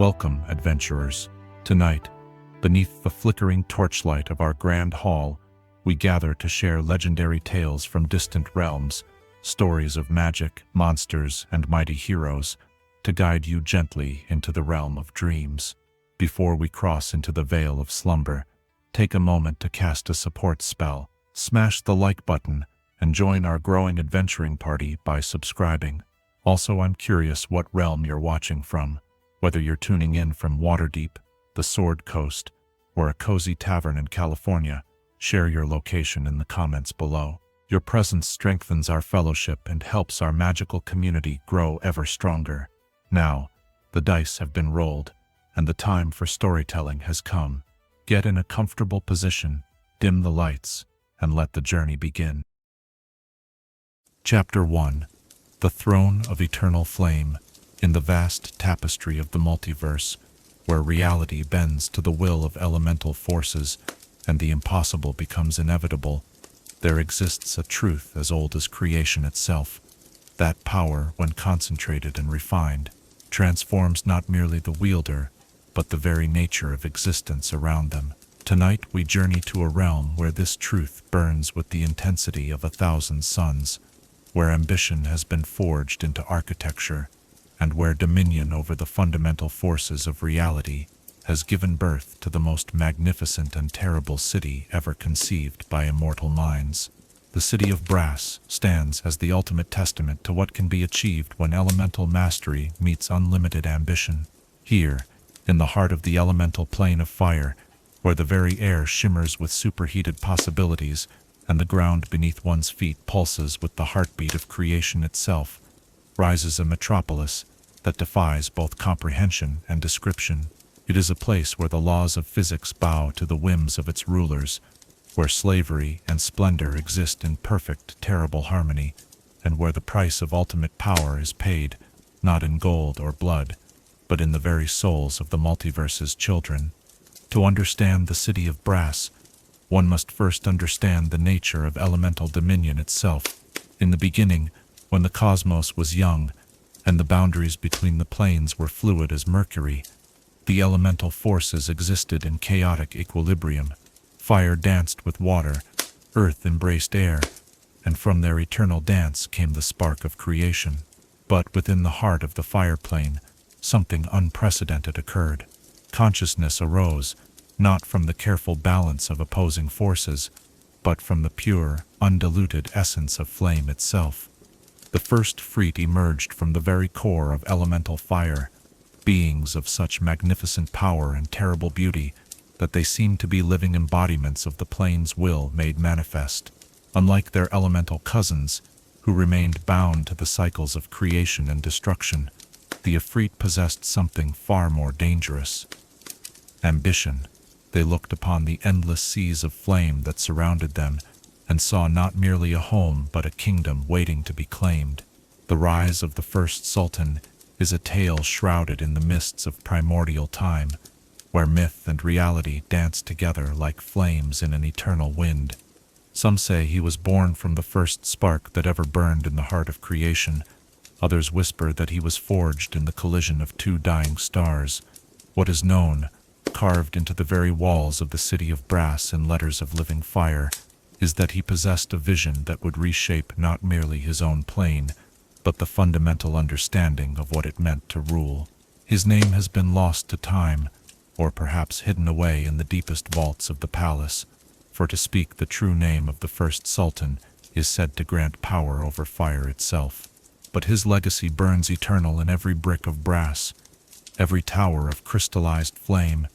Welcome, adventurers. Tonight, beneath the flickering torchlight of our grand hall, we gather to share legendary tales from distant realms, stories of magic, monsters, and mighty heroes, to guide you gently into the realm of dreams. Before we cross into the veil of slumber, take a moment to cast a support spell, smash the like button, and join our growing adventuring party by subscribing. Also, I'm curious what realm you're watching from. Whether you're tuning in from Waterdeep, the Sword Coast, or a cozy tavern in California, share your location in the comments below. Your presence strengthens our fellowship and helps our magical community grow ever stronger. Now, the dice have been rolled, and the time for storytelling has come. Get in a comfortable position, dim the lights, and let the journey begin. Chapter 1: The Throne of Eternal Flame. In the vast tapestry of the multiverse, where reality bends to the will of elemental forces and the impossible becomes inevitable, there exists a truth as old as creation itself. That power, when concentrated and refined, transforms not merely the wielder, but the very nature of existence around them. Tonight we journey to a realm where this truth burns with the intensity of 1,000 suns, where ambition has been forged into architecture, and where dominion over the fundamental forces of reality has given birth to the most magnificent and terrible city ever conceived by immortal minds. The City of Brass stands as the ultimate testament to what can be achieved when elemental mastery meets unlimited ambition. Here, in the heart of the elemental plane of fire, where the very air shimmers with superheated possibilities and the ground beneath one's feet pulses with the heartbeat of creation itself, rises a metropolis that defies both comprehension and description. It is a place where the laws of physics bow to the whims of its rulers, where slavery and splendor exist in perfect, terrible harmony, and where the price of ultimate power is paid, not in gold or blood, but in the very souls of the multiverse's children. To understand the City of Brass, one must first understand the nature of elemental dominion itself. In the beginning, when the cosmos was young, and the boundaries between the planes were fluid as mercury, the elemental forces existed in chaotic equilibrium. Fire danced with water, earth embraced air, and from their eternal dance came the spark of creation. But within the heart of the fire plane, something unprecedented occurred. Consciousness arose, not from the careful balance of opposing forces, but from the pure, undiluted essence of flame itself. The first Affrit emerged from the very core of elemental fire, beings of such magnificent power and terrible beauty that they seemed to be living embodiments of the plane's will made manifest. Unlike their elemental cousins, who remained bound to the cycles of creation and destruction, the Affrit possessed something far more dangerous: ambition. They looked upon the endless seas of flame that surrounded them and saw not merely a home but a kingdom waiting to be claimed. The rise of the first Sultan is a tale shrouded in the mists of primordial time, where myth and reality dance together like flames in an eternal wind. Some say he was born from the first spark that ever burned in the heart of creation. Others whisper that he was forged in the collision of two dying stars. What is known, carved into the very walls of the City of Brass in letters of living fire, is that he possessed a vision that would reshape not merely his own plane, but the fundamental understanding of what it meant to rule. His name has been lost to time, or perhaps hidden away in the deepest vaults of the palace, for to speak the true name of the first Sultan is said to grant power over fire itself. But his legacy burns eternal in every brick of brass, every tower of crystallized flame,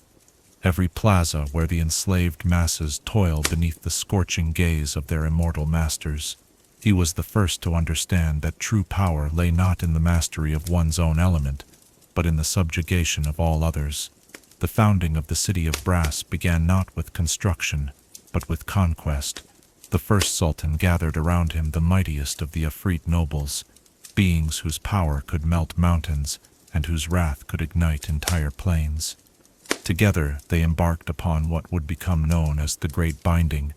every plaza where the enslaved masses toil beneath the scorching gaze of their immortal masters. He was the first to understand that true power lay not in the mastery of one's own element, but in the subjugation of all others. The founding of the City of Brass began not with construction, but with conquest. The first Sultan gathered around him the mightiest of the Affrit nobles, beings whose power could melt mountains and whose wrath could ignite entire plains. Together they embarked upon what would become known as the Great Binding,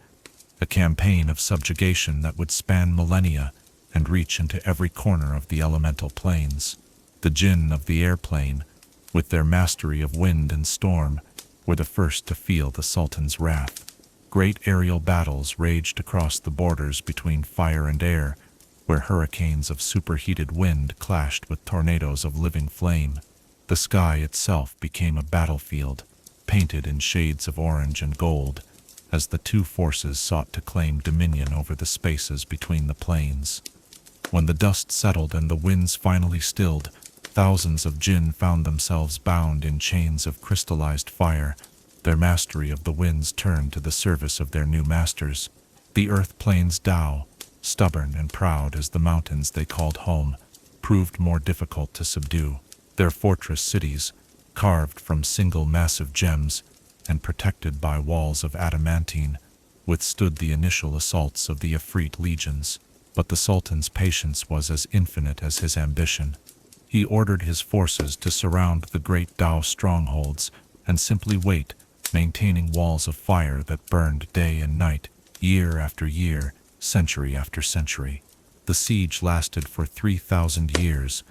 a campaign of subjugation that would span millennia and reach into every corner of the elemental planes. The Jinn of the airplane, with their mastery of wind and storm, were the first to feel the Sultan's wrath. Great aerial battles raged across the borders between fire and air, where hurricanes of superheated wind clashed with tornadoes of living flame. The sky itself became a battlefield, painted in shades of orange and gold, as the two forces sought to claim dominion over the spaces between the plains. When the dust settled and the winds finally stilled, thousands of jinn found themselves bound in chains of crystallized fire. Their mastery of the winds turned to the service of their new masters. The earth plains Tao, stubborn and proud as the mountains they called home, proved more difficult to subdue. Their fortress cities, carved from single massive gems and protected by walls of adamantine, withstood the initial assaults of the Affrit legions. But the Sultan's patience was as infinite as his ambition. He ordered his forces to surround the great Tao strongholds and simply wait, maintaining walls of fire that burned day and night, year after year, century after century. The siege lasted for 3,000 years,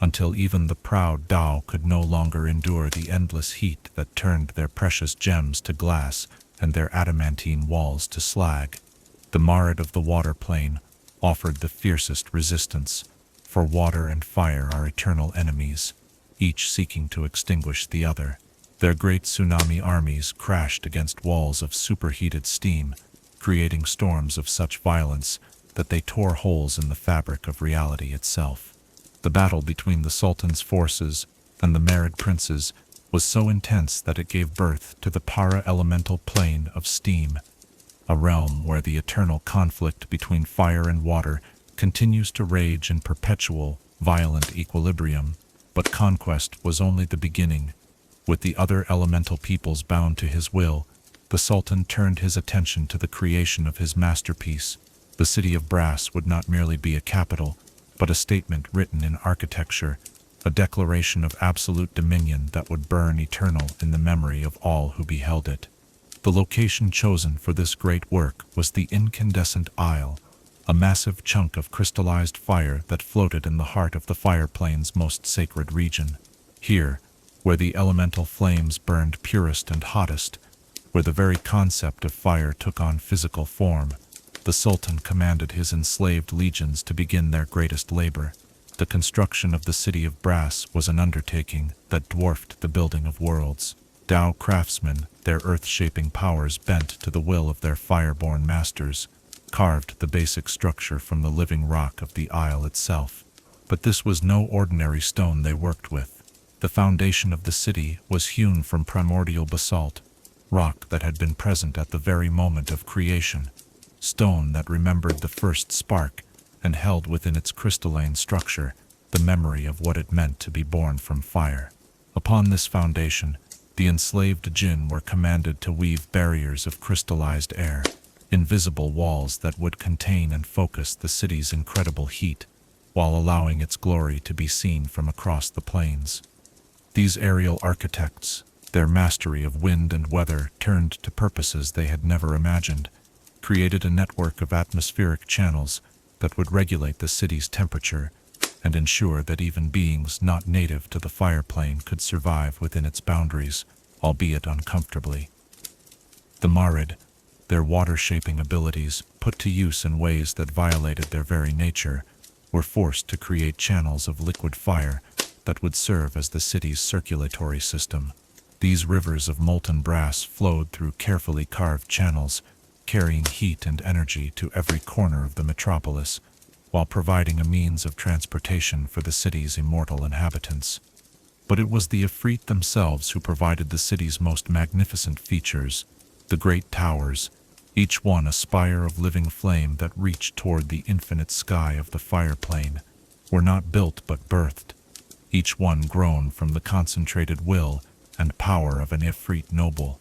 until even the proud Tao could no longer endure the endless heat that turned their precious gems to glass and their adamantine walls to slag. The Marid of the water plain offered the fiercest resistance, for water and fire are eternal enemies, each seeking to extinguish the other. Their great tsunami armies crashed against walls of superheated steam, creating storms of such violence that they tore holes in the fabric of reality itself. The battle between the Sultan's forces and the Marid princes was so intense that it gave birth to the para-elemental plane of steam, a realm where the eternal conflict between fire and water continues to rage in perpetual, violent equilibrium. But Conquest was only the beginning. With the other elemental peoples bound to his will, the Sultan turned his attention to the creation of his masterpiece. The city of brass would not merely be a capital, but a statement written in architecture, a declaration of absolute dominion that would burn eternal in the memory of all who beheld it. The location chosen for this great work was the Incandescent Isle, a massive chunk of crystallized fire that floated in the heart of the fire plane's most sacred region. Here, where the elemental flames burned purest and hottest, where the very concept of fire took on physical form, the Sultan commanded his enslaved legions to begin their greatest labor. The construction of the city of brass was an undertaking that dwarfed the building of worlds. Tao craftsmen, their earth-shaping powers bent to the will of their fireborn masters, carved the basic structure from the living rock of the isle itself. But this was no ordinary stone they worked with. The foundation of the city was hewn from primordial basalt, rock that had been present at the very moment of creation, stone that remembered the first spark and held within its crystalline structure the memory of what it meant to be born from fire. Upon this foundation, the enslaved jinn were commanded to weave barriers of crystallized air, invisible walls that would contain and focus the city's incredible heat, while allowing its glory to be seen from across the plains. These aerial architects, their mastery of wind and weather turned to purposes they had never imagined, created a network of atmospheric channels that would regulate the city's temperature and ensure that even beings not native to the fire plane could survive within its boundaries, albeit uncomfortably. The Marid, their water-shaping abilities, put to use in ways that violated their very nature, were forced to create channels of liquid fire that would serve as the city's circulatory system. These rivers of molten brass flowed through carefully carved channels, carrying heat and energy to every corner of the metropolis, while providing a means of transportation for the city's immortal inhabitants. But it was the Affrit themselves who provided the city's most magnificent features. The great towers, each one a spire of living flame that reached toward the infinite sky of the fire plane, were not built but birthed, each one grown from the concentrated will and power of an Affrit noble.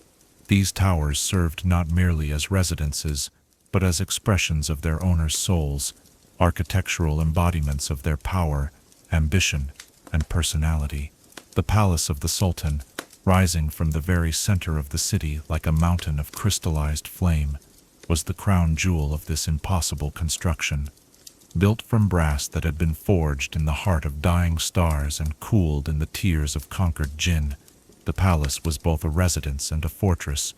These towers served not merely as residences, but as expressions of their owners' souls, architectural embodiments of their power, ambition, and personality. The palace of the Sultan, rising from the very center of the city like a mountain of crystallized flame, was the crown jewel of this impossible construction. Built from brass that had been forged in the heart of dying stars and cooled in the tears of conquered jinn, the palace was both a residence and a fortress,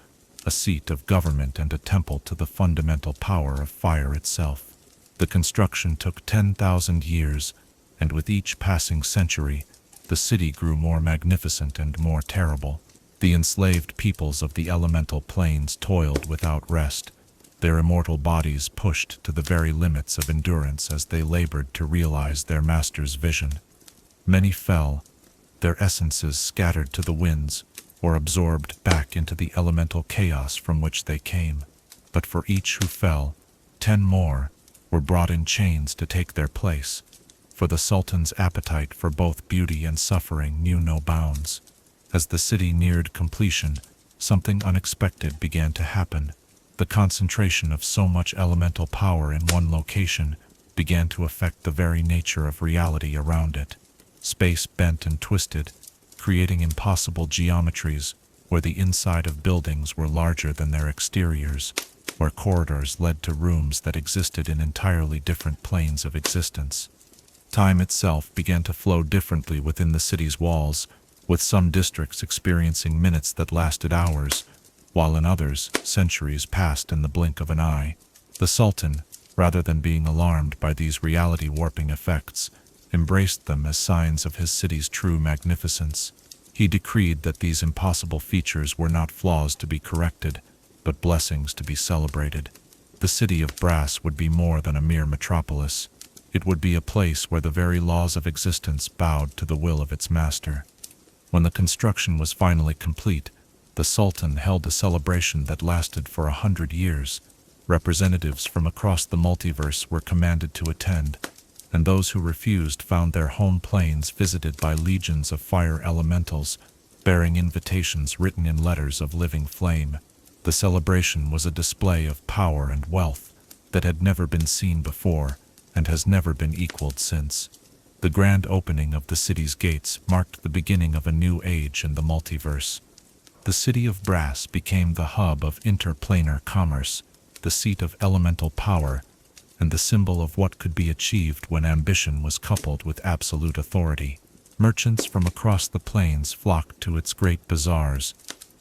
a seat of government and a temple to the fundamental power of fire itself. The construction took 10,000 years, and with each passing century, the city grew more magnificent and more terrible. The enslaved peoples of the elemental planes toiled without rest, their immortal bodies pushed to the very limits of endurance as they labored to realize their master's vision. Many fell, their essences scattered to the winds, or absorbed back into the elemental chaos from which they came. But for each who fell, 10 more were brought in chains to take their place, for the Sultan's appetite for both beauty and suffering knew no bounds. As the city neared completion, something unexpected began to happen. The concentration of so much elemental power in one location began to affect the very nature of reality around it. Space bent and twisted, creating impossible geometries where the inside of buildings were larger than their exteriors, where corridors led to rooms that existed in entirely different planes of existence. Time itself began to flow differently within the city's walls, with some districts experiencing minutes that lasted hours, while in others, centuries passed in the blink of an eye. The Sultan, rather than being alarmed by these reality-warping effects, embraced them as signs of his city's true magnificence. He decreed that these impossible features were not flaws to be corrected, but blessings to be celebrated. The city of brass would be more than a mere metropolis. It would be a place where the very laws of existence bowed to the will of its master. When the construction was finally complete, the Sultan held a celebration that lasted for 100 years. Representatives from across the multiverse were commanded to attend, and those who refused found their home planes visited by legions of fire elementals, bearing invitations written in letters of living flame. The celebration was a display of power and wealth that had never been seen before and has never been equaled since. The grand opening of the city's gates marked the beginning of a new age in the multiverse. The city of brass became the hub of interplanar commerce, the seat of elemental power, and the symbol of what could be achieved when ambition was coupled with absolute authority. Merchants from across the plains flocked to its great bazaars,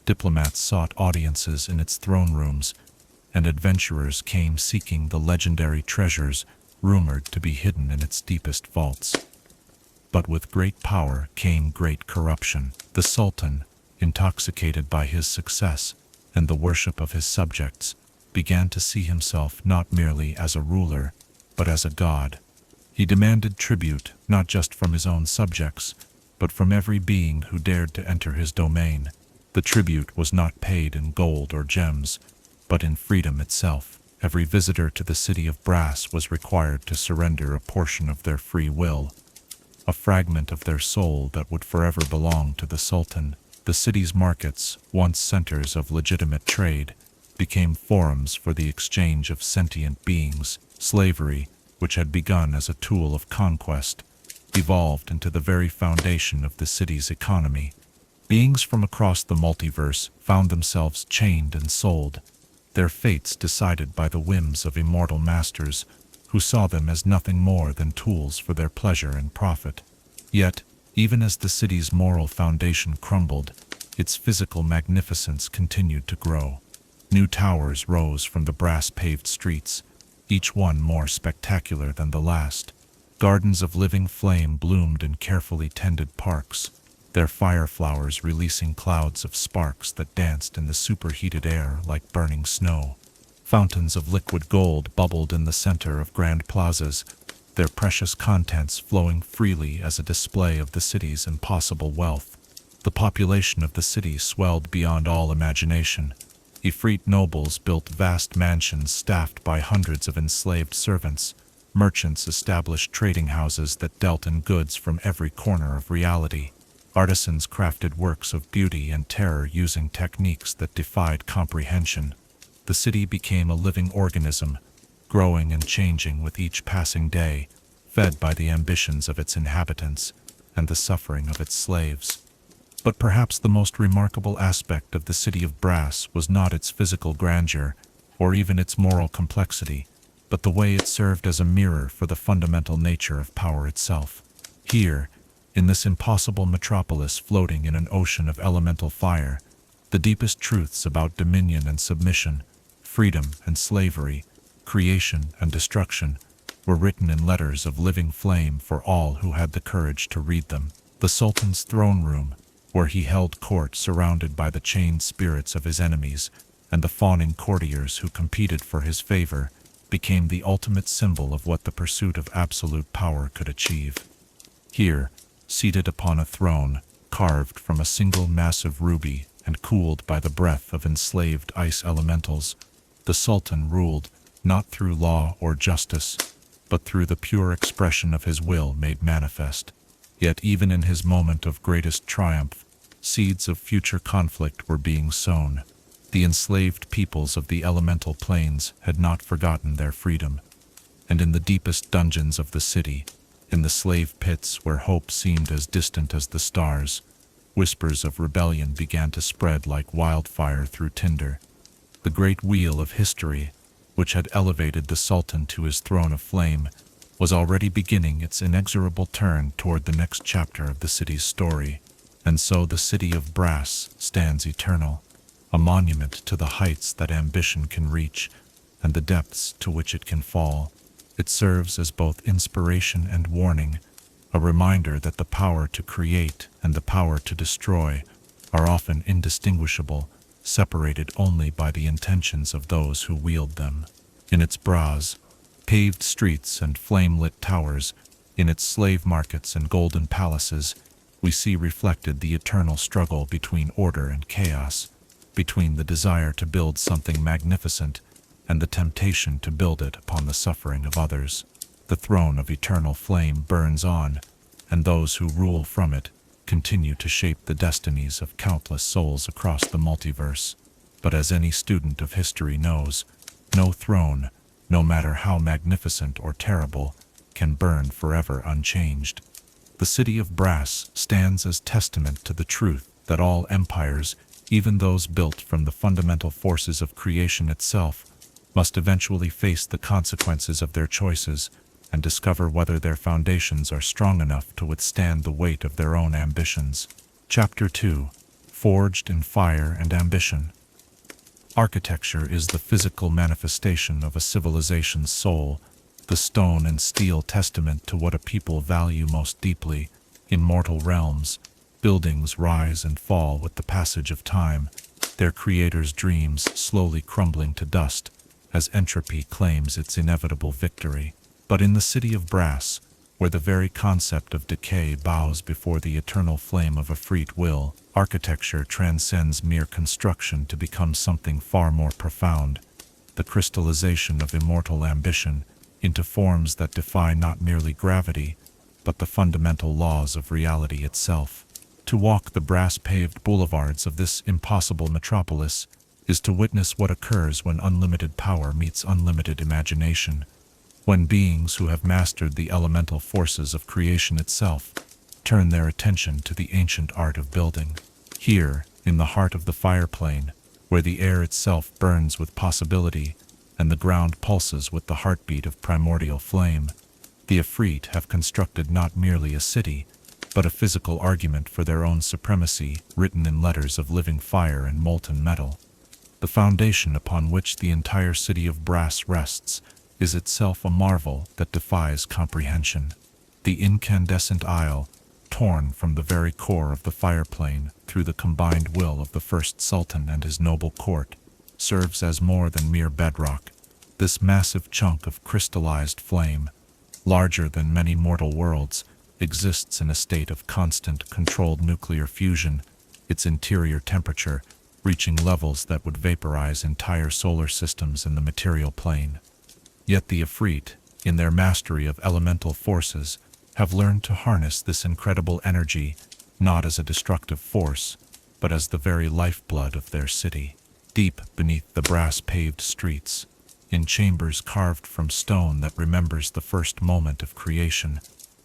diplomats sought audiences in its throne rooms, and adventurers came seeking the legendary treasures rumored to be hidden in its deepest vaults. But with great power came great corruption. The Sultan, intoxicated by his success and the worship of his subjects, began to see himself not merely as a ruler, but as a god. He demanded tribute not just from his own subjects, but from every being who dared to enter his domain. The tribute was not paid in gold or gems, but in freedom itself. Every visitor to the city of brass was required to surrender a portion of their free will, a fragment of their soul that would forever belong to the Sultan. The city's markets, once centers of legitimate trade, became forums for the exchange of sentient beings. Slavery, which had begun as a tool of conquest, evolved into the very foundation of the city's economy. Beings from across the multiverse found themselves chained and sold, their fates decided by the whims of immortal masters who saw them as nothing more than tools for their pleasure and profit. Yet, even as the city's moral foundation crumbled, its physical magnificence continued to grow. New towers rose from the brass-paved streets, each one more spectacular than the last. Gardens of living flame bloomed in carefully tended parks, their fire flowers releasing clouds of sparks that danced in the superheated air like burning snow. Fountains of liquid gold bubbled in the center of grand plazas, their precious contents flowing freely as a display of the city's impossible wealth. The population of the city swelled beyond all imagination. Affrit nobles built vast mansions staffed by hundreds of enslaved servants. Merchants established trading houses that dealt in goods from every corner of reality. Artisans crafted works of beauty and terror using techniques that defied comprehension. The city became a living organism, growing and changing with each passing day, fed by the ambitions of its inhabitants and the suffering of its slaves. But perhaps the most remarkable aspect of the city of brass was not its physical grandeur, or even its moral complexity, but the way it served as a mirror for the fundamental nature of power itself. Here, in this impossible metropolis floating in an ocean of elemental fire, the deepest truths about dominion and submission, freedom and slavery, creation and destruction, were written in letters of living flame for all who had the courage to read them. The Sultan's throne room, where he held court surrounded by the chained spirits of his enemies and the fawning courtiers who competed for his favor, became the ultimate symbol of what the pursuit of absolute power could achieve. Here, seated upon a throne, carved from a single massive ruby and cooled by the breath of enslaved ice elementals, the Sultan ruled not through law or justice, but through the pure expression of his will made manifest. Yet even in his moment of greatest triumph, seeds of future conflict were being sown. The enslaved peoples of the elemental plains had not forgotten their freedom, and in the deepest dungeons of the city, in the slave pits where hope seemed as distant as the stars, whispers of rebellion began to spread like wildfire through tinder. The great wheel of history, which had elevated the Sultan to his throne of flame, was already beginning its inexorable turn toward the next chapter of the city's story. And so the city of brass stands eternal, a monument to the heights that ambition can reach and the depths to which it can fall. It serves as both inspiration and warning, a reminder that the power to create and the power to destroy are often indistinguishable, separated only by the intentions of those who wield them. In its bras, paved streets and flame-lit towers, in its slave markets and golden palaces, we see reflected the eternal struggle between order and chaos, between the desire to build something magnificent and the temptation to build it upon the suffering of others. The throne of eternal flame burns on, and those who rule from it continue to shape the destinies of countless souls across the multiverse. But as any student of history knows, no throne, no matter how magnificent or terrible, can burn forever unchanged. The city of brass stands as testament to the truth that all empires, even those built from the fundamental forces of creation itself, must eventually face the consequences of their choices and discover whether their foundations are strong enough to withstand the weight of their own ambitions. Chapter 2. Forged in Fire and Ambition. Architecture is the physical manifestation of a civilization's soul, the stone and steel testament to what a people value most deeply. In mortal realms, buildings rise and fall with the passage of time, their creators' dreams slowly crumbling to dust as entropy claims its inevitable victory. But in the city of brass, where the very concept of decay bows before the eternal flame of Affrit will, architecture transcends mere construction to become something far more profound, the crystallization of immortal ambition into forms that defy not merely gravity, but the fundamental laws of reality itself. To walk the brass-paved boulevards of this impossible metropolis is to witness what occurs when unlimited power meets unlimited imagination, when beings who have mastered the elemental forces of creation itself turn their attention to the ancient art of building. Here, in the heart of the fireplane, where the air itself burns with possibility and the ground pulses with the heartbeat of primordial flame, the Affrit have constructed not merely a city, but a physical argument for their own supremacy written in letters of living fire and molten metal. The foundation upon which the entire city of brass rests is itself a marvel that defies comprehension. The incandescent isle, torn from the very core of the fireplane through the combined will of the first Sultan and his noble court, serves as more than mere bedrock. This massive chunk of crystallized flame, larger than many mortal worlds, exists in a state of constant, controlled nuclear fusion, its interior temperature reaching levels that would vaporize entire solar systems in the material plane. Yet the Affrit, in their mastery of elemental forces, have learned to harness this incredible energy not as a destructive force, but as the very lifeblood of their city. Deep beneath the brass-paved streets, in chambers carved from stone that remembers the first moment of creation,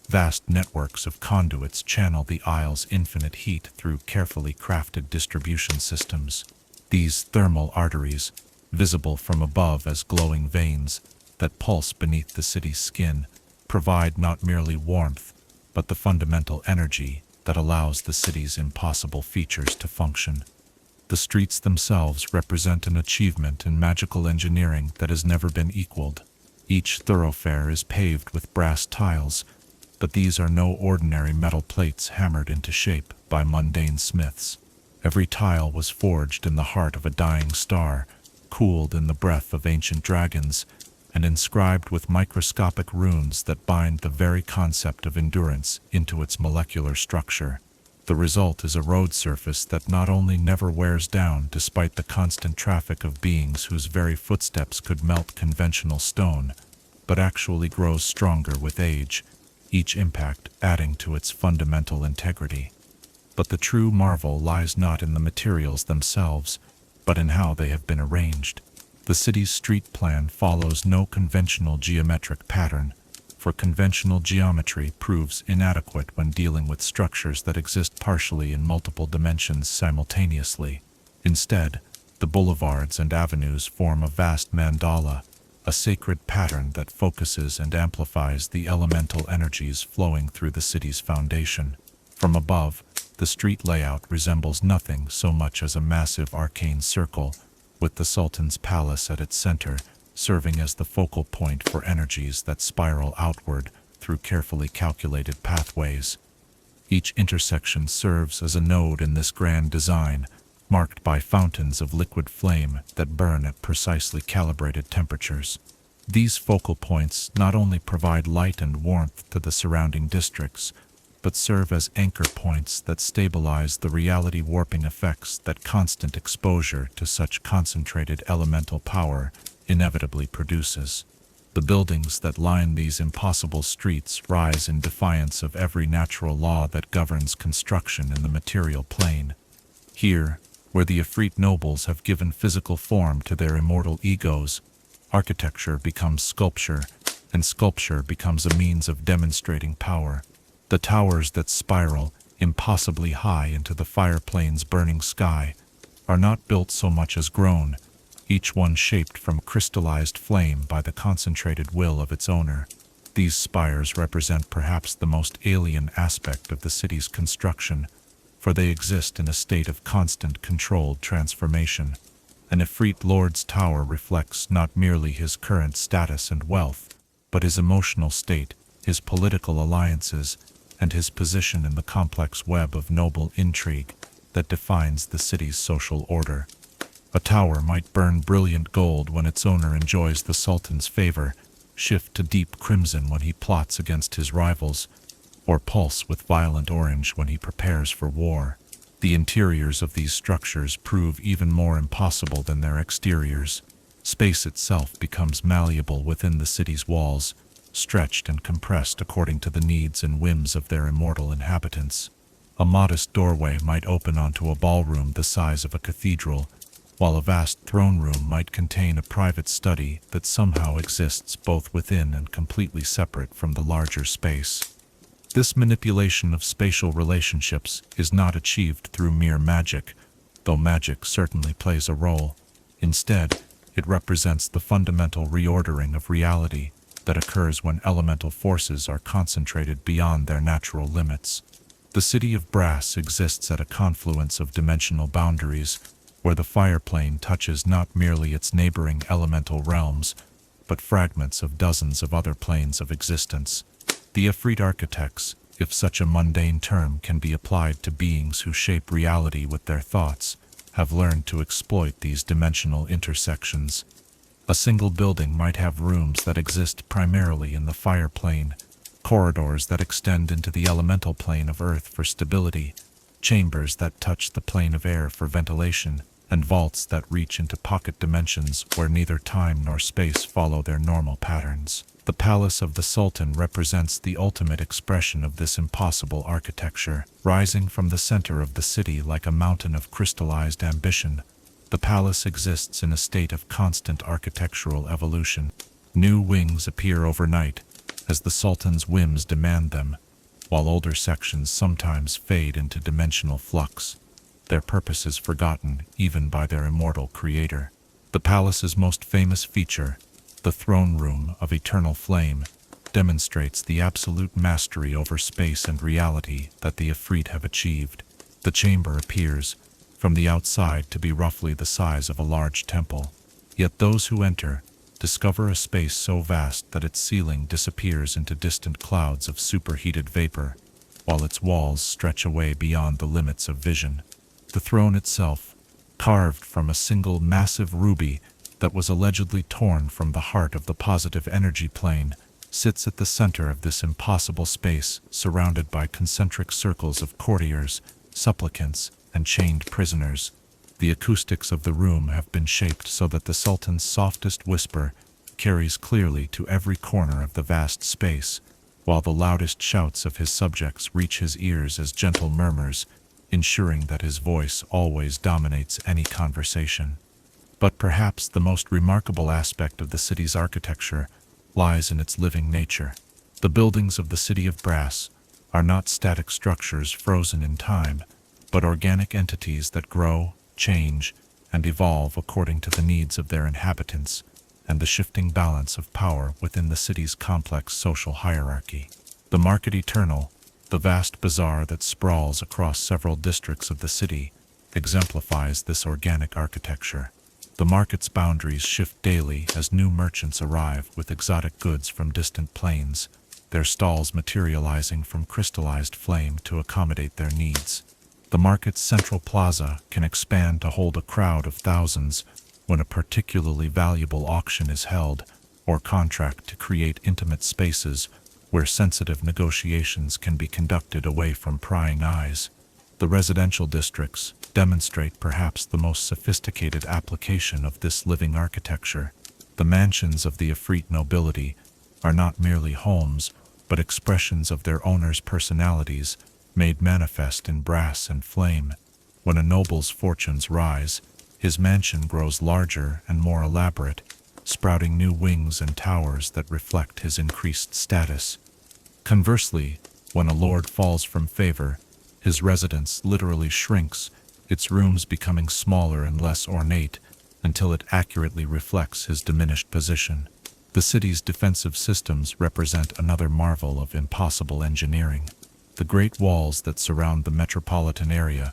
vast networks of conduits channel the isle's infinite heat through carefully crafted distribution systems. These thermal arteries, visible from above as glowing veins, that pulse beneath the city's skin provide not merely warmth, but the fundamental energy that allows the city's impossible features to function. The streets themselves represent an achievement in magical engineering that has never been equaled. Each thoroughfare is paved with brass tiles, but these are no ordinary metal plates hammered into shape by mundane smiths. Every tile was forged in the heart of a dying star, cooled in the breath of ancient dragons, and inscribed with microscopic runes that bind the very concept of endurance into its molecular structure. The result is a road surface that not only never wears down despite the constant traffic of beings whose very footsteps could melt conventional stone, but actually grows stronger with age, each impact adding to its fundamental integrity. But the true marvel lies not in the materials themselves, but in how they have been arranged. The city's street plan follows no conventional geometric pattern, for conventional geometry proves inadequate when dealing with structures that exist partially in multiple dimensions simultaneously. Instead, the boulevards and avenues form a vast mandala, a sacred pattern that focuses and amplifies the elemental energies flowing through the city's foundation. From above, the street layout resembles nothing so much as a massive arcane circle, with the Sultan's palace at its center, serving as the focal point for energies that spiral outward through carefully calculated pathways. Each intersection serves as a node in this grand design, marked by fountains of liquid flame that burn at precisely calibrated temperatures. These focal points not only provide light and warmth to the surrounding districts, but serve as anchor points that stabilize the reality warping effects that constant exposure to such concentrated elemental power inevitably produces. The buildings that line these impossible streets rise in defiance of every natural law that governs construction in the material plane. Here, where the Affrit nobles have given physical form to their immortal egos, architecture becomes sculpture, and sculpture becomes a means of demonstrating power. The towers that spiral impossibly high into the fireplane's burning sky are not built so much as grown, each one shaped from crystallized flame by the concentrated will of its owner. These spires represent perhaps the most alien aspect of the city's construction, for they exist in a state of constant controlled transformation. An Affrit lord's tower reflects not merely his current status and wealth, but his emotional state, his political alliances, and his position in the complex web of noble intrigue that defines the city's social order. A tower might burn brilliant gold when its owner enjoys the Sultan's favor, shift to deep crimson when he plots against his rivals, or pulse with violent orange when he prepares for war. The interiors of these structures prove even more impossible than their exteriors. Space itself becomes malleable within the city's walls, stretched and compressed according to the needs and whims of their immortal inhabitants. A modest doorway might open onto a ballroom the size of a cathedral, while a vast throne room might contain a private study that somehow exists both within and completely separate from the larger space. This manipulation of spatial relationships is not achieved through mere magic, though magic certainly plays a role. Instead, it represents the fundamental reordering of reality that occurs when elemental forces are concentrated beyond their natural limits. The city of brass exists at a confluence of dimensional boundaries, where the fireplane touches not merely its neighboring elemental realms, but fragments of dozens of other planes of existence. The Affrit architects, if such a mundane term can be applied to beings who shape reality with their thoughts, have learned to exploit these dimensional intersections. A single building might have rooms that exist primarily in the fire plane, corridors that extend into the elemental plane of earth for stability, chambers that touch the plane of air for ventilation, and vaults that reach into pocket dimensions where neither time nor space follow their normal patterns. The palace of the Sultan represents the ultimate expression of this impossible architecture, rising from the center of the city like a mountain of crystallized ambition. The palace exists in a state of constant architectural evolution. New wings appear overnight, as the Sultan's whims demand them, while older sections sometimes fade into dimensional flux, their purpose is forgotten even by their immortal creator. The palace's most famous feature, The throne room of eternal flame demonstrates the absolute mastery over space and reality that the Affrit have achieved. The chamber appears, from the outside, to be roughly the size of a large temple. Yet those who enter discover a space so vast that its ceiling disappears into distant clouds of superheated vapor, while its walls stretch away beyond the limits of vision. The throne itself, carved from a single massive ruby that was allegedly torn from the heart of the positive energy plane, sits at the center of this impossible space, surrounded by concentric circles of courtiers, supplicants, and chained prisoners. The acoustics of the room have been shaped so that the Sultan's softest whisper carries clearly to every corner of the vast space, while the loudest shouts of his subjects reach his ears as gentle murmurs, ensuring that his voice always dominates any conversation. But perhaps the most remarkable aspect of the city's architecture lies in its living nature. The buildings of the City of Brass are not static structures frozen in time, but organic entities that grow, change, and evolve according to the needs of their inhabitants and the shifting balance of power within the city's complex social hierarchy. The Market Eternal, the vast bazaar that sprawls across several districts of the city, exemplifies this organic architecture. The market's boundaries shift daily as new merchants arrive with exotic goods from distant plains, their stalls materializing from crystallized flame to accommodate their needs. The market's central plaza can expand to hold a crowd of thousands when a particularly valuable auction is held, or contract to create intimate spaces where sensitive negotiations can be conducted away from prying eyes. The residential districts demonstrate perhaps the most sophisticated application of this living architecture. The mansions of the Affrit nobility are not merely homes, but expressions of their owners' personalities, made manifest in brass and flame. When a noble's fortunes rise, his mansion grows larger and more elaborate, sprouting new wings and towers that reflect his increased status. Conversely, when a lord falls from favor, his residence literally shrinks, its rooms becoming smaller and less ornate until it accurately reflects his diminished position. The city's defensive systems represent another marvel of impossible engineering. The great walls that surround the metropolitan area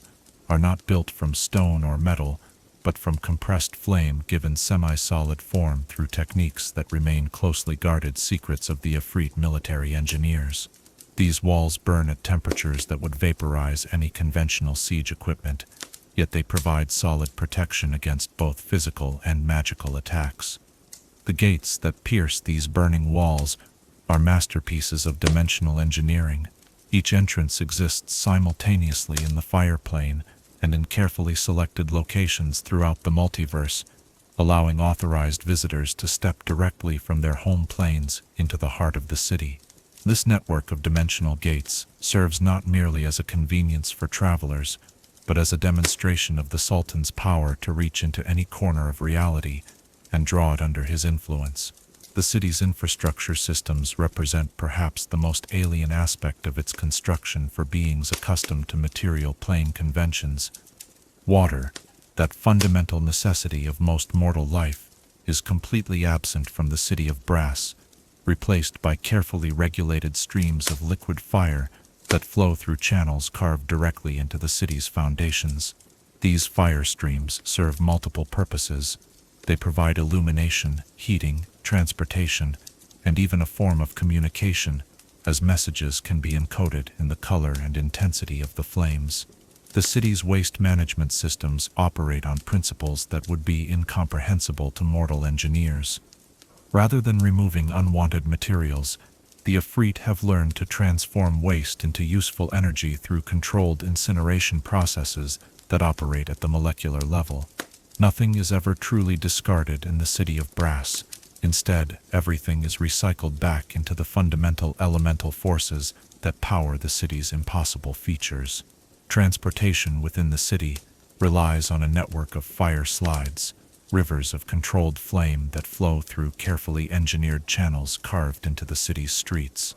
are not built from stone or metal, but from compressed flame given semi-solid form through techniques that remain closely guarded secrets of the Affrit military engineers. These walls burn at temperatures that would vaporize any conventional siege equipment, yet they provide solid protection against both physical and magical attacks. The gates that pierce these burning walls are masterpieces of dimensional engineering. Each entrance exists simultaneously in the fire plane and in carefully selected locations throughout the multiverse, allowing authorized visitors to step directly from their home planes into the heart of the city. This network of dimensional gates serves not merely as a convenience for travelers, but as a demonstration of the Sultan's power to reach into any corner of reality and draw it under his influence. The city's infrastructure systems represent perhaps the most alien aspect of its construction for beings accustomed to material plane conventions. Water, that fundamental necessity of most mortal life, is completely absent from the City of Brass, replaced by carefully regulated streams of liquid fire that flow through channels carved directly into the city's foundations. These fire streams serve multiple purposes. They provide illumination, heating, transportation, and even a form of communication, as messages can be encoded in the color and intensity of the flames. The city's waste management systems operate on principles that would be incomprehensible to mortal engineers. Rather than removing unwanted materials, the Affrit have learned to transform waste into useful energy through controlled incineration processes that operate at the molecular level. Nothing is ever truly discarded in the City of Brass. Instead, everything is recycled back into the fundamental elemental forces that power the city's impossible features. Transportation within the city relies on a network of fire slides, rivers of controlled flame that flow through carefully engineered channels carved into the city's streets.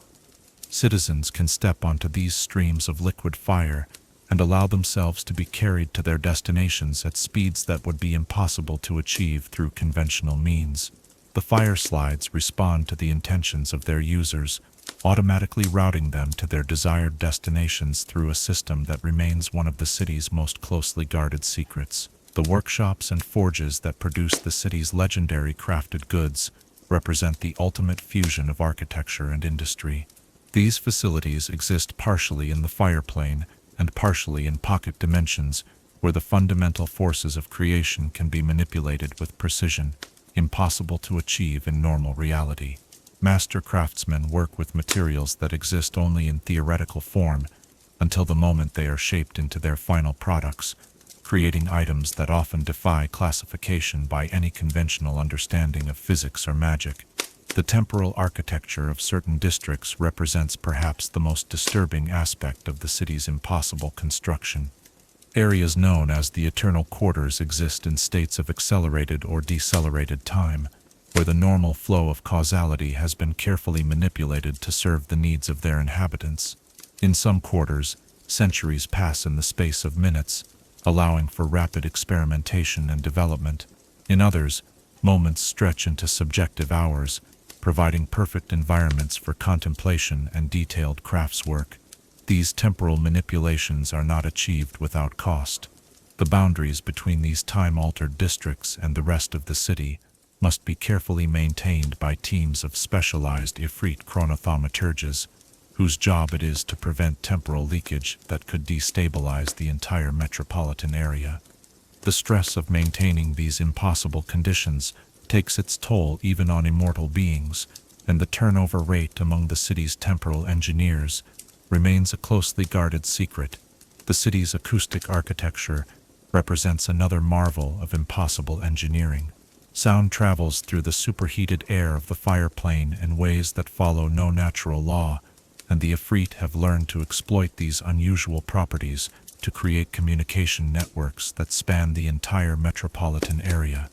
Citizens can step onto these streams of liquid fire and allow themselves to be carried to their destinations at speeds that would be impossible to achieve through conventional means. The fire slides respond to the intentions of their users, automatically routing them to their desired destinations through a system that remains one of the city's most closely guarded secrets. The workshops and forges that produce the city's legendary crafted goods represent the ultimate fusion of architecture and industry. These facilities exist partially in the fire plane and partially in pocket dimensions, where the fundamental forces of creation can be manipulated with precision, impossible to achieve in normal reality. Master craftsmen work with materials that exist only in theoretical form until the moment they are shaped into their final products, creating items that often defy classification by any conventional understanding of physics or magic. The temporal architecture of certain districts represents perhaps the most disturbing aspect of the city's impossible construction. Areas known as the eternal quarters exist in states of accelerated or decelerated time, where the normal flow of causality has been carefully manipulated to serve the needs of their inhabitants. In some quarters, centuries pass in the space of minutes, allowing for rapid experimentation and development. In others, moments stretch into subjective hours, providing perfect environments for contemplation and detailed craftswork. These temporal manipulations are not achieved without cost. The boundaries between these time-altered districts and the rest of the city must be carefully maintained by teams of specialized Affrit chronothaumaturges, whose job it is to prevent temporal leakage that could destabilize the entire metropolitan area. The stress of maintaining these impossible conditions takes its toll even on immortal beings, and the turnover rate among the city's temporal engineers remains a closely guarded secret. The city's acoustic architecture represents another marvel of impossible engineering. Sound travels through the superheated air of the fire plane in ways that follow no natural law, and the Affrit have learned to exploit these unusual properties to create communication networks that span the entire metropolitan area.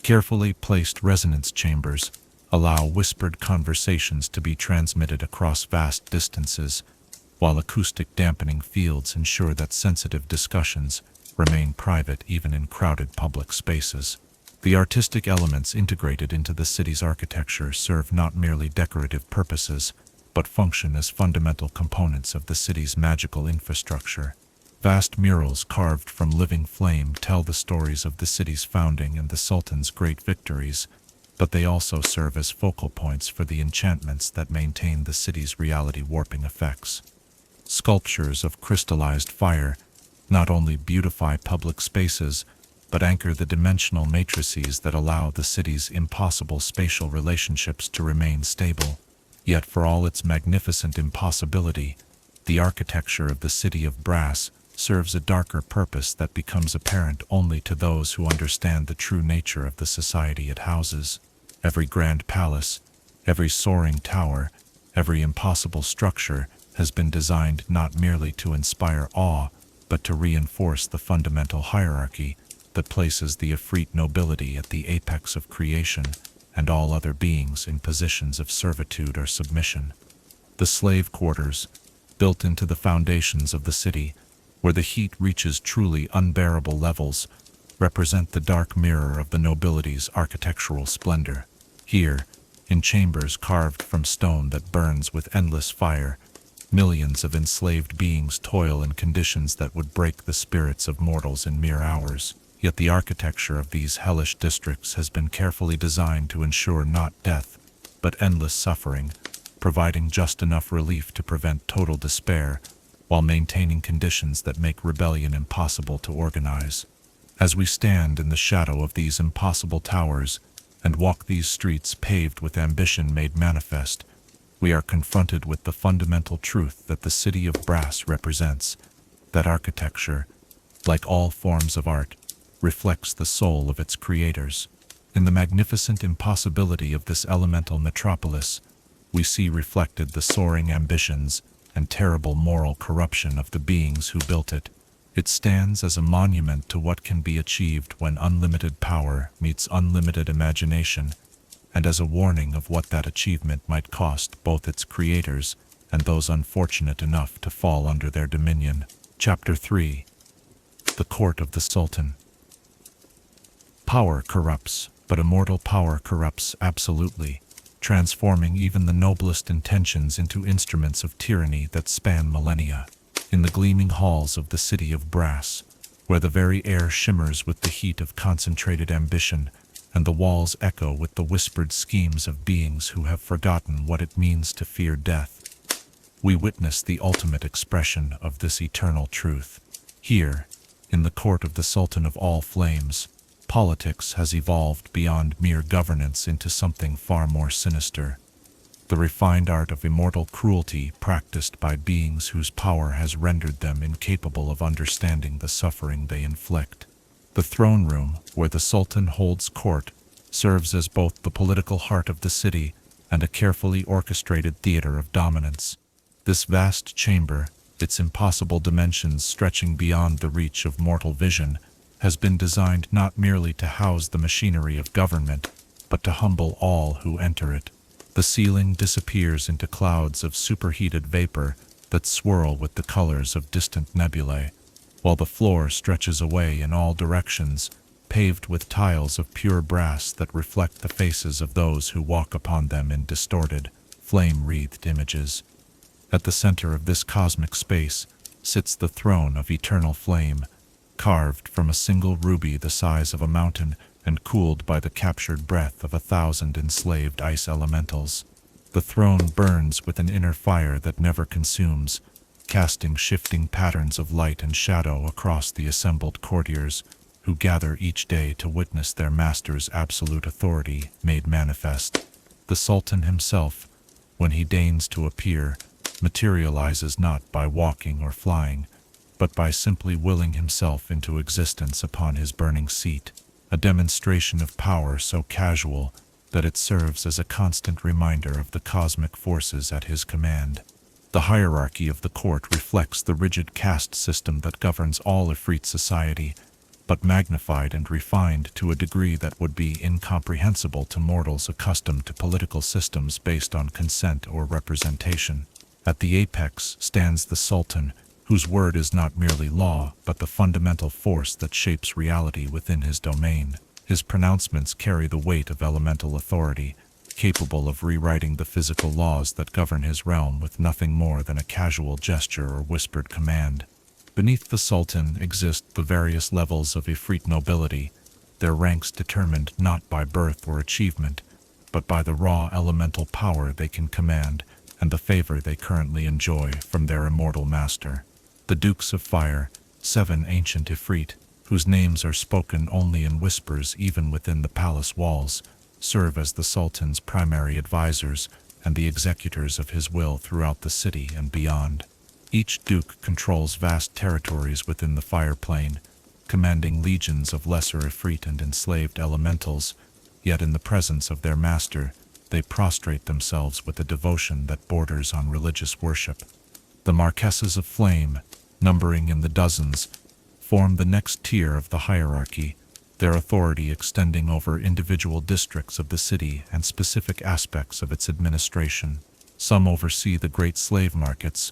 Carefully placed resonance chambers allow whispered conversations to be transmitted across vast distances, while acoustic dampening fields ensure that sensitive discussions remain private even in crowded public spaces. The artistic elements integrated into the city's architecture serve not merely decorative purposes, but function as fundamental components of the city's magical infrastructure. Vast murals carved from living flame tell the stories of the city's founding and the Sultan's great victories, but they also serve as focal points for the enchantments that maintain the city's reality-warping effects. Sculptures of crystallized fire not only beautify public spaces, but anchor the dimensional matrices that allow the city's impossible spatial relationships to remain stable. Yet for all its magnificent impossibility, the architecture of the city of brass serves a darker purpose that becomes apparent only to those who understand the true nature of the society it houses. Every grand palace, every soaring tower, every impossible structure has been designed not merely to inspire awe, but to reinforce the fundamental hierarchy that places the Affrit nobility at the apex of creation and all other beings in positions of servitude or submission. The slave quarters, built into the foundations of the city, where the heat reaches truly unbearable levels, represent the dark mirror of the nobility's architectural splendor. Here, in chambers carved from stone that burns with endless fire, millions of enslaved beings toil in conditions that would break the spirits of mortals in mere hours. Yet the architecture of these hellish districts has been carefully designed to ensure not death, but endless suffering, providing just enough relief to prevent total despair, while maintaining conditions that make rebellion impossible to organize. As we stand in the shadow of these impossible towers and walk these streets paved with ambition made manifest, we are confronted with the fundamental truth that the city of brass represents, that architecture, like all forms of art, reflects the soul of its creators. In the magnificent impossibility of this elemental metropolis, we see reflected the soaring ambitions and terrible moral corruption of the beings who built it. It stands as a monument to what can be achieved when unlimited power meets unlimited imagination, and as a warning of what that achievement might cost both its creators and those unfortunate enough to fall under their dominion. Chapter 3. The Court of the Sultan. Power corrupts, but immortal power corrupts absolutely, transforming even the noblest intentions into instruments of tyranny that span millennia. In the gleaming halls of the city of brass, where the very air shimmers with the heat of concentrated ambition, and the walls echo with the whispered schemes of beings who have forgotten what it means to fear death, we witness the ultimate expression of this eternal truth. Here, in the court of the Sultan of all flames, politics has evolved beyond mere governance into something far more sinister. The refined art of immortal cruelty practiced by beings whose power has rendered them incapable of understanding the suffering they inflict. The throne room, where the Sultan holds court, serves as both the political heart of the city and a carefully orchestrated theater of dominance. This vast chamber, its impossible dimensions stretching beyond the reach of mortal vision, has been designed not merely to house the machinery of government, but to humble all who enter it. The ceiling disappears into clouds of superheated vapor that swirl with the colors of distant nebulae, while the floor stretches away in all directions, paved with tiles of pure brass that reflect the faces of those who walk upon them in distorted, flame-wreathed images. At the center of this cosmic space sits the throne of eternal flame, carved from a single ruby the size of a mountain and cooled by the captured breath of 1,000 enslaved ice elementals. The throne burns with an inner fire that never consumes, casting shifting patterns of light and shadow across the assembled courtiers who gather each day to witness their master's absolute authority made manifest. The Sultan himself, when he deigns to appear, materializes not by walking or flying, but by simply willing himself into existence upon his burning seat, a demonstration of power so casual that it serves as a constant reminder of the cosmic forces at his command. The hierarchy of the court reflects the rigid caste system that governs all Affrit society, but magnified and refined to a degree that would be incomprehensible to mortals accustomed to political systems based on consent or representation. At the apex stands the Sultan, whose word is not merely law, but the fundamental force that shapes reality within his domain. His pronouncements carry the weight of elemental authority, capable of rewriting the physical laws that govern his realm with nothing more than a casual gesture or whispered command. Beneath the Sultan exist the various levels of Affrit nobility, their ranks determined not by birth or achievement, but by the raw elemental power they can command and the favor they currently enjoy from their immortal master. The Dukes of Fire, 7 ancient Affrit, whose names are spoken only in whispers even within the palace walls, serve as the Sultan's primary advisors and the executors of his will throughout the city and beyond. Each duke controls vast territories within the fire plane, commanding legions of lesser Affrit and enslaved elementals, yet in the presence of their master, they prostrate themselves with a devotion that borders on religious worship. The Marquesses of Flame, numbering in the dozens, form the next tier of the hierarchy, their authority extending over individual districts of the city and specific aspects of its administration. Some oversee the great slave markets,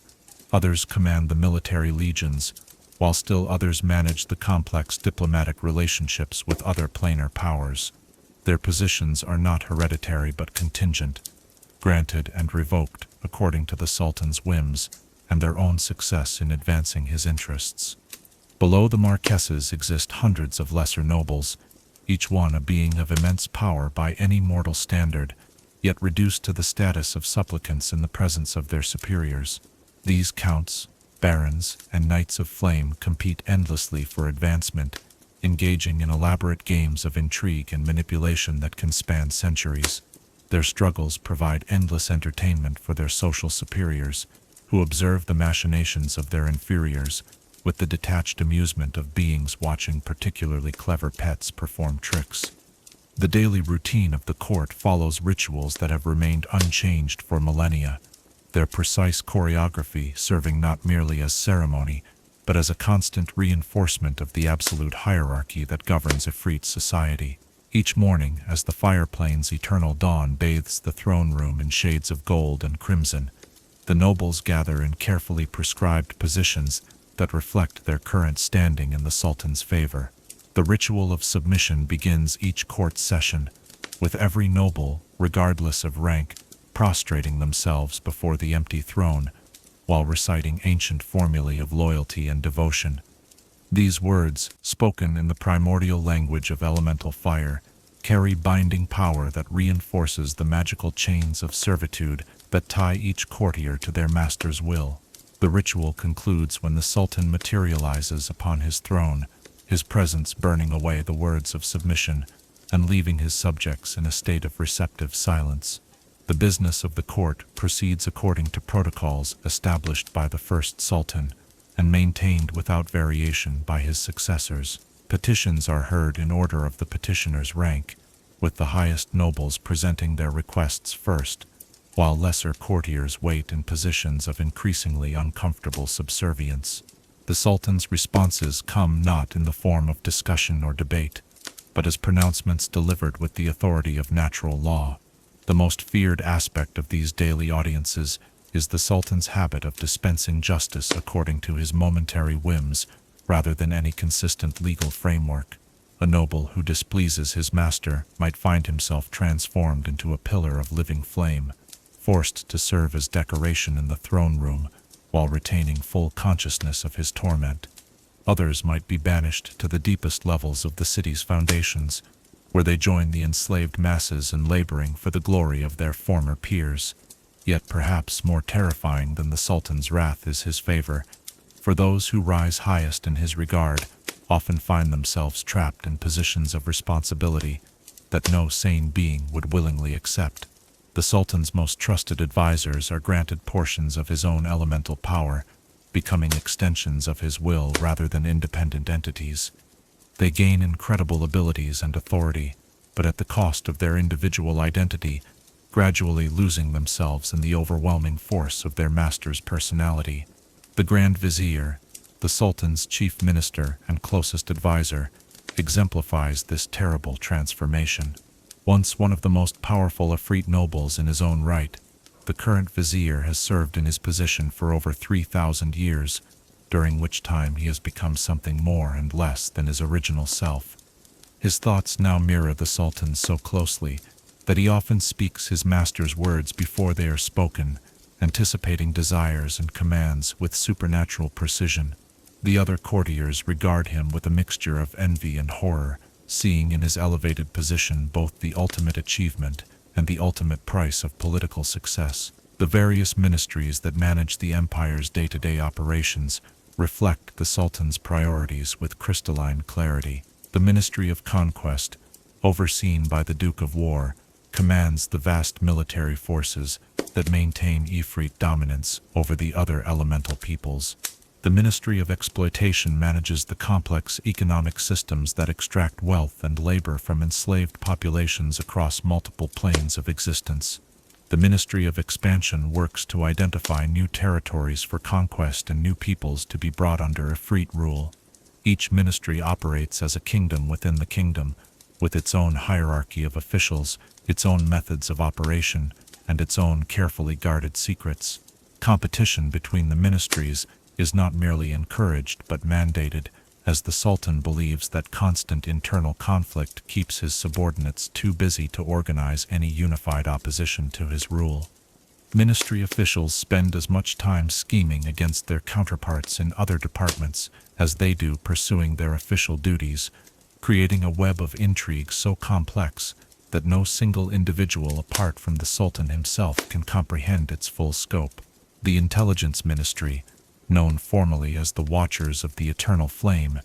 others command the military legions, while still others manage the complex diplomatic relationships with other planar powers. Their positions are not hereditary but contingent, granted and revoked according to the Sultan's whims and their own success in advancing his interests. Below the Marquesses exist hundreds of lesser nobles, each one a being of immense power by any mortal standard, yet reduced to the status of supplicants in the presence of their superiors. These counts, barons, and knights of flame compete endlessly for advancement, engaging in elaborate games of intrigue and manipulation that can span centuries. Their struggles provide endless entertainment for their social superiors, who observe the machinations of their inferiors, with the detached amusement of beings watching particularly clever pets perform tricks. The daily routine of the court follows rituals that have remained unchanged for millennia, their precise choreography serving not merely as ceremony, but as a constant reinforcement of the absolute hierarchy that governs Affrit society. Each morning, as the fireplane's eternal dawn bathes the throne room in shades of gold and crimson, the nobles gather in carefully prescribed positions that reflect their current standing in the Sultan's favor. The ritual of submission begins each court session, with every noble, regardless of rank, prostrating themselves before the empty throne, while reciting ancient formulae of loyalty and devotion. These words, spoken in the primordial language of elemental fire, carry binding power that reinforces the magical chains of servitude that tie each courtier to their master's will. The ritual concludes when the Sultan materializes upon his throne, his presence burning away the words of submission and leaving his subjects in a state of receptive silence. The business of the court proceeds according to protocols established by the first Sultan and maintained without variation by his successors. Petitions are heard in order of the petitioner's rank, with the highest nobles presenting their requests first, while lesser courtiers wait in positions of increasingly uncomfortable subservience. The Sultan's responses come not in the form of discussion or debate, but as pronouncements delivered with the authority of natural law. The most feared aspect of these daily audiences is the Sultan's habit of dispensing justice according to his momentary whims rather than any consistent legal framework. A noble who displeases his master might find himself transformed into a pillar of living flame, forced to serve as decoration in the throne room while retaining full consciousness of his torment. Others might be banished to the deepest levels of the city's foundations, where they join the enslaved masses in laboring for the glory of their former peers. Yet perhaps more terrifying than the Sultan's wrath is his favor, for those who rise highest in his regard often find themselves trapped in positions of responsibility that no sane being would willingly accept. The Sultan's most trusted advisors are granted portions of his own elemental power, becoming extensions of his will rather than independent entities. They gain incredible abilities and authority, but at the cost of their individual identity, gradually losing themselves in the overwhelming force of their master's personality. The Grand Vizier, the Sultan's chief minister and closest advisor, exemplifies this terrible transformation. Once one of the most powerful Affrit nobles in his own right, the current vizier has served in his position for over 3,000 years, during which time he has become something more and less than his original self. His thoughts now mirror the Sultan's so closely that he often speaks his master's words before they are spoken, anticipating desires and commands with supernatural precision. The other courtiers regard him with a mixture of envy and horror, seeing in his elevated position both the ultimate achievement and the ultimate price of political success. The various ministries that manage the empire's day-to-day operations reflect the Sultan's priorities with crystalline clarity. The Ministry of Conquest, overseen by the Duke of War, commands the vast military forces that maintain Ifrit dominance over the other elemental peoples. The Ministry of Exploitation manages the complex economic systems that extract wealth and labor from enslaved populations across multiple planes of existence. The Ministry of Expansion works to identify new territories for conquest and new peoples to be brought under Affrit rule. Each ministry operates as a kingdom within the kingdom, with its own hierarchy of officials, its own methods of operation, and its own carefully guarded secrets. Competition between the ministries is not merely encouraged but mandated, as the Sultan believes that constant internal conflict keeps his subordinates too busy to organize any unified opposition to his rule. Ministry officials spend as much time scheming against their counterparts in other departments as they do pursuing their official duties, creating a web of intrigue so complex that no single individual apart from the Sultan himself can comprehend its full scope. The Intelligence Ministry, known formally as the Watchers of the Eternal Flame,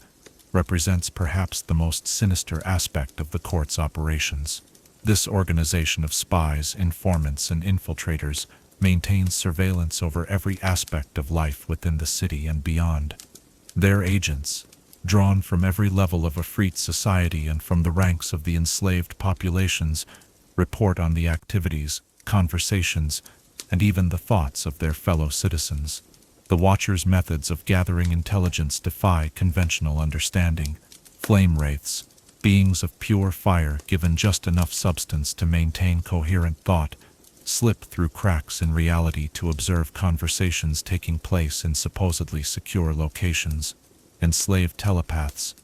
represents perhaps the most sinister aspect of the court's operations. This organization of spies, informants, and infiltrators maintains surveillance over every aspect of life within the city and beyond. Their agents, drawn from every level of Affrit society and from the ranks of the enslaved populations, report on the activities, conversations, and even the thoughts of their fellow citizens. The Watchers' methods of gathering intelligence defy conventional understanding. Flame wraiths, beings of pure fire given just enough substance to maintain coherent thought, slip through cracks in reality to observe conversations taking place in supposedly secure locations. Enslaved telepaths,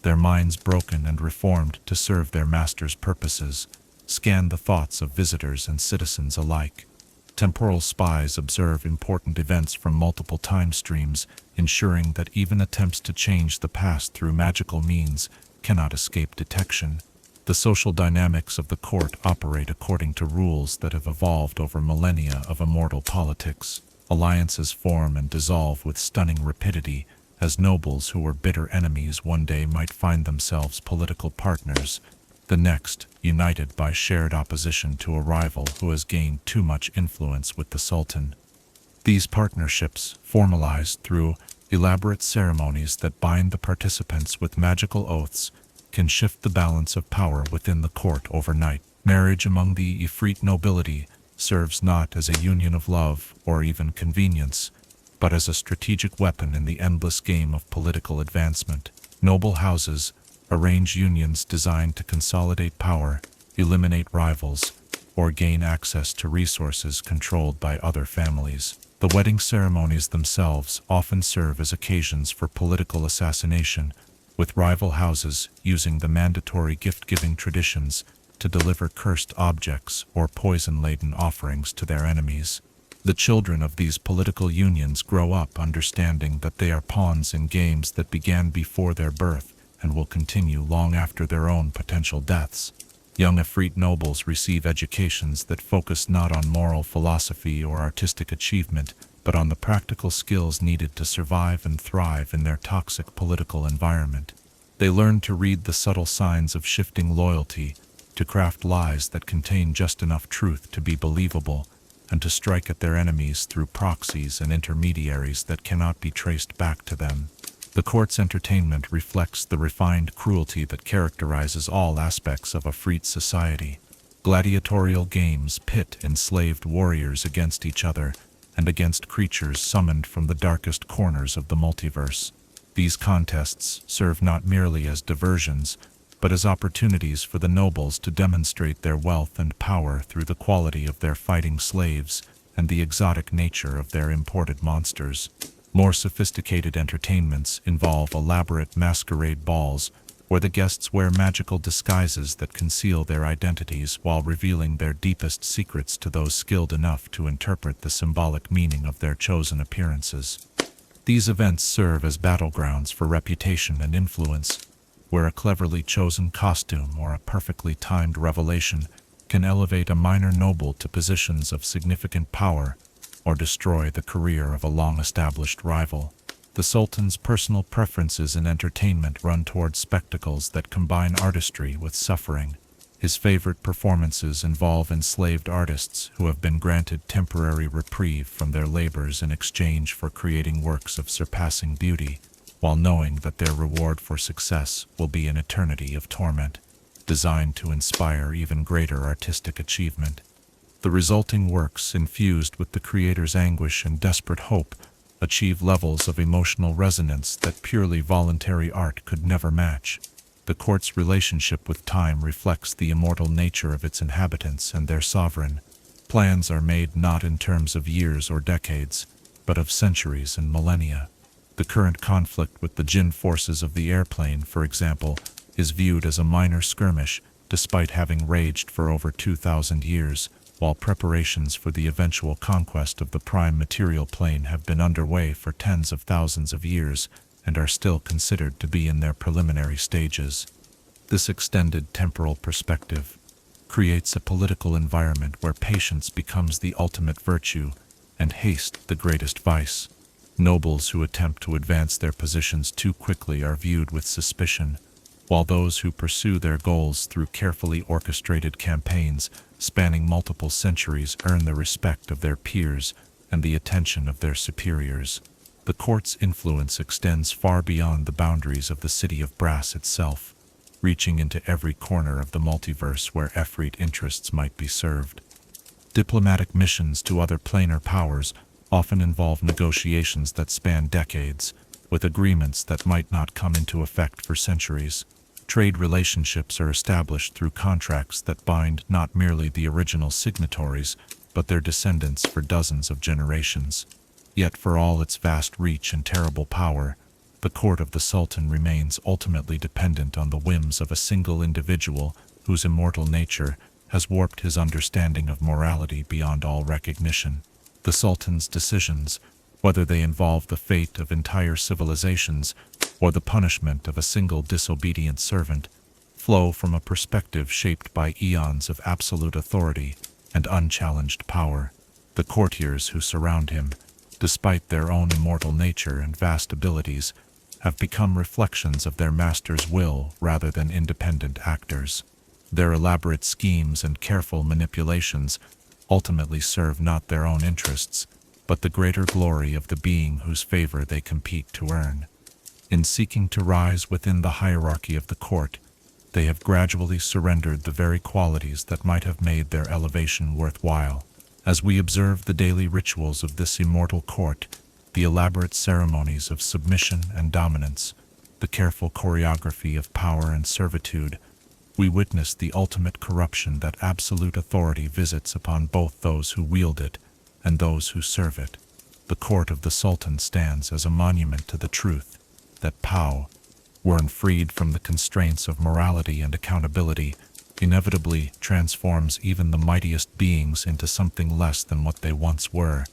their minds broken and reformed to serve their master's purposes, scan the thoughts of visitors and citizens alike. Temporal spies observe important events from multiple time streams, ensuring that even attempts to change the past through magical means cannot escape detection. The social dynamics of the court operate according to rules that have evolved over millennia of immortal politics. Alliances form and dissolve with stunning rapidity, as nobles who were bitter enemies one day might find themselves political partners, the next united by shared opposition to a rival who has gained too much influence with the Sultan. These partnerships, formalized through elaborate ceremonies that bind the participants with magical oaths, can shift the balance of power within the court overnight. Marriage among the Affrit nobility serves not as a union of love or even convenience, but as a strategic weapon in the endless game of political advancement. Noble houses arrange unions designed to consolidate power, eliminate rivals, or gain access to resources controlled by other families. The wedding ceremonies themselves often serve as occasions for political assassination, with rival houses using the mandatory gift-giving traditions to deliver cursed objects or poison-laden offerings to their enemies. The children of these political unions grow up understanding that they are pawns in games that began before their birth and will continue long after their own potential deaths. Young Affrit nobles receive educations that focus not on moral philosophy or artistic achievement, but on the practical skills needed to survive and thrive in their toxic political environment. They learn to read the subtle signs of shifting loyalty, to craft lies that contain just enough truth to be believable, and to strike at their enemies through proxies and intermediaries that cannot be traced back to them. The court's entertainment reflects the refined cruelty that characterizes all aspects of Affrit society. Gladiatorial games pit enslaved warriors against each other and against creatures summoned from the darkest corners of the multiverse. These contests serve not merely as diversions, but as opportunities for the nobles to demonstrate their wealth and power through the quality of their fighting slaves and the exotic nature of their imported monsters. More sophisticated entertainments involve elaborate masquerade balls, where the guests wear magical disguises that conceal their identities while revealing their deepest secrets to those skilled enough to interpret the symbolic meaning of their chosen appearances. These events serve as battlegrounds for reputation and influence, where a cleverly chosen costume or a perfectly timed revelation can elevate a minor noble to positions of significant power or destroy the career of a long-established rival. The Sultan's personal preferences in entertainment run toward spectacles that combine artistry with suffering. His favorite performances involve enslaved artists who have been granted temporary reprieve from their labors in exchange for creating works of surpassing beauty, while knowing that their reward for success will be an eternity of torment, designed to inspire even greater artistic achievement. The resulting works, infused with the creator's anguish and desperate hope, achieve levels of emotional resonance that purely voluntary art could never match. The court's relationship with time reflects the immortal nature of its inhabitants and their sovereign. Plans are made not in terms of years or decades, but of centuries and millennia. The current conflict with the Jinn forces of the airplane, for example, is viewed as a minor skirmish, despite having raged for over 2,000 years, while preparations for the eventual conquest of the prime material plane have been underway for tens of thousands of years and are still considered to be in their preliminary stages. This extended temporal perspective creates a political environment where patience becomes the ultimate virtue and haste the greatest vice. Nobles who attempt to advance their positions too quickly are viewed with suspicion, while those who pursue their goals through carefully orchestrated campaigns spanning multiple centuries earn the respect of their peers and the attention of their superiors. The court's influence extends far beyond the boundaries of the city of Brass itself, reaching into every corner of the multiverse where Affrit interests might be served. Diplomatic missions to other planar powers often involve negotiations that span decades, with agreements that might not come into effect for centuries. Trade relationships are established through contracts that bind not merely the original signatories, but their descendants for dozens of generations. Yet for all its vast reach and terrible power, The court of the Sultan remains ultimately dependent on the whims of a single individual whose immortal nature has warped his understanding of morality beyond all recognition. The Sultan's decisions, whether they involve the fate of entire civilizations or the punishment of a single disobedient servant, flow from a perspective shaped by eons of absolute authority and unchallenged power. The courtiers who surround him, despite their own immortal nature and vast abilities, have become reflections of their master's will rather than independent actors. Their elaborate schemes and careful manipulations ultimately serve not their own interests, but the greater glory of the being whose favor they compete to earn. In seeking to rise within the hierarchy of the court, they have gradually surrendered the very qualities that might have made their elevation worthwhile. As we observe the daily rituals of this immortal court, the elaborate ceremonies of submission and dominance, the careful choreography of power and servitude, we witness the ultimate corruption that absolute authority visits upon both those who wield it and those who serve it. The court of the Sultan stands as a monument to the truth that power, when freed from the constraints of morality and accountability, inevitably transforms even the mightiest beings into something less than what they once were,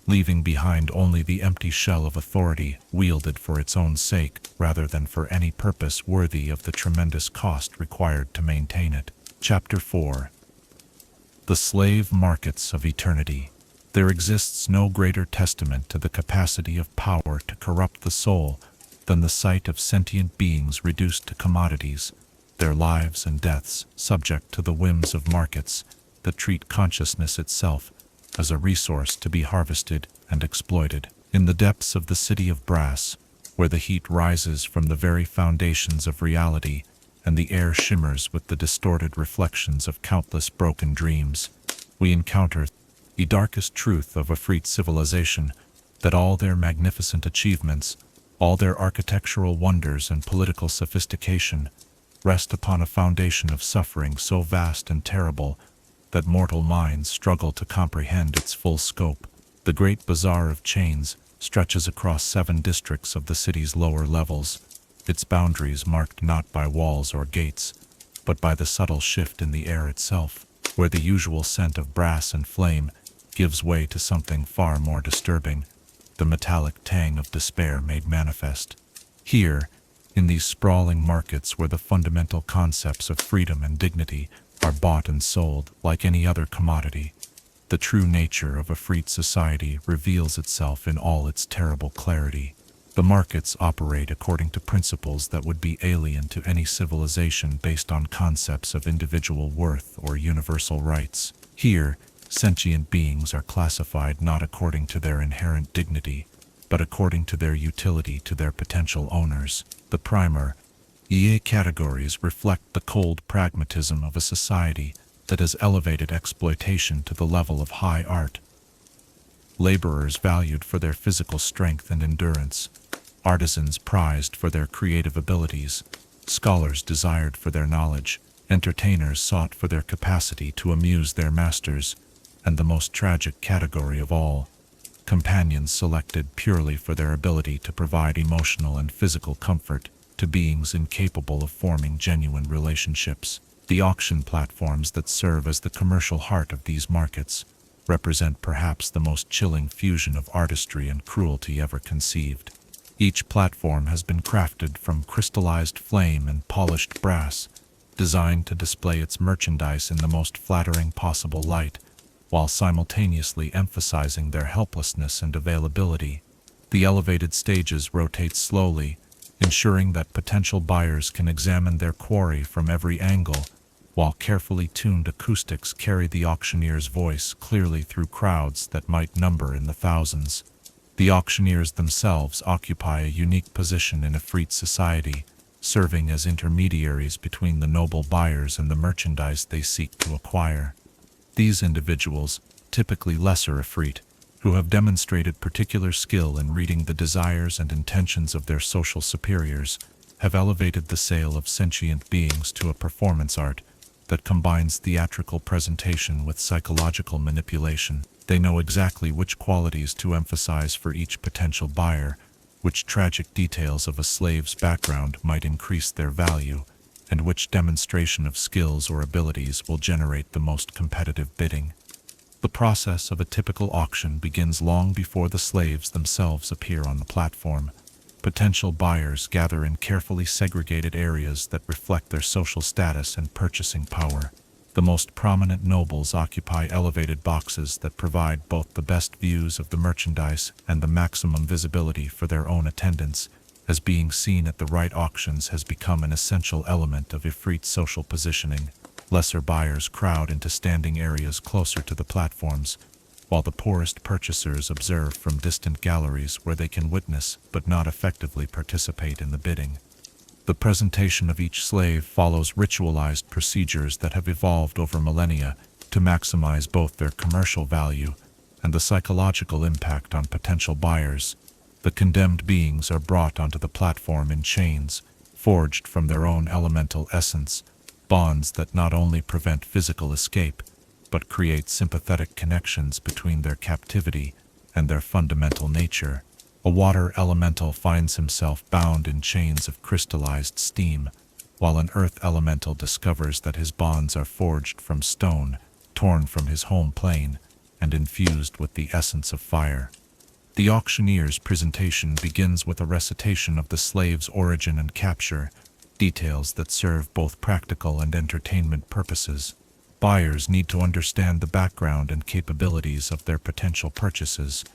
leaving behind only the empty shell of authority wielded for its own sake rather than for any purpose worthy of the tremendous cost required to maintain it. Chapter 4. The Slave Markets of Eternity. There exists no greater testament to the capacity of power to corrupt the soul than the sight of sentient beings reduced to commodities, their lives and deaths subject to the whims of markets that treat consciousness itself as a resource to be harvested and exploited. In the depths of the city of brass, where the heat rises from the very foundations of reality and the air shimmers with the distorted reflections of countless broken dreams, we encounter the darkest truth of Affrit civilization, that all their magnificent achievements, all their architectural wonders and political sophistication, rest upon a foundation of suffering so vast and terrible that mortal minds struggle to comprehend its full scope. The great Bazaar of chains stretches across 7 districts of the city's lower levels, its boundaries marked not by walls or gates, but by the subtle shift in the air itself, where the usual scent of brass and flame gives way to something far more disturbing, the metallic tang of despair made manifest. Here, in these sprawling markets where the fundamental concepts of freedom and dignity are bought and sold like any other commodity, the true nature of Affrit society reveals itself in all its terrible clarity. The markets operate according to principles that would be alien to any civilization based on concepts of individual worth or universal rights. Here, sentient beings are classified not according to their inherent dignity, but according to their utility to their potential owners. The primer EA categories reflect the cold pragmatism of a society that has elevated exploitation to the level of high art. Laborers valued for their physical strength and endurance, artisans prized for their creative abilities, scholars desired for their knowledge, entertainers sought for their capacity to amuse their masters, and the most tragic category of all, companions selected purely for their ability to provide emotional and physical comfort to beings incapable of forming genuine relationships. The auction platforms that serve as the commercial heart of these markets represent perhaps the most chilling fusion of artistry and cruelty ever conceived. Each platform has been crafted from crystallized flame and polished brass, designed to display its merchandise in the most flattering possible light, while simultaneously emphasizing their helplessness and availability. The elevated stages rotate slowly, ensuring that potential buyers can examine their quarry from every angle, while carefully tuned acoustics carry the auctioneer's voice clearly through crowds that might number in the thousands. The auctioneers themselves occupy a unique position in Affrit society, serving as intermediaries between the noble buyers and the merchandise they seek to acquire. These individuals, typically lesser Affrit, who have demonstrated particular skill in reading the desires and intentions of their social superiors, have elevated the sale of sentient beings to a performance art that combines theatrical presentation with psychological manipulation. They know exactly which qualities to emphasize for each potential buyer, which tragic details of a slave's background might increase their value, and which demonstration of skills or abilities will generate the most competitive bidding. The process of a typical auction begins long before the slaves themselves appear on the platform. Potential buyers gather in carefully segregated areas that reflect their social status and purchasing power. The most prominent nobles occupy elevated boxes that provide both the best views of the merchandise and the maximum visibility for their own attendants, as being seen at the right auctions has become an essential element of Affrit's social positioning. Lesser buyers crowd into standing areas closer to the platforms, while the poorest purchasers observe from distant galleries where they can witness but not effectively participate in the bidding. The presentation of each slave follows ritualized procedures that have evolved over millennia to maximize both their commercial value and the psychological impact on potential buyers. The condemned beings are brought onto the platform in chains, forged from their own elemental essence, bonds that not only prevent physical escape, but create sympathetic connections between their captivity and their fundamental nature. A water elemental finds himself bound in chains of crystallized steam, while an earth elemental discovers that his bonds are forged from stone, torn from his home plane, and infused with the essence of fire. The auctioneer's presentation begins with a recitation of the slave's origin and capture, details that serve both practical and entertainment purposes. Buyers need to understand the background and capabilities of their potential purchases,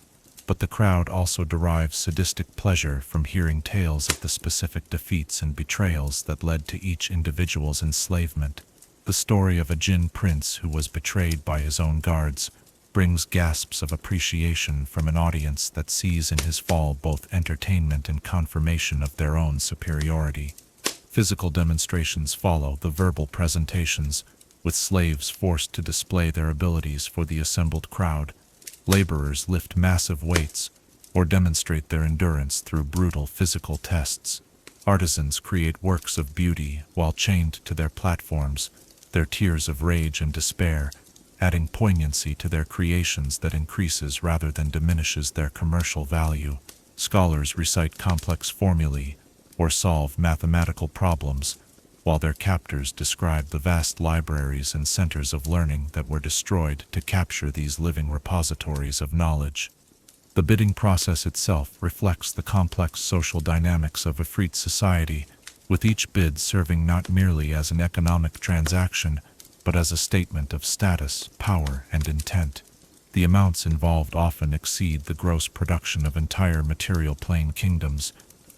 but the crowd also derives sadistic pleasure from hearing tales of the specific defeats and betrayals that led to each individual's enslavement. The story of a Jinn prince who was betrayed by his own guards brings gasps of appreciation from an audience that sees in his fall both entertainment and confirmation of their own superiority. Physical demonstrations follow the verbal presentations, with slaves forced to display their abilities for the assembled crowd. Laborers lift massive weights or demonstrate their endurance through brutal physical tests. Artisans create works of beauty while chained to their platforms, their tears of rage and despair, adding poignancy to their creations that increases rather than diminishes their commercial value. Scholars recite complex formulae or solve mathematical problems, while their captors describe the vast libraries and centers of learning that were destroyed to capture these living repositories of knowledge. The bidding process itself reflects the complex social dynamics of Affrit society, with each bid serving not merely as an economic transaction, but as a statement of status, power, and intent. The amounts involved often exceed the gross production of entire material plane kingdoms,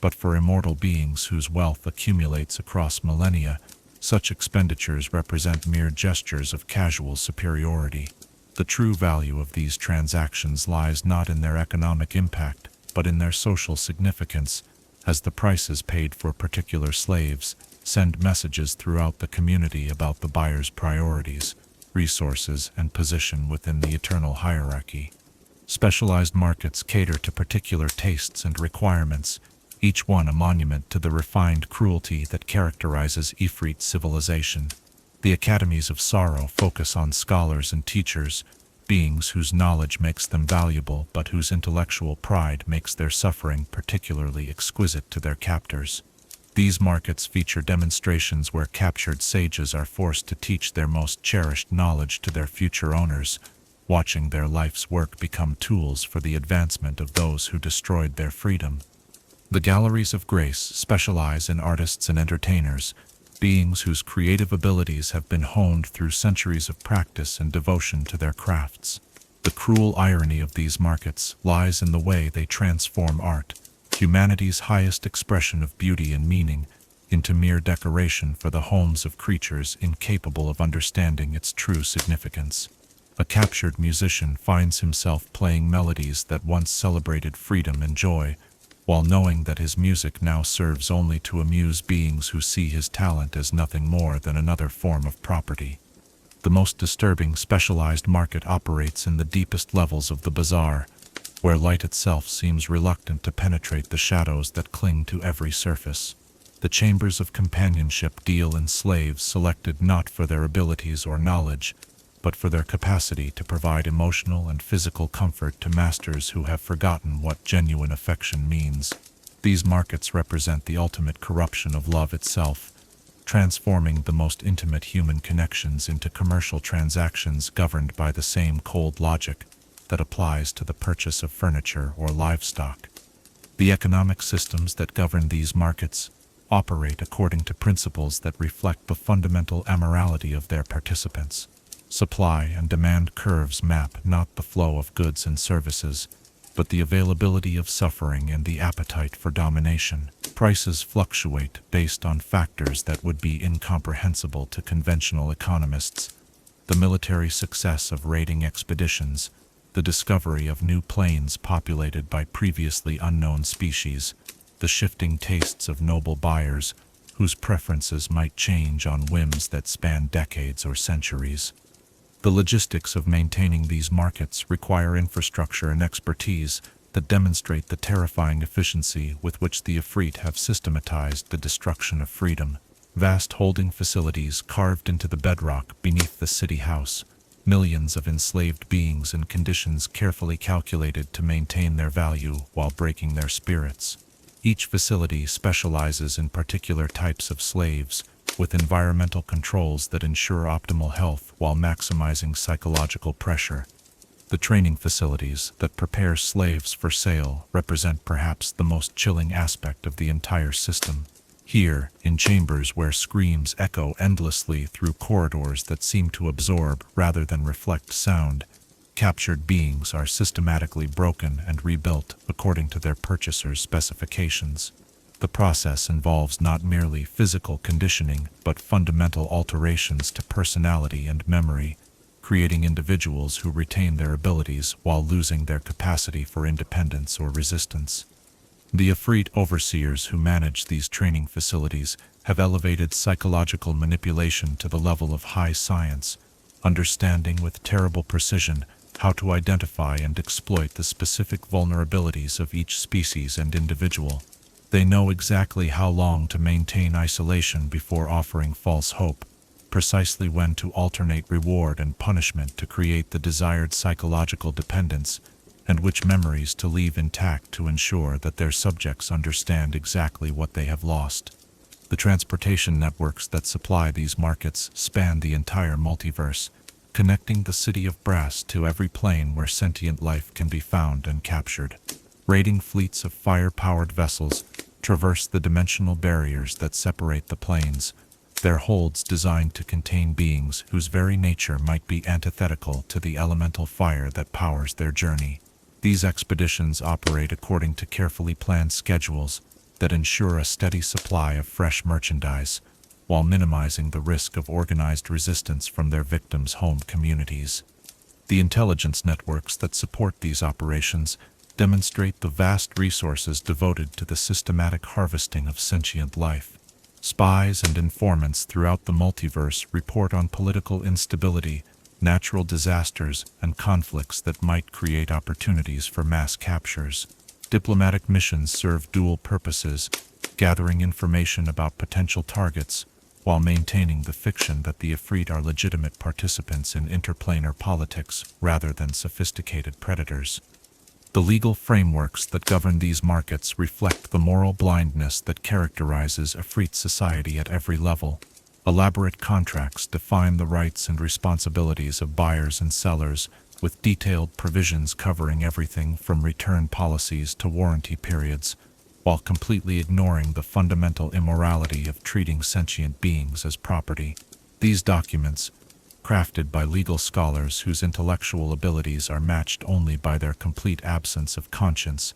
but for immortal beings whose wealth accumulates across millennia, such expenditures represent mere gestures of casual superiority. The true value of these transactions lies not in their economic impact, but in their social significance, as the prices paid for particular slaves send messages throughout the community about the buyer's priorities, resources, and position within the eternal hierarchy. Specialized markets cater to particular tastes and requirements, each one a monument to the refined cruelty that characterizes Affrit civilization. The academies of sorrow focus on scholars and teachers, beings whose knowledge makes them valuable but whose intellectual pride makes their suffering particularly exquisite to their captors. These markets feature demonstrations where captured sages are forced to teach their most cherished knowledge to their future owners, watching their life's work become tools for the advancement of those who destroyed their freedom. The galleries of grace specialize in artists and entertainers, beings whose creative abilities have been honed through centuries of practice and devotion to their crafts. The cruel irony of these markets lies in the way they transform art, humanity's highest expression of beauty and meaning, into mere decoration for the homes of creatures incapable of understanding its true significance. A captured musician finds himself playing melodies that once celebrated freedom and joy, while knowing that his music now serves only to amuse beings who see his talent as nothing more than another form of property. The most disturbing specialized market operates in the deepest levels of the bazaar, where light itself seems reluctant to penetrate the shadows that cling to every surface. The chambers of companionship deal in slaves selected not for their abilities or knowledge, but for their capacity to provide emotional and physical comfort to masters who have forgotten what genuine affection means. These markets represent the ultimate corruption of love itself, transforming the most intimate human connections into commercial transactions governed by the same cold logic that applies to the purchase of furniture or livestock. The economic systems that govern these markets operate according to principles that reflect the fundamental amorality of their participants. Supply and demand curves map not the flow of goods and services, but the availability of suffering and the appetite for domination. Prices fluctuate based on factors that would be incomprehensible to conventional economists: the military success of raiding expeditions, the discovery of new plains populated by previously unknown species, the shifting tastes of noble buyers whose preferences might change on whims that span decades or centuries. The logistics of maintaining these markets require infrastructure and expertise that demonstrate the terrifying efficiency with which the Affrit have systematized the destruction of freedom. Vast holding facilities carved into the bedrock beneath the city house, millions of enslaved beings in conditions carefully calculated to maintain their value while breaking their spirits. Each facility specializes in particular types of slaves, with environmental controls that ensure optimal health while maximizing psychological pressure. The training facilities that prepare slaves for sale represent perhaps the most chilling aspect of the entire system. Here, in chambers where screams echo endlessly through corridors that seem to absorb rather than reflect sound, captured beings are systematically broken and rebuilt according to their purchasers' specifications. The process involves not merely physical conditioning but fundamental alterations to personality and memory, creating individuals who retain their abilities while losing their capacity for independence or resistance. The Affrit overseers who manage these training facilities have elevated psychological manipulation to the level of high science, understanding with terrible precision how to identify and exploit the specific vulnerabilities of each species and individual. They know exactly how long to maintain isolation before offering false hope, precisely when to alternate reward and punishment to create the desired psychological dependence, and which memories to leave intact to ensure that their subjects understand exactly what they have lost. The transportation networks that supply these markets span the entire multiverse, connecting the city of Brass to every plane where sentient life can be found and captured. Raiding fleets of fire-powered vessels traverse the dimensional barriers that separate the planes, their holds designed to contain beings whose very nature might be antithetical to the elemental fire that powers their journey. These expeditions operate according to carefully planned schedules that ensure a steady supply of fresh merchandise, while minimizing the risk of organized resistance from their victims' home communities. The intelligence networks that support these operations demonstrate the vast resources devoted to the systematic harvesting of sentient life. Spies and informants throughout the multiverse report on political instability, natural disasters, and conflicts that might create opportunities for mass captures. Diplomatic missions serve dual purposes, gathering information about potential targets, while maintaining the fiction that the Affrit are legitimate participants in interplanar politics rather than sophisticated predators. The legal frameworks that govern these markets reflect the moral blindness that characterizes Affrit society at every level. Elaborate contracts define the rights and responsibilities of buyers and sellers, with detailed provisions covering everything from return policies to warranty periods, while completely ignoring the fundamental immorality of treating sentient beings as property. These documents, crafted by legal scholars whose intellectual abilities are matched only by their complete absence of conscience,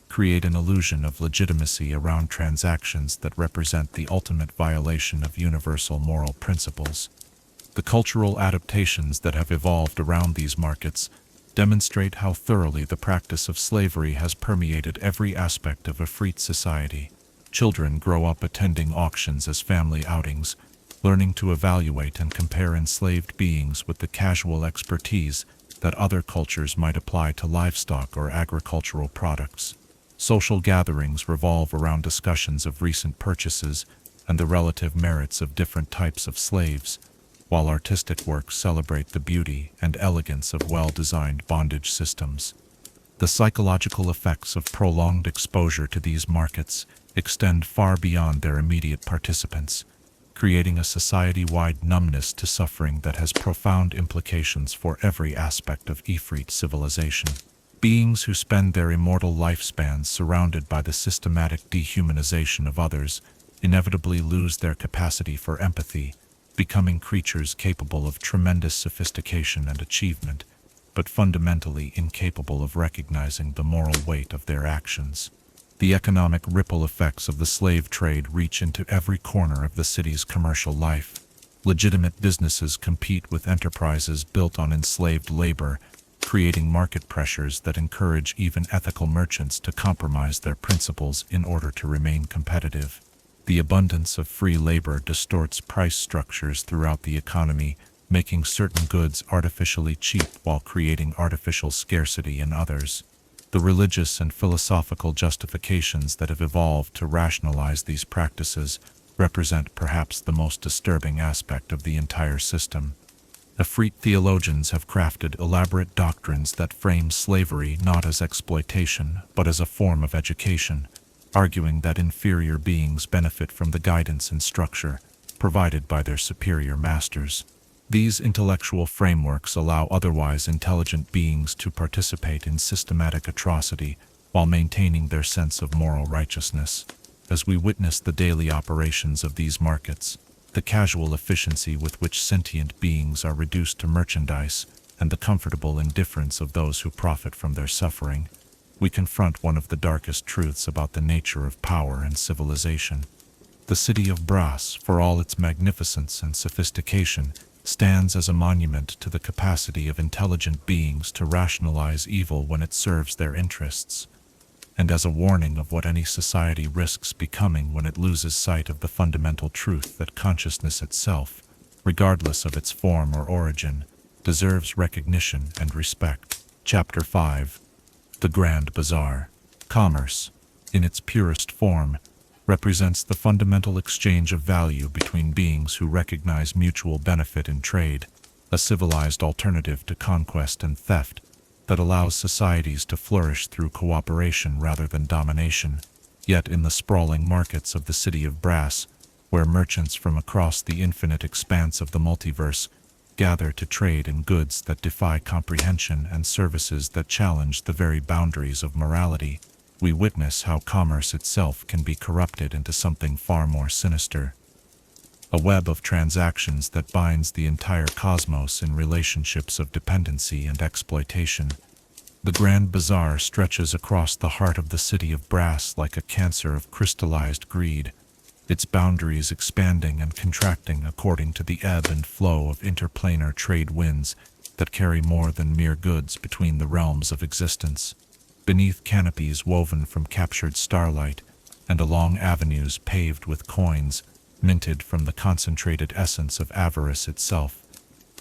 create an illusion of legitimacy around transactions that represent the ultimate violation of universal moral principles. The cultural adaptations that have evolved around these markets demonstrate how thoroughly the practice of slavery has permeated every aspect of Affrit society. Children grow up attending auctions as family outings, learning to evaluate and compare enslaved beings with the casual expertise that other cultures might apply to livestock or agricultural products. Social gatherings revolve around discussions of recent purchases and the relative merits of different types of slaves, while artistic works celebrate the beauty and elegance of well-designed bondage systems. The psychological effects of prolonged exposure to these markets extend far beyond their immediate participants, creating a society-wide numbness to suffering that has profound implications for every aspect of Ifrit civilization. Beings who spend their immortal lifespans surrounded by the systematic dehumanization of others inevitably lose their capacity for empathy, becoming creatures capable of tremendous sophistication and achievement, but fundamentally incapable of recognizing the moral weight of their actions. The economic ripple effects of the slave trade reach into every corner of the city's commercial life. Legitimate businesses compete with enterprises built on enslaved labor, creating market pressures that encourage even ethical merchants to compromise their principles in order to remain competitive. The abundance of free labor distorts price structures throughout the economy, making certain goods artificially cheap while creating artificial scarcity in others. The religious and philosophical justifications that have evolved to rationalize these practices represent perhaps the most disturbing aspect of the entire system. Affrit theologians have crafted elaborate doctrines that frame slavery not as exploitation, but as a form of education, arguing that inferior beings benefit from the guidance and structure provided by their superior masters. These intellectual frameworks allow otherwise intelligent beings to participate in systematic atrocity while maintaining their sense of moral righteousness. As we witness the daily operations of these markets, the casual efficiency with which sentient beings are reduced to merchandise, and the comfortable indifference of those who profit from their suffering, we confront one of the darkest truths about the nature of power and civilization. The city of Brass, for all its magnificence and sophistication, stands as a monument to the capacity of intelligent beings to rationalize evil when it serves their interests, and as a warning of what any society risks becoming when it loses sight of the fundamental truth that consciousness itself, regardless of its form or origin, deserves recognition and respect. Chapter 5. The Grand Bazaar. Commerce, in its purest form, represents the fundamental exchange of value between beings who recognize mutual benefit in trade, a civilized alternative to conquest and theft that allows societies to flourish through cooperation rather than domination. Yet in the sprawling markets of the city of Brass, where merchants from across the infinite expanse of the multiverse gather to trade in goods that defy comprehension and services that challenge the very boundaries of morality, we witness how commerce itself can be corrupted into something far more sinister. A web of transactions that binds the entire cosmos in relationships of dependency and exploitation. The Grand Bazaar stretches across the heart of the city of Brass like a cancer of crystallized greed, its boundaries expanding and contracting according to the ebb and flow of interplanar trade winds that carry more than mere goods between the realms of existence. Beneath canopies woven from captured starlight, and along avenues paved with coins, minted from the concentrated essence of avarice itself,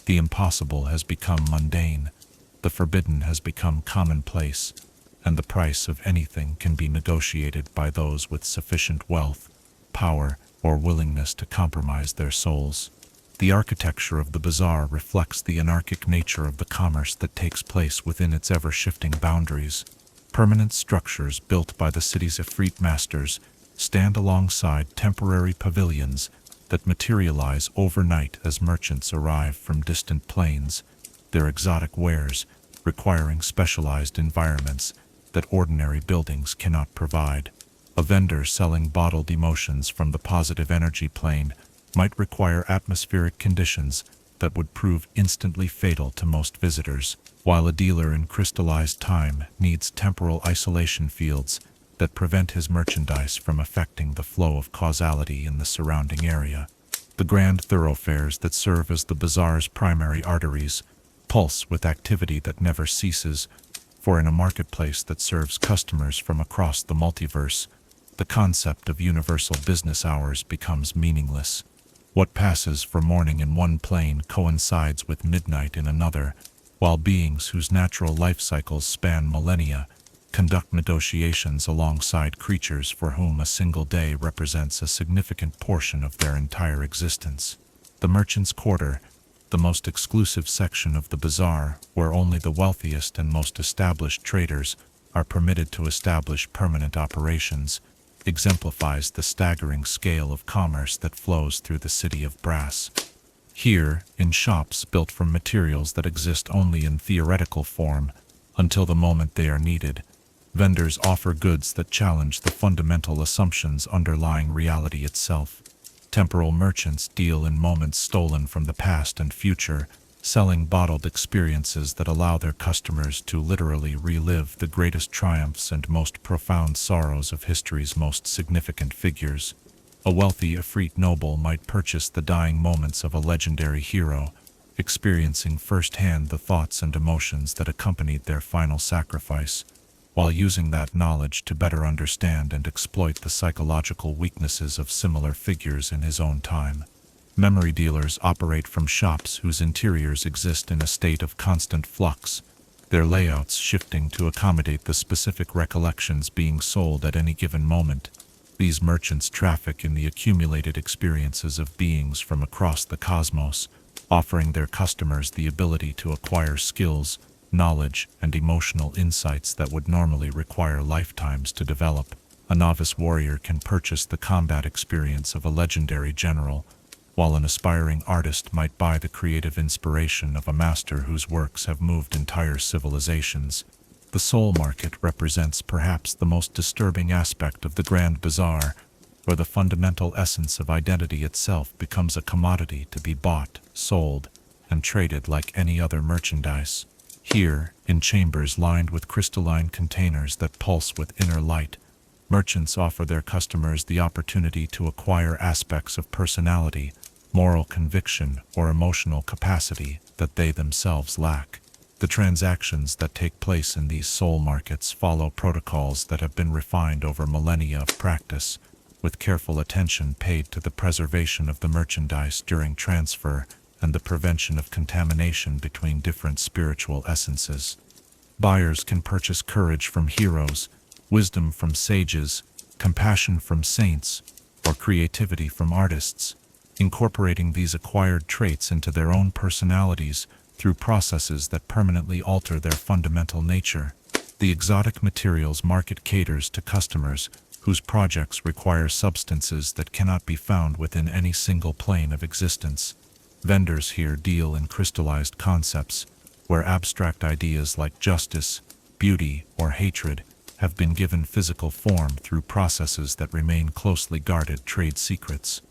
the impossible has become mundane, the forbidden has become commonplace, and the price of anything can be negotiated by those with sufficient wealth, power, or willingness to compromise their souls. The architecture of the bazaar reflects the anarchic nature of the commerce that takes place within its ever-shifting boundaries. Permanent structures built by the city's Affrit masters stand alongside temporary pavilions that materialize overnight as merchants arrive from distant plains, their exotic wares requiring specialized environments that ordinary buildings cannot provide. A vendor selling bottled emotions from the positive energy plane might require atmospheric conditions that would prove instantly fatal to most visitors, while a dealer in crystallized time needs temporal isolation fields that prevent his merchandise from affecting the flow of causality in the surrounding area. The grand thoroughfares that serve as the bazaar's primary arteries pulse with activity that never ceases, for in a marketplace that serves customers from across the multiverse, the concept of universal business hours becomes meaningless. What passes for morning in one plane coincides with midnight in another, while beings whose natural life cycles span millennia conduct negotiations alongside creatures for whom a single day represents a significant portion of their entire existence. The merchant's quarter, the most exclusive section of the bazaar, where only the wealthiest and most established traders are permitted to establish permanent operations, exemplifies the staggering scale of commerce that flows through the city of brass. Here, in shops built from materials that exist only in theoretical form until the moment they are needed, vendors offer goods that challenge the fundamental assumptions underlying reality itself. Temporal merchants deal in moments stolen from the past and future, selling bottled experiences that allow their customers to literally relive the greatest triumphs and most profound sorrows of history's most significant figures. A wealthy Affrit noble might purchase the dying moments of a legendary hero, experiencing firsthand the thoughts and emotions that accompanied their final sacrifice, while using that knowledge to better understand and exploit the psychological weaknesses of similar figures in his own time. Memory dealers operate from shops whose interiors exist in a state of constant flux, their layouts shifting to accommodate the specific recollections being sold at any given moment. These merchants traffic in the accumulated experiences of beings from across the cosmos, offering their customers the ability to acquire skills, knowledge, and emotional insights that would normally require lifetimes to develop. A novice warrior can purchase the combat experience of a legendary general, while an aspiring artist might buy the creative inspiration of a master whose works have moved entire civilizations. The soul market represents perhaps the most disturbing aspect of the Grand Bazaar, where the fundamental essence of identity itself becomes a commodity to be bought, sold, and traded like any other merchandise. Here, in chambers lined with crystalline containers that pulse with inner light, merchants offer their customers the opportunity to acquire aspects of personality, moral conviction, or emotional capacity that they themselves lack. The transactions that take place in these soul markets follow protocols that have been refined over millennia of practice, with careful attention paid to the preservation of the merchandise during transfer and the prevention of contamination between different spiritual essences. Buyers can purchase courage from heroes, wisdom from sages, compassion from saints, or creativity from artists, incorporating these acquired traits into their own personalities through processes that permanently alter their fundamental nature. The exotic materials market caters to customers whose projects require substances that cannot be found within any single plane of existence. Vendors here deal in crystallized concepts, where abstract ideas like justice, beauty, or hatred have been given physical form through processes that remain closely guarded trade secrets.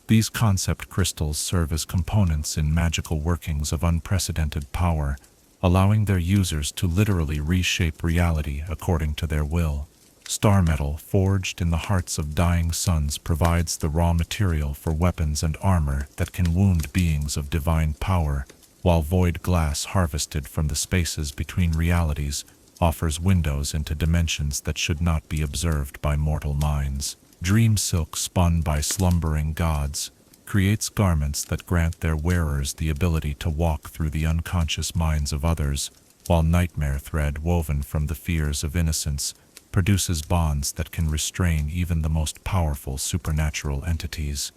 These concept crystals serve as components in magical workings of unprecedented power, allowing their users to literally reshape reality according to their will. Star metal, forged in the hearts of dying suns, provides the raw material for weapons and armor that can wound beings of divine power, while void glass harvested from the spaces between realities offers windows into dimensions that should not be observed by mortal minds. Dream silk, spun by slumbering gods, creates garments that grant their wearers the ability to walk through the unconscious minds of others, while nightmare thread, woven from the fears of innocence, produces bonds that can restrain even the most powerful supernatural entities.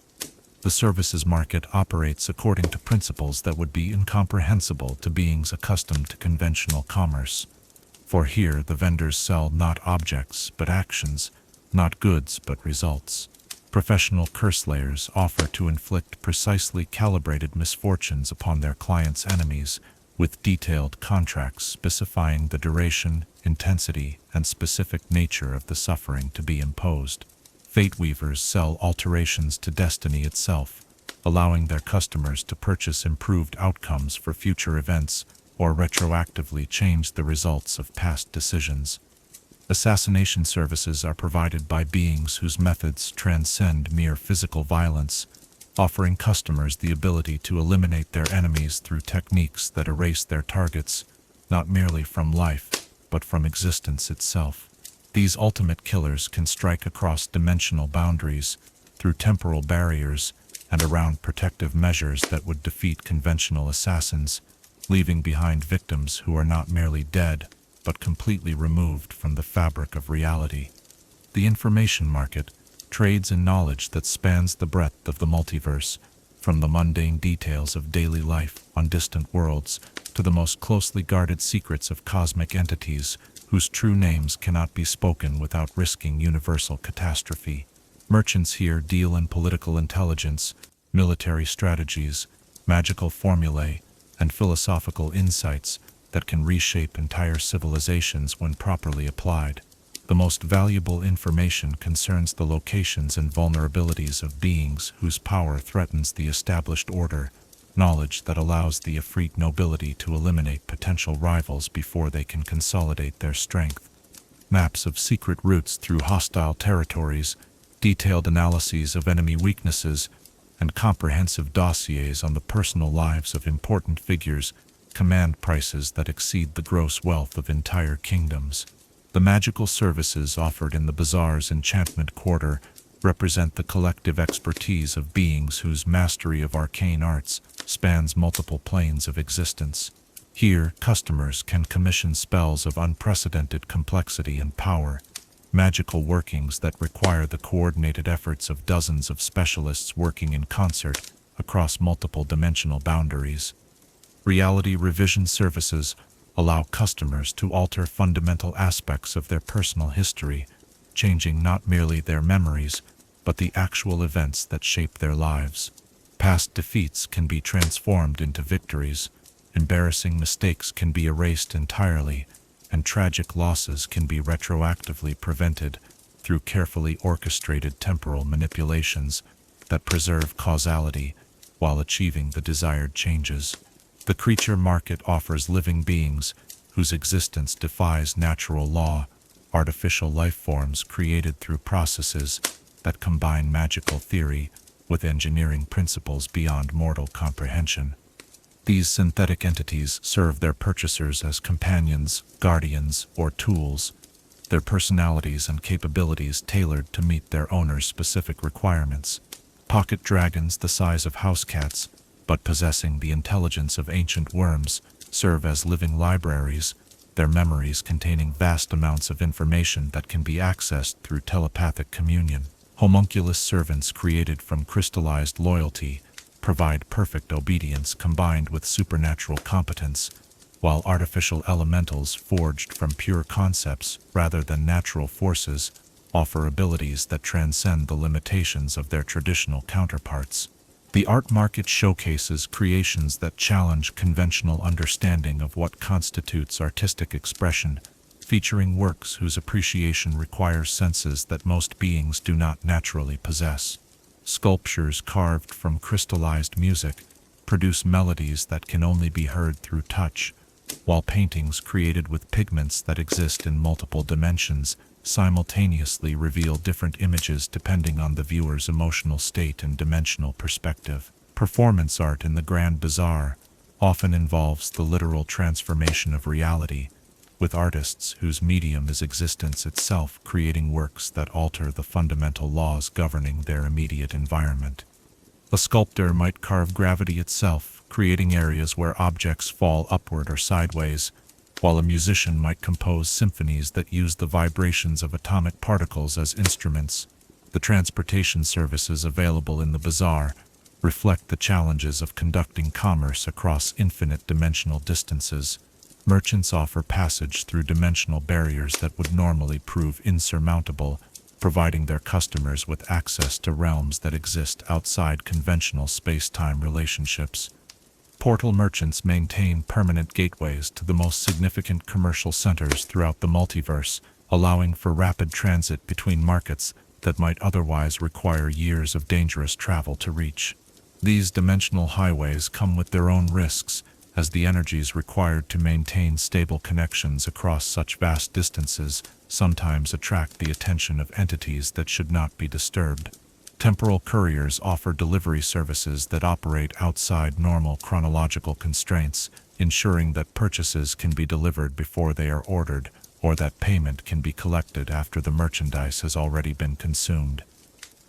The services market operates according to principles that would be incomprehensible to beings accustomed to conventional commerce. For here the vendors sell not objects but actions, not goods but results. Professional curse layers offer to inflict precisely calibrated misfortunes upon their clients' enemies, with detailed contracts specifying the duration, intensity, and specific nature of the suffering to be imposed. Fate weavers sell alterations to destiny itself, allowing their customers to purchase improved outcomes for future events or retroactively change the results of past decisions. Assassination services are provided by beings whose methods transcend mere physical violence, offering customers the ability to eliminate their enemies through techniques that erase their targets, not merely from life, but from existence itself. These ultimate killers can strike across dimensional boundaries, through temporal barriers, and around protective measures that would defeat conventional assassins, leaving behind victims who are not merely dead, but completely removed from the fabric of reality. The information market trades in knowledge that spans the breadth of the multiverse, from the mundane details of daily life on distant worlds to the most closely guarded secrets of cosmic entities, whose true names cannot be spoken without risking universal catastrophe. Merchants here deal in political intelligence, military strategies, magical formulae, and philosophical insights that can reshape entire civilizations when properly applied. The most valuable information concerns the locations and vulnerabilities of beings whose power threatens the established order, knowledge that allows the Affrit nobility to eliminate potential rivals before they can consolidate their strength. Maps of secret routes through hostile territories, detailed analyses of enemy weaknesses, and comprehensive dossiers on the personal lives of important figures command prices that exceed the gross wealth of entire kingdoms. The magical services offered in the Bazaar's enchantment quarter represent the collective expertise of beings whose mastery of arcane arts spans multiple planes of existence. Here, customers can commission spells of unprecedented complexity and power, magical workings that require the coordinated efforts of dozens of specialists working in concert across multiple dimensional boundaries. Reality revision services allow customers to alter fundamental aspects of their personal history, changing not merely their memories, but the actual events that shape their lives. Past defeats can be transformed into victories, embarrassing mistakes can be erased entirely, and tragic losses can be retroactively prevented through carefully orchestrated temporal manipulations that preserve causality while achieving the desired changes. The creature market offers living beings whose existence defies natural law, artificial life forms created through processes that combine magical theory with engineering principles beyond mortal comprehension. These synthetic entities serve their purchasers as companions, guardians, or tools, their personalities and capabilities tailored to meet their owners' specific requirements. Pocket dragons the size of house cats, but possessing the intelligence of ancient worms, serve as living libraries, their memories containing vast amounts of information that can be accessed through telepathic communion. Homunculus servants created from crystallized loyalty provide perfect obedience combined with supernatural competence, while artificial elementals forged from pure concepts rather than natural forces offer abilities that transcend the limitations of their traditional counterparts. The art market showcases creations that challenge conventional understanding of what constitutes artistic expression, featuring works whose appreciation requires senses that most beings do not naturally possess. Sculptures carved from crystallized music produce melodies that can only be heard through touch, while paintings created with pigments that exist in multiple dimensions simultaneously reveal different images depending on the viewer's emotional state and dimensional perspective. Performance art in the Grand Bazaar often involves the literal transformation of reality, with artists whose medium is existence itself creating works that alter the fundamental laws governing their immediate environment. A sculptor might carve gravity itself, creating areas where objects fall upward or sideways, while a musician might compose symphonies that use the vibrations of atomic particles as instruments. The transportation services available in the bazaar reflect the challenges of conducting commerce across infinite dimensional distances. Merchants offer passage through dimensional barriers that would normally prove insurmountable, providing their customers with access to realms that exist outside conventional space-time relationships. Portal merchants maintain permanent gateways to the most significant commercial centers throughout the multiverse, allowing for rapid transit between markets that might otherwise require years of dangerous travel to reach. These dimensional highways come with their own risks, as the energies required to maintain stable connections across such vast distances sometimes attract the attention of entities that should not be disturbed. Temporal couriers offer delivery services that operate outside normal chronological constraints, ensuring that purchases can be delivered before they are ordered, or that payment can be collected after the merchandise has already been consumed.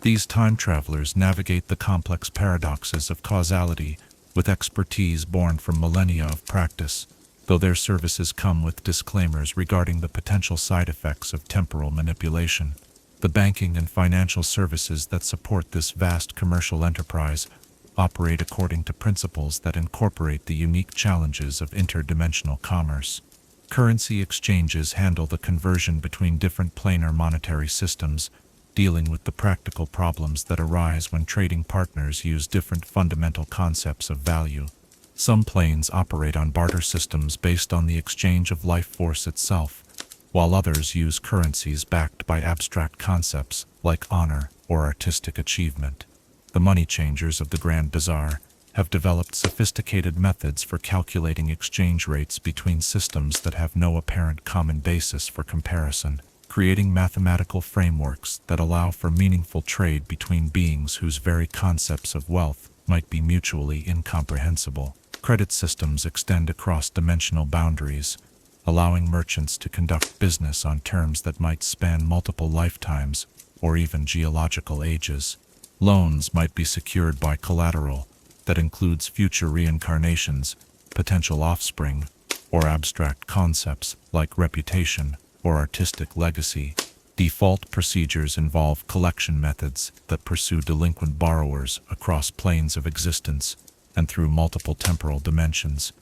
These time travelers navigate the complex paradoxes of causality with expertise born from millennia of practice, though their services come with disclaimers regarding the potential side effects of temporal manipulation. The banking and financial services that support this vast commercial enterprise operate according to principles that incorporate the unique challenges of interdimensional commerce. Currency exchanges handle the conversion between different planar monetary systems, dealing with the practical problems that arise when trading partners use different fundamental concepts of value. Some planes operate on barter systems based on the exchange of life force itself, while others use currencies backed by abstract concepts like honor or artistic achievement. The money changers of the Grand Bazaar have developed sophisticated methods for calculating exchange rates between systems that have no apparent common basis for comparison, creating mathematical frameworks that allow for meaningful trade between beings whose very concepts of wealth might be mutually incomprehensible. Credit systems extend across dimensional boundaries, allowing merchants to conduct business on terms that might span multiple lifetimes or even geological ages. Loans might be secured by collateral that includes future reincarnations, potential offspring, or abstract concepts like reputation or artistic legacy. Default procedures involve collection methods that pursue delinquent borrowers across planes of existence and through multiple temporal dimensions.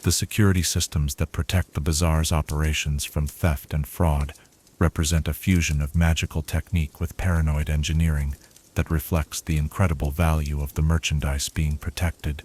The security systems that protect the bazaar's operations from theft and fraud represent a fusion of magical technique with paranoid engineering that reflects the incredible value of the merchandise being protected.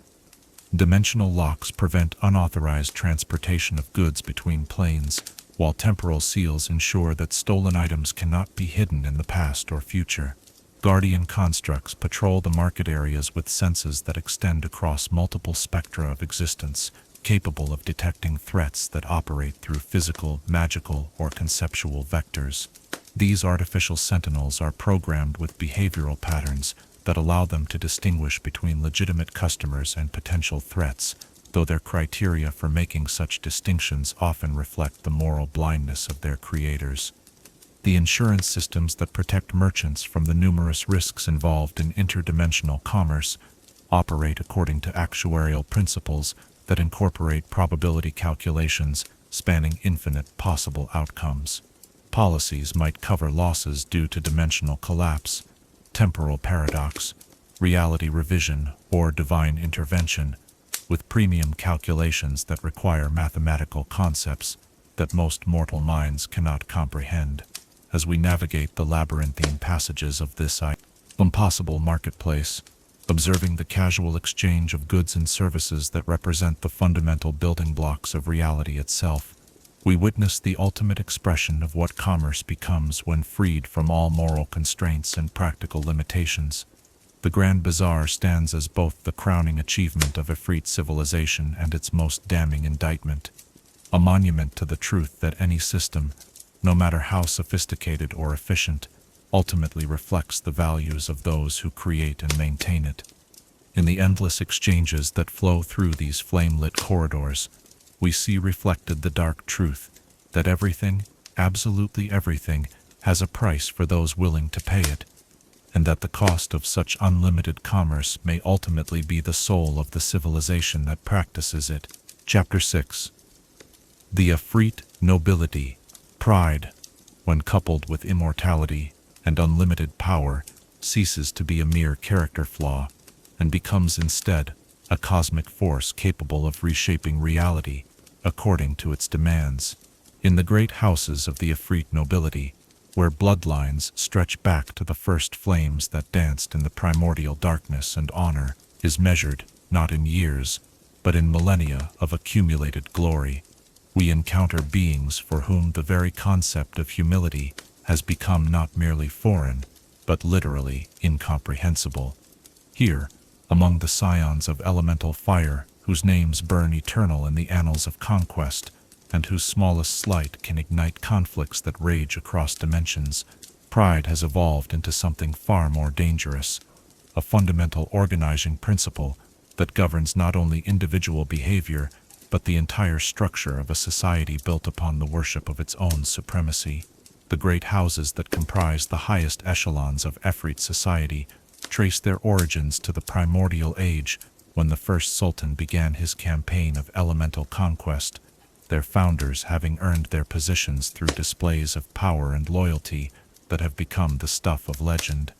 Dimensional locks prevent unauthorized transportation of goods between planes, while temporal seals ensure that stolen items cannot be hidden in the past or future. Guardian constructs patrol the market areas with senses that extend across multiple spectra of existence, capable of detecting threats that operate through physical, magical, or conceptual vectors. These artificial sentinels are programmed with behavioral patterns that allow them to distinguish between legitimate customers and potential threats, though their criteria for making such distinctions often reflect the moral blindness of their creators. The insurance systems that protect merchants from the numerous risks involved in interdimensional commerce operate according to actuarial principles that incorporate probability calculations spanning infinite possible outcomes. Policies might cover losses due to dimensional collapse, temporal paradox, reality revision, or divine intervention, with premium calculations that require mathematical concepts that most mortal minds cannot comprehend. As we navigate the labyrinthine passages of this impossible marketplace, observing the casual exchange of goods and services that represent the fundamental building blocks of reality itself, we witness the ultimate expression of what commerce becomes when freed from all moral constraints and practical limitations. The Grand Bazaar stands as both the crowning achievement of Affrit civilization and its most damning indictment, a monument to the truth that any system, no matter how sophisticated or efficient, ultimately reflects the values of those who create and maintain it. In the endless exchanges that flow through these flame-lit corridors, we see reflected the dark truth that everything, absolutely everything, has a price for those willing to pay it, and that the cost of such unlimited commerce may ultimately be the soul of the civilization that practices it. Chapter 6. The Affrit Nobility. Pride, when coupled with immortality and unlimited power, ceases to be a mere character flaw and becomes instead a cosmic force capable of reshaping reality according to its demands. In the great houses of the Affrit nobility, where bloodlines stretch back to the first flames that danced in the primordial darkness, and honor is measured not in years, but in millennia of accumulated glory, we encounter beings for whom the very concept of humility has become not merely foreign, but literally incomprehensible. Here, among the scions of elemental fire, whose names burn eternal in the annals of Conquest, and whose smallest slight can ignite conflicts that rage across dimensions, pride has evolved into something far more dangerous, a fundamental organizing principle that governs not only individual behavior, but the entire structure of a society built upon the worship of its own supremacy. The great houses that comprise the highest echelons of Affrit society trace their origins to the primordial age when the first Sultan began his campaign of elemental conquest, their founders having earned their positions through displays of power and loyalty that have become the stuff of legend.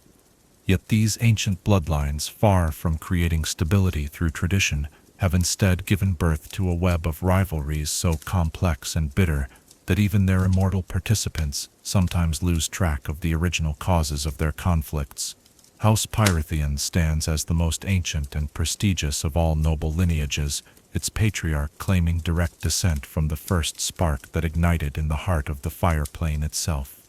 Yet these ancient bloodlines, far from creating stability through tradition, have instead given birth to a web of rivalries so complex and bitter that even their immortal participants sometimes lose track of the original causes of their conflicts. House Pyrathian stands as the most ancient and prestigious of all noble lineages, its patriarch claiming direct descent from the first spark that ignited in the heart of the fire plane itself.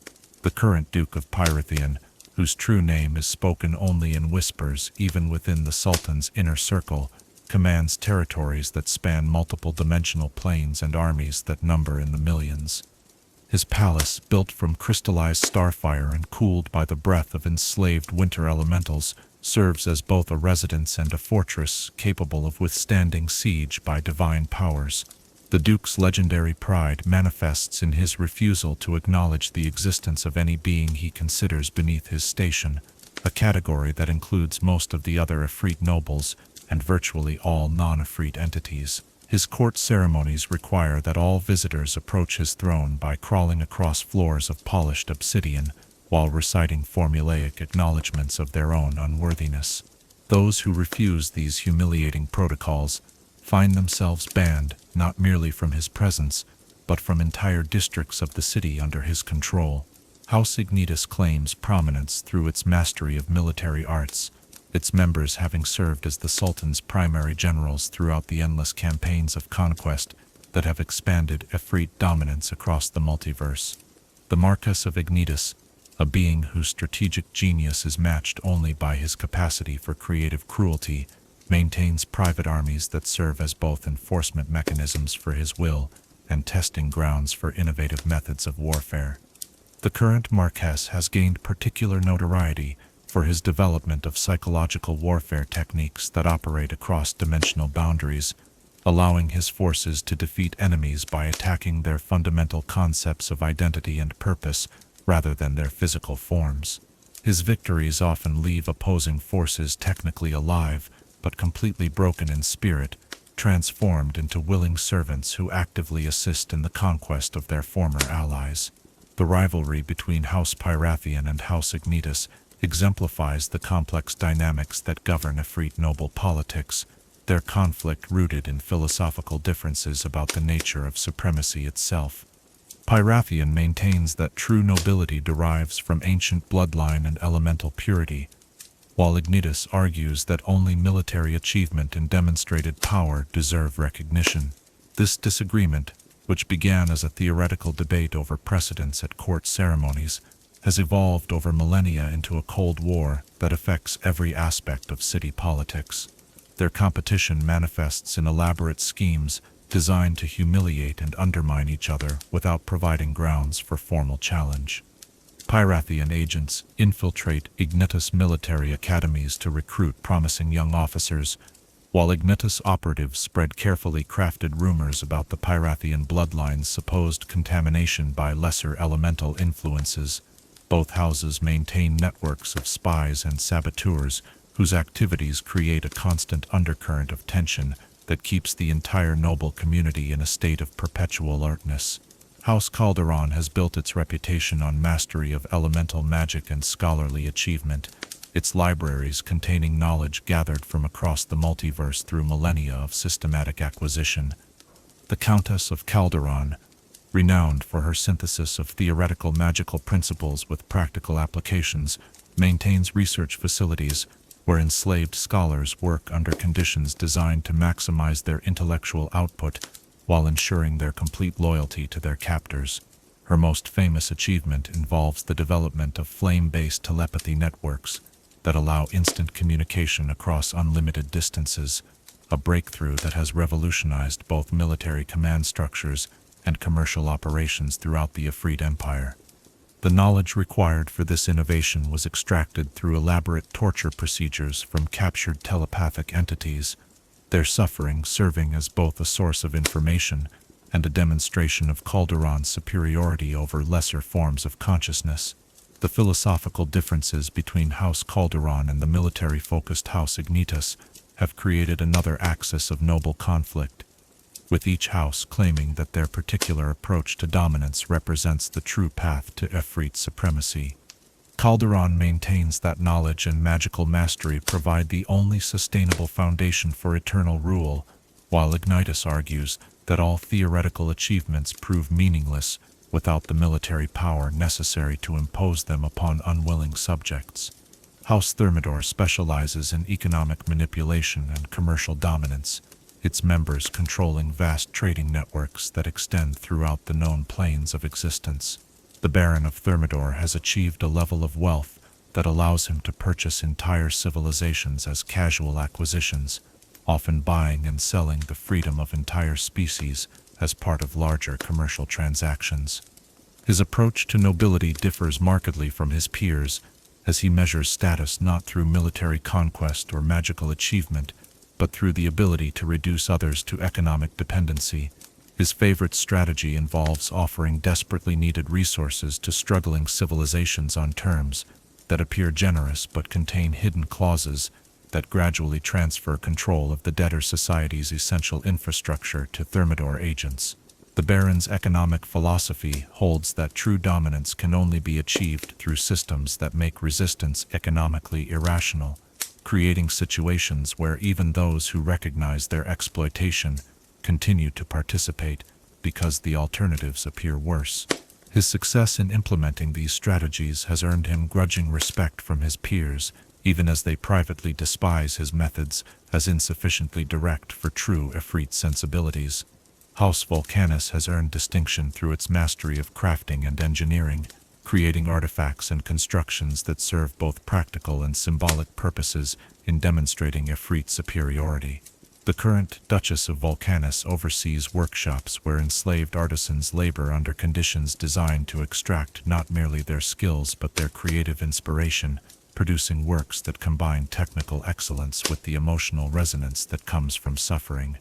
The current Duke of Pyrathian, whose true name is spoken only in whispers even within the Sultan's inner circle, commands territories that span multiple dimensional planes and armies that number in the millions. His palace, built from crystallized starfire and cooled by the breath of enslaved winter elementals, serves as both a residence and a fortress capable of withstanding siege by divine powers. The Duke's legendary pride manifests in his refusal to acknowledge the existence of any being he considers beneath his station, a category that includes most of the other Affrit nobles and virtually all non-Affrit entities. His court ceremonies require that all visitors approach his throne by crawling across floors of polished obsidian while reciting formulaic acknowledgments of their own unworthiness. Those who refuse these humiliating protocols find themselves banned not merely from his presence, but from entire districts of the city under his control. House Ignitus claims prominence through its mastery of military arts, its members having served as the Sultan's primary generals throughout the endless campaigns of conquest that have expanded Affrit dominance across the multiverse. The Marquess of Ignitus, a being whose strategic genius is matched only by his capacity for creative cruelty, maintains private armies that serve as both enforcement mechanisms for his will and testing grounds for innovative methods of warfare. The current Marquess has gained particular notoriety for his development of psychological warfare techniques that operate across dimensional boundaries, allowing his forces to defeat enemies by attacking their fundamental concepts of identity and purpose rather than their physical forms. His victories often leave opposing forces technically alive, but completely broken in spirit, transformed into willing servants who actively assist in the conquest of their former allies. The rivalry between House Pyrathian and House Ignitus exemplifies the complex dynamics that govern Affrit noble politics, their conflict rooted in philosophical differences about the nature of supremacy itself. Pyrathian maintains that true nobility derives from ancient bloodline and elemental purity, while Ignitus argues that only military achievement and demonstrated power deserve recognition. This disagreement, which began as a theoretical debate over precedence at court ceremonies, has evolved over millennia into a cold war that affects every aspect of city politics. Their competition manifests in elaborate schemes designed to humiliate and undermine each other without providing grounds for formal challenge. Pyrathian agents infiltrate Ignitus military academies to recruit promising young officers, while Ignitus operatives spread carefully crafted rumors about the Pyrathian bloodline's supposed contamination by lesser elemental influences. Both houses maintain networks of spies and saboteurs whose activities create a constant undercurrent of tension that keeps the entire noble community in a state of perpetual alertness. House Calderon has built its reputation on mastery of elemental magic and scholarly achievement, its libraries containing knowledge gathered from across the multiverse through millennia of systematic acquisition. The Countess of Calderon, renowned for her synthesis of theoretical magical principles with practical applications, maintains research facilities where enslaved scholars work under conditions designed to maximize their intellectual output while ensuring their complete loyalty to their captors. Her most famous achievement involves the development of flame-based telepathy networks that allow instant communication across unlimited distances, a breakthrough that has revolutionized both military command structures and commercial operations throughout the Affrit Empire. The knowledge required for this innovation was extracted through elaborate torture procedures from captured telepathic entities, their suffering serving as both a source of information and a demonstration of Calderon's superiority over lesser forms of consciousness. The philosophical differences between House Calderon and the military-focused House Ignitus have created another axis of noble conflict, with each house claiming that their particular approach to dominance represents the true path to Affrit supremacy. Calderon maintains that knowledge and magical mastery provide the only sustainable foundation for eternal rule, while Ignitus argues that all theoretical achievements prove meaningless without the military power necessary to impose them upon unwilling subjects. House Thermidor specializes in economic manipulation and commercial dominance, its members controlling vast trading networks that extend throughout the known planes of existence. The Baron of Thermidor has achieved a level of wealth that allows him to purchase entire civilizations as casual acquisitions, often buying and selling the freedom of entire species as part of larger commercial transactions. His approach to nobility differs markedly from his peers, as he measures status not through military conquest or magical achievement, but through the ability to reduce others to economic dependency. His favorite strategy involves offering desperately needed resources to struggling civilizations on terms that appear generous but contain hidden clauses that gradually transfer control of the debtor society's essential infrastructure to Thermidor agents. The Baron's economic philosophy holds that true dominance can only be achieved through systems that make resistance economically irrational, creating situations where even those who recognize their exploitation continue to participate because the alternatives appear worse. His success in implementing these strategies has earned him grudging respect from his peers, even as they privately despise his methods as insufficiently direct for true Affrit sensibilities. House Volcanus has earned distinction through its mastery of crafting and engineering, creating artifacts and constructions that serve both practical and symbolic purposes in demonstrating Affrit superiority. The current Duchess of Volcanus oversees workshops where enslaved artisans labor under conditions designed to extract not merely their skills but their creative inspiration, producing works that combine technical excellence with the emotional resonance that comes from suffering.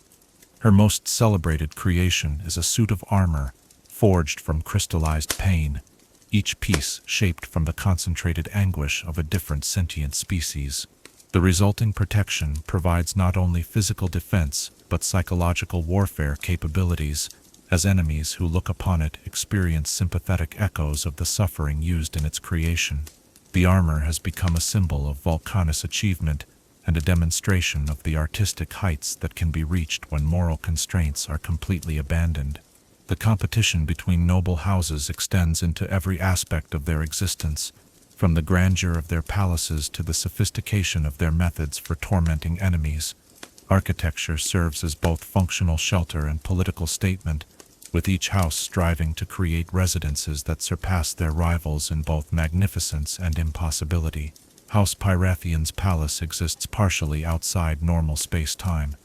Her most celebrated creation is a suit of armor, forged from crystallized pain, each piece shaped from the concentrated anguish of a different sentient species. The resulting protection provides not only physical defense but psychological warfare capabilities, as enemies who look upon it experience sympathetic echoes of the suffering used in its creation. The armor has become a symbol of Volcanus' achievement and a demonstration of the artistic heights that can be reached when moral constraints are completely abandoned. The competition between noble houses extends into every aspect of their existence, from the grandeur of their palaces to the sophistication of their methods for tormenting enemies. Architecture serves as both functional shelter and political statement, with each house striving to create residences that surpass their rivals in both magnificence and impossibility. House Pyrathian's palace exists partially outside normal space-time,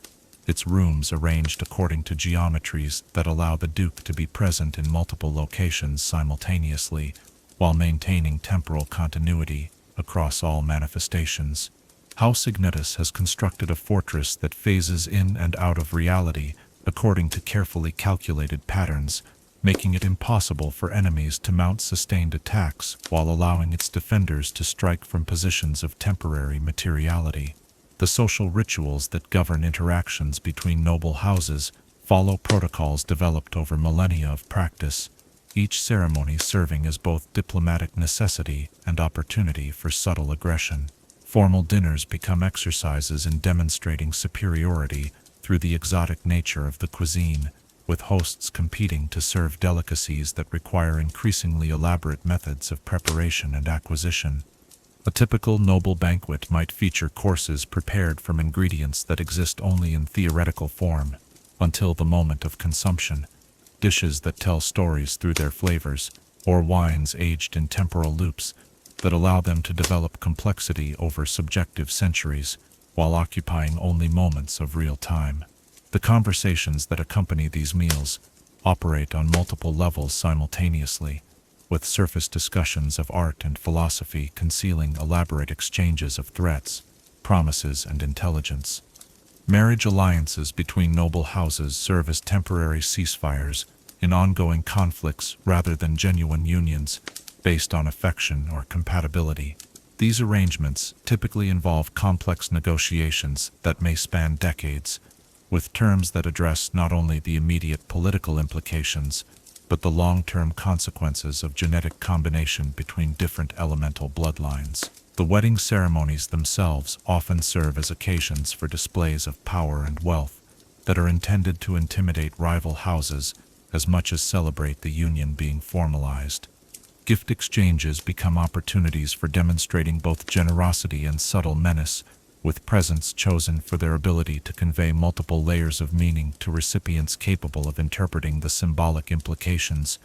its rooms arranged according to geometries that allow the Duke to be present in multiple locations simultaneously, while maintaining temporal continuity across all manifestations. House Ignitus has constructed a fortress that phases in and out of reality according to carefully calculated patterns, making it impossible for enemies to mount sustained attacks while allowing its defenders to strike from positions of temporary materiality. The social rituals that govern interactions between noble houses follow protocols developed over millennia of practice, each ceremony serving as both diplomatic necessity and opportunity for subtle aggression. Formal dinners become exercises in demonstrating superiority through the exotic nature of the cuisine, with hosts competing to serve delicacies that require increasingly elaborate methods of preparation and acquisition. A typical noble banquet might feature courses prepared from ingredients that exist only in theoretical form, until the moment of consumption, dishes that tell stories through their flavors, or wines aged in temporal loops that allow them to develop complexity over subjective centuries, while occupying only moments of real time. The conversations that accompany these meals operate on multiple levels simultaneously, with surface discussions of art and philosophy concealing elaborate exchanges of threats, promises, and intelligence. Marriage alliances between noble houses serve as temporary ceasefires in ongoing conflicts rather than genuine unions based on affection or compatibility. These arrangements typically involve complex negotiations that may span decades, with terms that address not only the immediate political implications, but the long-term consequences of genetic combination between different elemental bloodlines. The wedding ceremonies themselves often serve as occasions for displays of power and wealth, that are intended to intimidate rival houses as much as celebrate the union being formalized. Gift exchanges become opportunities for demonstrating both generosity and subtle menace, with presents chosen for their ability to convey multiple layers of meaning to recipients capable of interpreting the symbolic implications.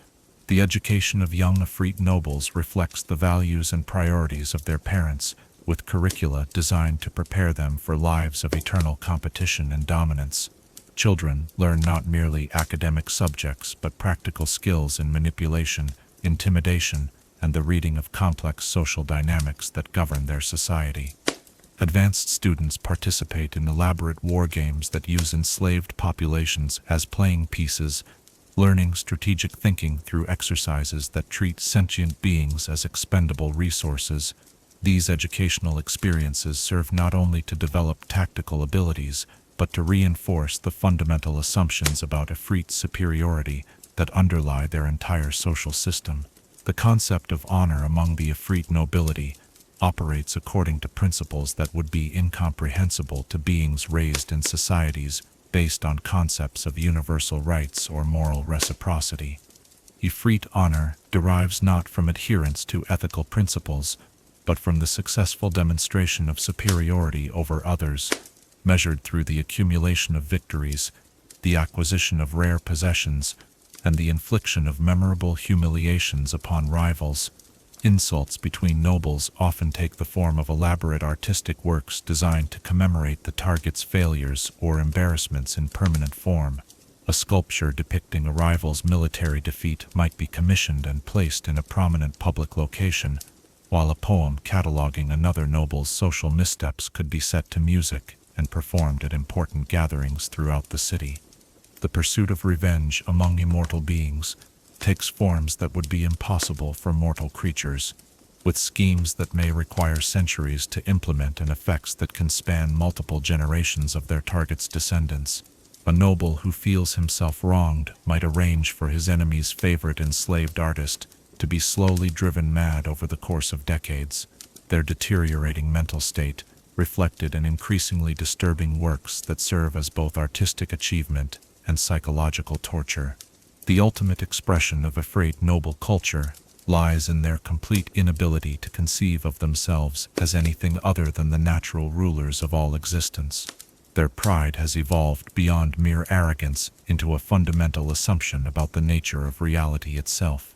The education of young Affrit nobles reflects the values and priorities of their parents, with curricula designed to prepare them for lives of eternal competition and dominance. Children learn not merely academic subjects but practical skills in manipulation, intimidation, and the reading of complex social dynamics that govern their society. Advanced students participate in elaborate war games that use enslaved populations as playing pieces, learning strategic thinking through exercises that treat sentient beings as expendable resources. These educational experiences serve not only to develop tactical abilities, but to reinforce the fundamental assumptions about Affrit's superiority that underlie their entire social system. The concept of honor among the Affrit nobility operates according to principles that would be incomprehensible to beings raised in societies based on concepts of universal rights or moral reciprocity. Affrit honor derives not from adherence to ethical principles, but from the successful demonstration of superiority over others, measured through the accumulation of victories, the acquisition of rare possessions, and the infliction of memorable humiliations upon rivals. Insults between nobles often take the form of elaborate artistic works designed to commemorate the target's failures or embarrassments in permanent form. A sculpture depicting a rival's military defeat might be commissioned and placed in a prominent public location, while a poem cataloging another noble's social missteps could be set to music and performed at important gatherings throughout the city. The pursuit of revenge among immortal beings takes forms that would be impossible for mortal creatures, with schemes that may require centuries to implement and effects that can span multiple generations of their target's descendants. A noble who feels himself wronged might arrange for his enemy's favorite enslaved artist to be slowly driven mad over the course of decades, their deteriorating mental state reflected in increasingly disturbing works that serve as both artistic achievement and psychological torture. The ultimate expression of Affrit noble culture lies in their complete inability to conceive of themselves as anything other than the natural rulers of all existence. Their pride has evolved beyond mere arrogance into a fundamental assumption about the nature of reality itself.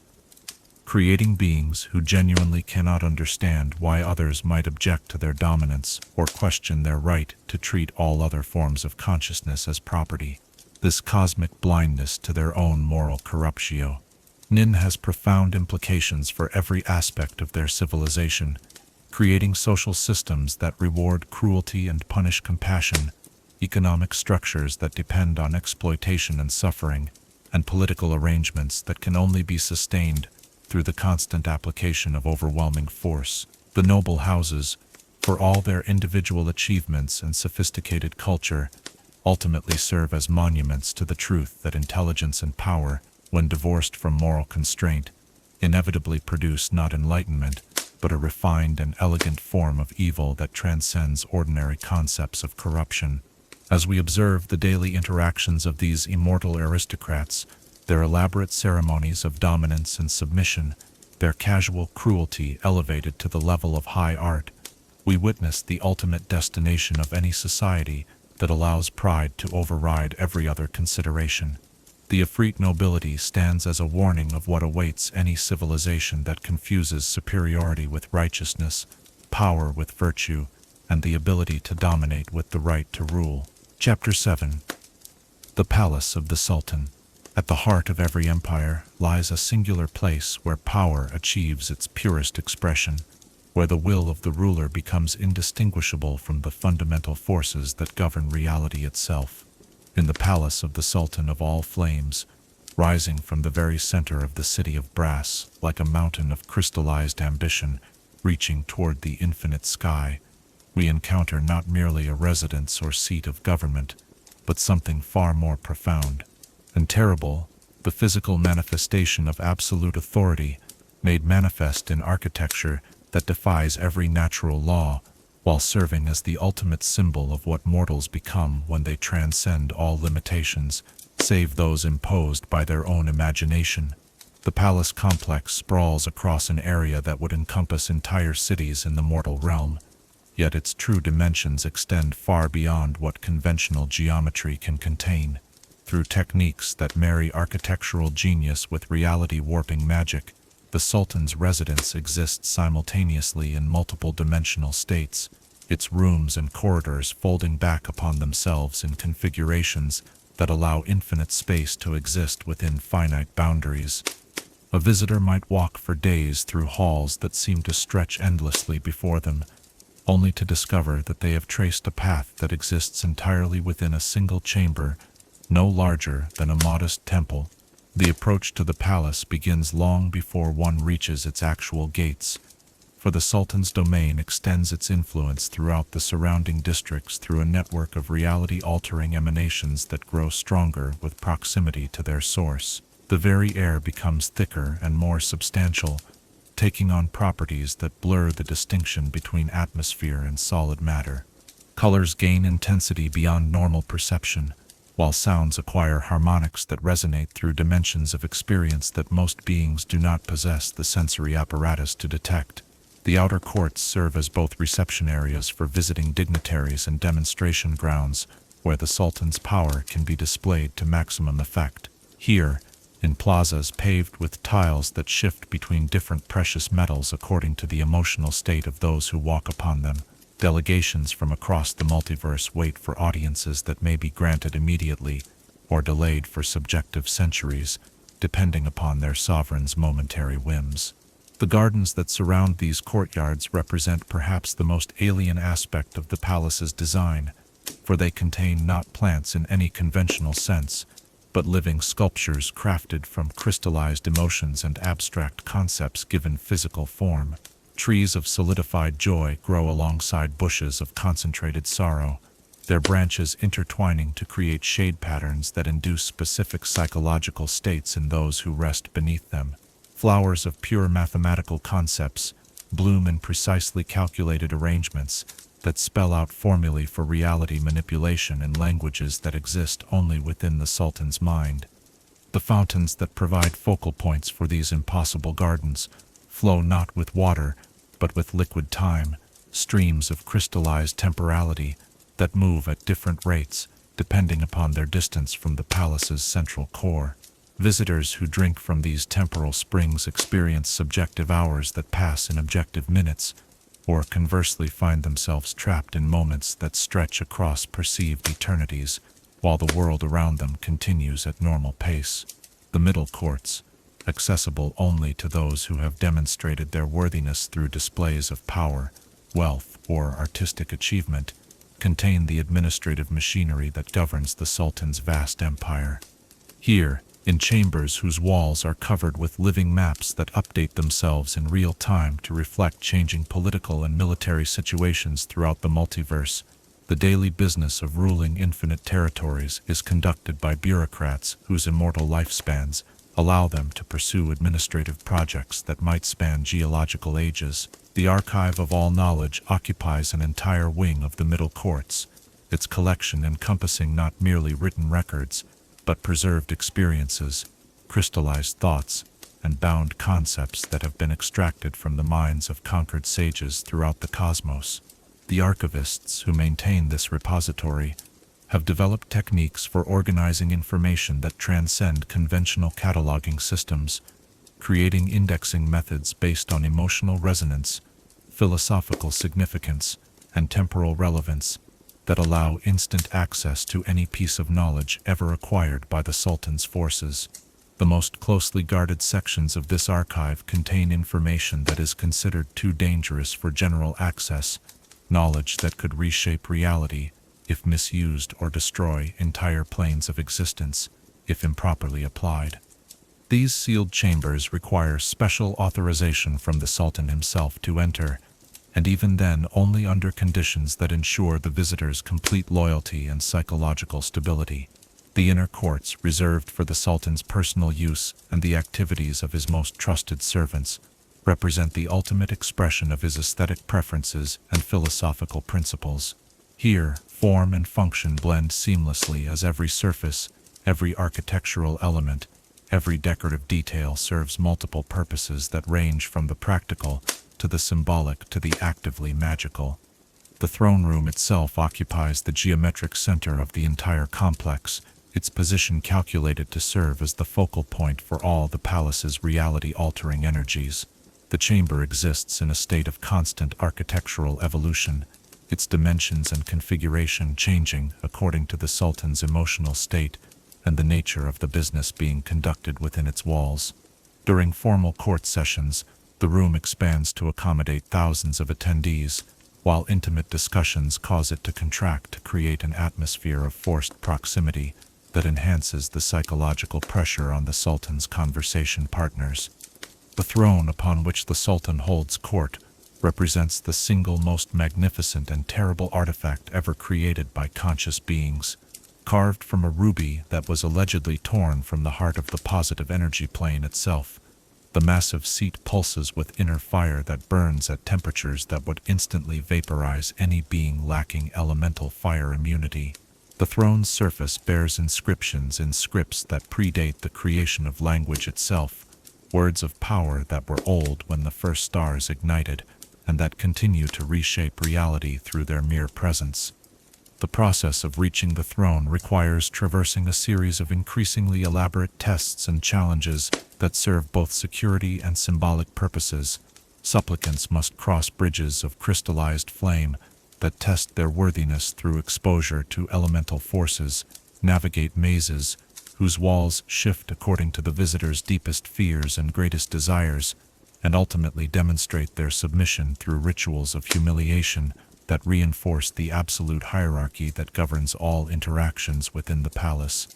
Creating beings who genuinely cannot understand why others might object to their dominance or question their right to treat all other forms of consciousness as property. This cosmic blindness to their own moral corruptio has profound implications for every aspect of their civilization, creating social systems that reward cruelty and punish compassion, economic structures that depend on exploitation and suffering, and political arrangements that can only be sustained through the constant application of overwhelming force. The noble houses, for all their individual achievements and sophisticated culture, ultimately serve as monuments to the truth that intelligence and power, when divorced from moral constraint, inevitably produce not enlightenment, but a refined and elegant form of evil that transcends ordinary concepts of corruption. As we observe the daily interactions of these immortal aristocrats, their elaborate ceremonies of dominance and submission, their casual cruelty elevated to the level of high art, we witness the ultimate destination of any society that allows pride to override every other consideration. The Affrit nobility stands as a warning of what awaits any civilization that confuses superiority with righteousness, power with virtue, and the ability to dominate with the right to rule. Chapter 7. The Palace of the Sultan. At the heart of every empire lies a singular place where power achieves its purest expression, where the will of the ruler becomes indistinguishable from the fundamental forces that govern reality itself. In the palace of the Sultan of all flames, rising from the very center of the city of brass, like a mountain of crystallized ambition reaching toward the infinite sky, we encounter not merely a residence or seat of government, but something far more profound and terrible, the physical manifestation of absolute authority, made manifest in architecture that defies every natural law, while serving as the ultimate symbol of what mortals become when they transcend all limitations, save those imposed by their own imagination. The palace complex sprawls across an area that would encompass entire cities in the mortal realm, yet its true dimensions extend far beyond what conventional geometry can contain. Through techniques that marry architectural genius with reality-warping magic, the Sultan's residence exists simultaneously in multiple dimensional states, its rooms and corridors folding back upon themselves in configurations that allow infinite space to exist within finite boundaries. A visitor might walk for days through halls that seem to stretch endlessly before them, only to discover that they have traced a path that exists entirely within a single chamber, no larger than a modest temple. The approach to the palace begins long before one reaches its actual gates, for the Sultan's domain extends its influence throughout the surrounding districts through a network of reality-altering emanations that grow stronger with proximity to their source. The very air becomes thicker and more substantial, taking on properties that blur the distinction between atmosphere and solid matter. Colors gain intensity beyond normal perception, while sounds acquire harmonics that resonate through dimensions of experience that most beings do not possess the sensory apparatus to detect. The outer courts serve as both reception areas for visiting dignitaries and demonstration grounds, where the Sultan's power can be displayed to maximum effect. Here, in plazas paved with tiles that shift between different precious metals according to the emotional state of those who walk upon them, delegations from across the multiverse wait for audiences that may be granted immediately or delayed for subjective centuries, depending upon their sovereign's momentary whims. The gardens that surround these courtyards represent perhaps the most alien aspect of the palace's design, for they contain not plants in any conventional sense, but living sculptures crafted from crystallized emotions and abstract concepts given physical form. Trees of solidified joy grow alongside bushes of concentrated sorrow, their branches intertwining to create shade patterns that induce specific psychological states in those who rest beneath them. Flowers of pure mathematical concepts bloom in precisely calculated arrangements that spell out formulae for reality manipulation in languages that exist only within the Sultan's mind. The fountains that provide focal points for these impossible gardens flow not with water, but with liquid time, streams of crystallized temporality that move at different rates, depending upon their distance from the palace's central core. Visitors who drink from these temporal springs experience subjective hours that pass in objective minutes, or conversely find themselves trapped in moments that stretch across perceived eternities, while the world around them continues at normal pace. The middle courts, accessible only to those who have demonstrated their worthiness through displays of power, wealth, or artistic achievement, contain the administrative machinery that governs the Sultan's vast empire. Here, in chambers whose walls are covered with living maps that update themselves in real time to reflect changing political and military situations throughout the multiverse, the daily business of ruling infinite territories is conducted by bureaucrats whose immortal lifespans allow them to pursue administrative projects that might span geological ages. The archive of all knowledge occupies an entire wing of the middle courts, its collection encompassing not merely written records, but preserved experiences, crystallized thoughts, and bound concepts that have been extracted from the minds of conquered sages throughout the cosmos. The archivists who maintain this repository have developed techniques for organizing information that transcend conventional cataloging systems, creating indexing methods based on emotional resonance, philosophical significance, and temporal relevance that allow instant access to any piece of knowledge ever acquired by the Sultan's forces. The most closely guarded sections of this archive contain information that is considered too dangerous for general access, knowledge that could reshape reality if misused or destroy entire planes of existence if improperly applied. These sealed chambers require special authorization from the Sultan himself to enter, and even then only under conditions that ensure the visitor's complete loyalty and psychological stability. The inner courts, reserved for the Sultan's personal use and the activities of his most trusted servants, represent the ultimate expression of his aesthetic preferences and philosophical principles. Here, form and function blend seamlessly as every surface, every architectural element, every decorative detail serves multiple purposes that range from the practical to the symbolic to the actively magical. The throne room itself occupies the geometric center of the entire complex, its position calculated to serve as the focal point for all the palace's reality-altering energies. The chamber exists in a state of constant architectural evolution, its dimensions and configuration changing according to the Sultan's emotional state and the nature of the business being conducted within its walls. During formal court sessions, the room expands to accommodate thousands of attendees, while intimate discussions cause it to contract to create an atmosphere of forced proximity that enhances the psychological pressure on the Sultan's conversation partners. The throne upon which the Sultan holds court represents the single most magnificent and terrible artifact ever created by conscious beings. Carved from a ruby that was allegedly torn from the heart of the positive energy plane itself, the massive seat pulses with inner fire that burns at temperatures that would instantly vaporize any being lacking elemental fire immunity. The throne's surface bears inscriptions in scripts that predate the creation of language itself, words of power that were old when the first stars ignited, and that continue to reshape reality through their mere presence. The process of reaching the throne requires traversing a series of increasingly elaborate tests and challenges that serve both security and symbolic purposes. Supplicants must cross bridges of crystallized flame that test their worthiness through exposure to elemental forces, navigate mazes whose walls shift according to the visitor's deepest fears and greatest desires, and ultimately demonstrate their submission through rituals of humiliation that reinforce the absolute hierarchy that governs all interactions within the palace.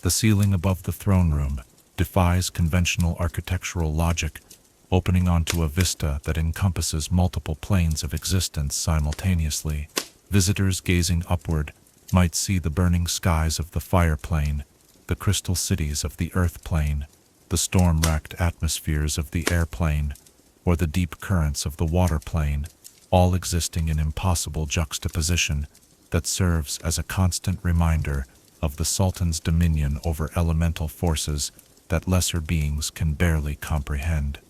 The ceiling above the throne room defies conventional architectural logic, opening onto a vista that encompasses multiple planes of existence simultaneously. Visitors gazing upward might see the burning skies of the fire plane, the crystal cities of the earth plane, the storm-racked atmospheres of the air plane, or the deep currents of the water plane, all existing in impossible juxtaposition that serves as a constant reminder of the Sultan's dominion over elemental forces that lesser beings can barely comprehend.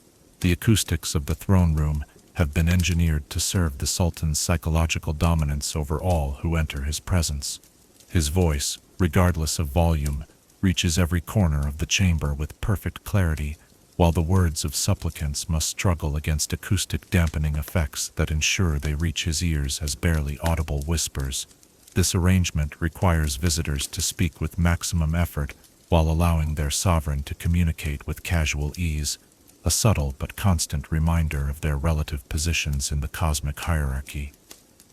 The acoustics of the throne room have been engineered to serve the Sultan's psychological dominance over all who enter his presence. His voice, regardless of volume, reaches every corner of the chamber with perfect clarity, while the words of supplicants must struggle against acoustic dampening effects that ensure they reach his ears as barely audible whispers. This arrangement requires visitors to speak with maximum effort while allowing their sovereign to communicate with casual ease, a subtle but constant reminder of their relative positions in the cosmic hierarchy.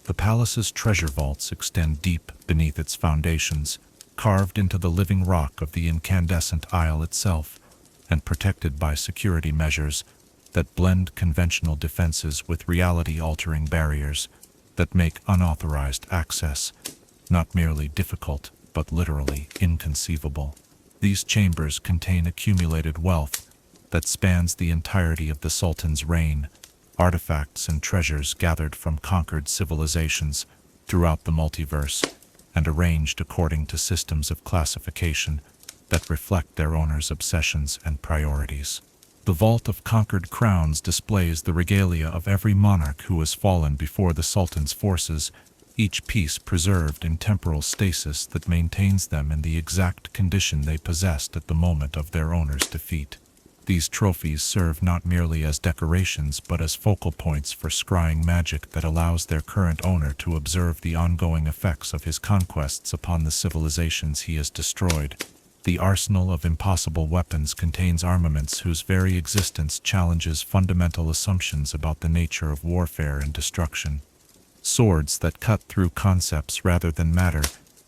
The palace's treasure vaults extend deep beneath its foundations, carved into the living rock of the incandescent aisle itself, and protected by security measures that blend conventional defenses with reality-altering barriers that make unauthorized access not merely difficult, but literally inconceivable. These chambers contain accumulated wealth that spans the entirety of the Sultan's reign, artifacts and treasures gathered from conquered civilizations throughout the multiverse and arranged according to systems of classification that reflect their owners' obsessions and priorities. The Vault of Conquered Crowns displays the regalia of every monarch who has fallen before the Sultan's forces, each piece preserved in temporal stasis that maintains them in the exact condition they possessed at the moment of their owner's defeat. These trophies serve not merely as decorations but as focal points for scrying magic that allows their current owner to observe the ongoing effects of his conquests upon the civilizations he has destroyed. The arsenal of impossible weapons contains armaments whose very existence challenges fundamental assumptions about the nature of warfare and destruction. Swords that cut through concepts rather than matter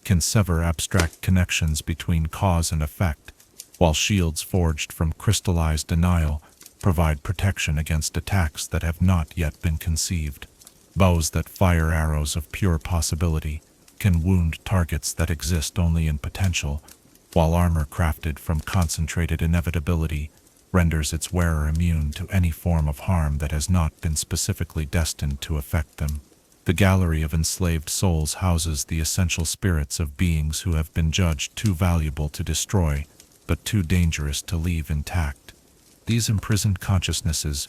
can sever abstract connections between cause and effect, while shields forged from crystallized denial provide protection against attacks that have not yet been conceived. Bows that fire arrows of pure possibility can wound targets that exist only in potential, while armor crafted from concentrated inevitability renders its wearer immune to any form of harm that has not been specifically destined to affect them. The gallery of enslaved souls houses the essential spirits of beings who have been judged too valuable to destroy, but too dangerous to leave intact. These imprisoned consciousnesses,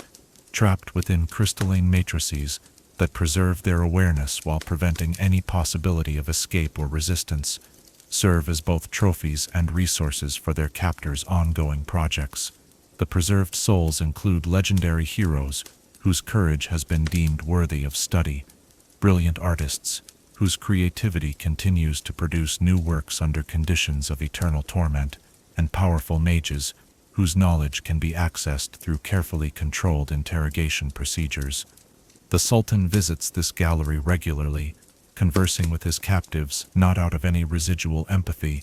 trapped within crystalline matrices that preserve their awareness while preventing any possibility of escape or resistance, serve as both trophies and resources for their captors' ongoing projects. The preserved souls include legendary heroes whose courage has been deemed worthy of study, brilliant artists whose creativity continues to produce new works under conditions of eternal torment, and powerful mages whose knowledge can be accessed through carefully controlled interrogation procedures. The Sultan visits this gallery regularly, conversing with his captives not out of any residual empathy,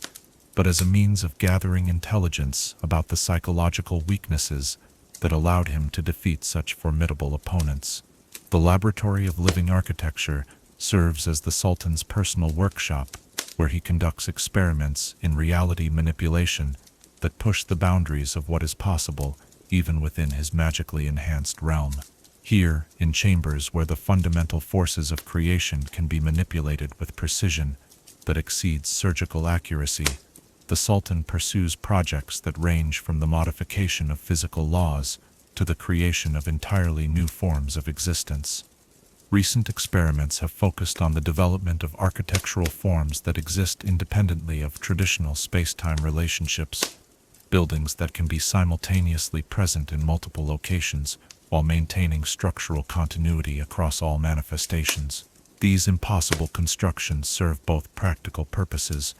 but as a means of gathering intelligence about the psychological weaknesses that allowed him to defeat such formidable opponents. The Laboratory of Living Architecture serves as the Sultan's personal workshop, where he conducts experiments in reality manipulation that push the boundaries of what is possible even within his magically enhanced realm. Here, in chambers where the fundamental forces of creation can be manipulated with precision that exceeds surgical accuracy, the Sultan pursues projects that range from the modification of physical laws to the creation of entirely new forms of existence. Recent experiments have focused on the development of architectural forms that exist independently of traditional space-time relationships, buildings that can be simultaneously present in multiple locations while maintaining structural continuity across all manifestations. These impossible constructions serve both practical purposes,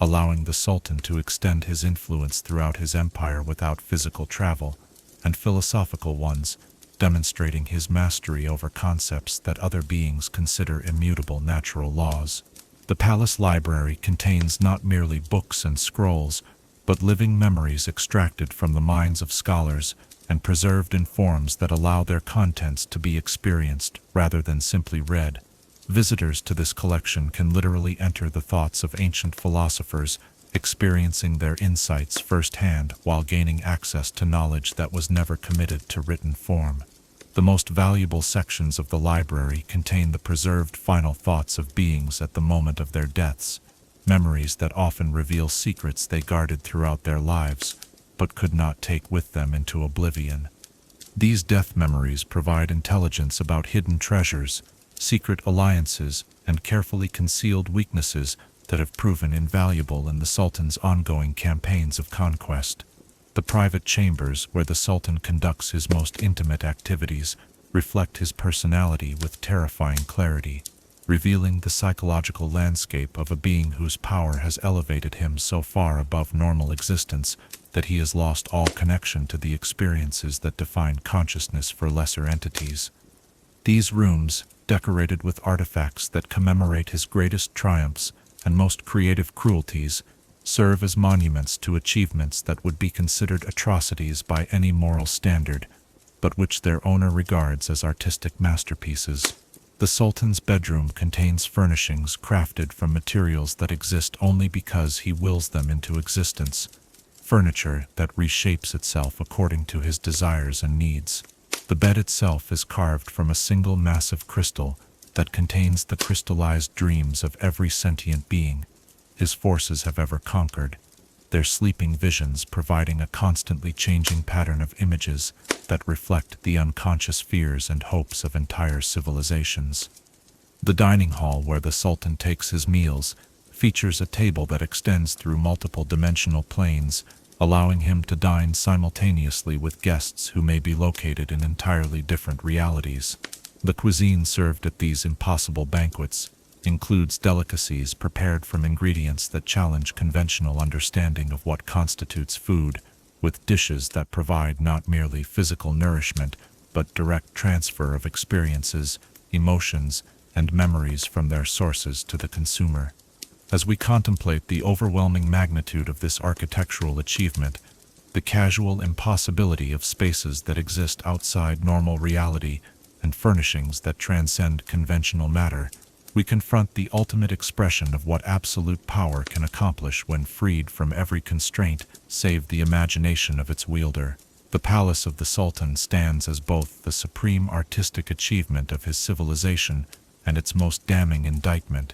allowing the Sultan to extend his influence throughout his empire without physical travel, and philosophical ones, demonstrating his mastery over concepts that other beings consider immutable natural laws. The palace library contains not merely books and scrolls, but living memories extracted from the minds of scholars and preserved in forms that allow their contents to be experienced rather than simply read. Visitors to this collection can literally enter the thoughts of ancient philosophers, experiencing their insights firsthand while gaining access to knowledge that was never committed to written form. The most valuable sections of the library contain the preserved final thoughts of beings at the moment of their deaths, memories that often reveal secrets they guarded throughout their lives, but could not take with them into oblivion. These death memories provide intelligence about hidden treasures, secret alliances, and carefully concealed weaknesses that have proven invaluable in the Sultan's ongoing campaigns of conquest. The private chambers where the Sultan conducts his most intimate activities reflect his personality with terrifying clarity, revealing the psychological landscape of a being whose power has elevated him so far above normal existence that he has lost all connection to the experiences that define consciousness for lesser entities. These rooms, decorated with artifacts that commemorate his greatest triumphs and most creative cruelties, serve as monuments to achievements that would be considered atrocities by any moral standard, but which their owner regards as artistic masterpieces. The Sultan's bedroom contains furnishings crafted from materials that exist only because he wills them into existence, furniture that reshapes itself according to his desires and needs. The bed itself is carved from a single massive crystal that contains the crystallized dreams of every sentient being his forces have ever conquered, their sleeping visions providing a constantly changing pattern of images that reflect the unconscious fears and hopes of entire civilizations. The dining hall where the Sultan takes his meals features a table that extends through multiple dimensional planes, allowing him to dine simultaneously with guests who may be located in entirely different realities. The cuisine served at these impossible banquets includes delicacies prepared from ingredients that challenge conventional understanding of what constitutes food, with dishes that provide not merely physical nourishment, but direct transfer of experiences, emotions, and memories from their sources to the consumer. As we contemplate the overwhelming magnitude of this architectural achievement, the casual impossibility of spaces that exist outside normal reality, and furnishings that transcend conventional matter, we confront the ultimate expression of what absolute power can accomplish when freed from every constraint save the imagination of its wielder. The palace of the Sultan stands as both the supreme artistic achievement of his civilization and its most damning indictment,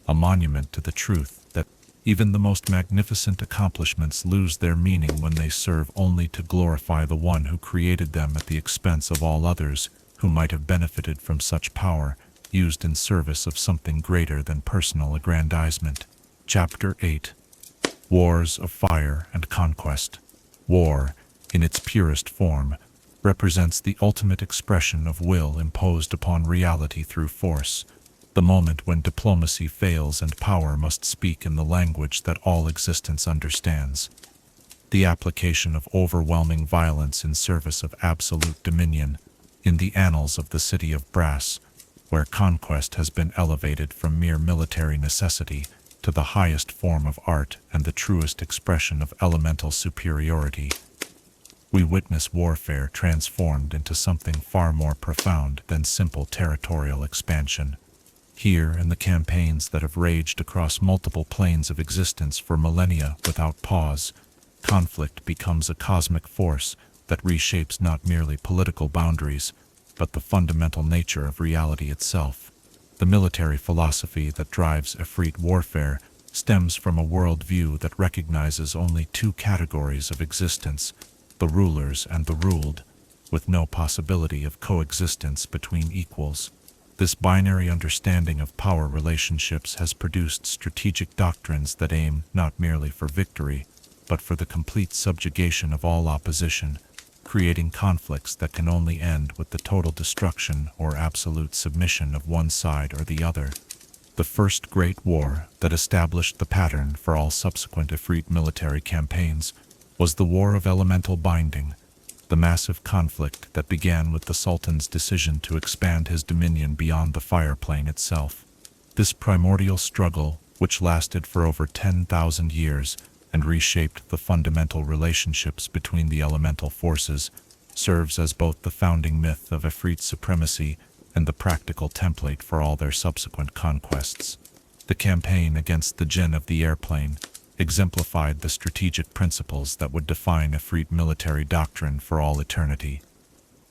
a monument to the truth that even the most magnificent accomplishments lose their meaning when they serve only to glorify the one who created them at the expense of all others who might have benefited from such power used in service of something greater than personal aggrandizement. Chapter 8. Wars of Fire and Conquest. War, in its purest form, represents the ultimate expression of will imposed upon reality through force, the moment when diplomacy fails and power must speak in the language that all existence understands. The application of overwhelming violence in service of absolute dominion, in the annals of the City of Brass, where conquest has been elevated from mere military necessity to the highest form of art and the truest expression of elemental superiority. We witness warfare transformed into something far more profound than simple territorial expansion. Here, in the campaigns that have raged across multiple planes of existence for millennia without pause, conflict becomes a cosmic force that reshapes not merely political boundaries, but the fundamental nature of reality itself. The military philosophy that drives Affrit warfare stems from a worldview that recognizes only two categories of existence, the rulers and the ruled, with no possibility of coexistence between equals. This binary understanding of power relationships has produced strategic doctrines that aim not merely for victory, but for the complete subjugation of all opposition, creating conflicts that can only end with the total destruction or absolute submission of one side or the other. The first great war that established the pattern for all subsequent Affrit military campaigns was the War of Elemental Binding, the massive conflict that began with the Sultan's decision to expand his dominion beyond the fire plane itself. This primordial struggle, which lasted for over 10,000 years and reshaped the fundamental relationships between the elemental forces, serves as both the founding myth of Affrit supremacy and the practical template for all their subsequent conquests. The campaign against the Jinn of the airplane exemplified the strategic principles that would define Affrit military doctrine for all eternity.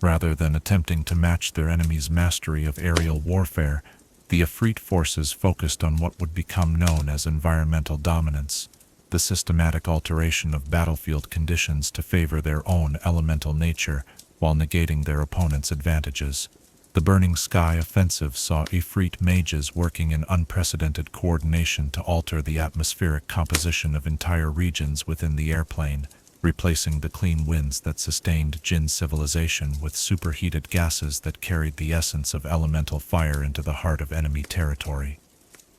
Rather than attempting to match their enemy's mastery of aerial warfare, the Affrit forces focused on what would become known as environmental dominance, the systematic alteration of battlefield conditions to favor their own elemental nature while negating their opponent's advantages. The Burning Sky offensive saw Affrit mages working in unprecedented coordination to alter the atmospheric composition of entire regions within the airplane, replacing the clean winds that sustained Jinn civilization with superheated gases that carried the essence of elemental fire into the heart of enemy territory.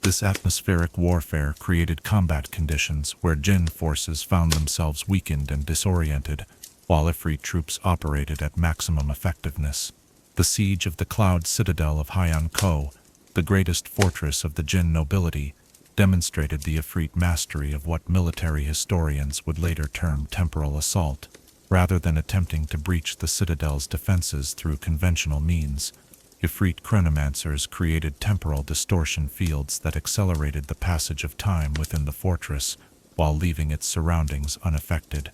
This atmospheric warfare created combat conditions where Jinn forces found themselves weakened and disoriented, while Affrit troops operated at maximum effectiveness. The siege of the Cloud Citadel of Hyan Ko, the greatest fortress of the Jinn nobility, demonstrated the Affrit mastery of what military historians would later term temporal assault. Rather than attempting to breach the citadel's defenses through conventional means, Affrit chronomancers created temporal distortion fields that accelerated the passage of time within the fortress while leaving its surroundings unaffected.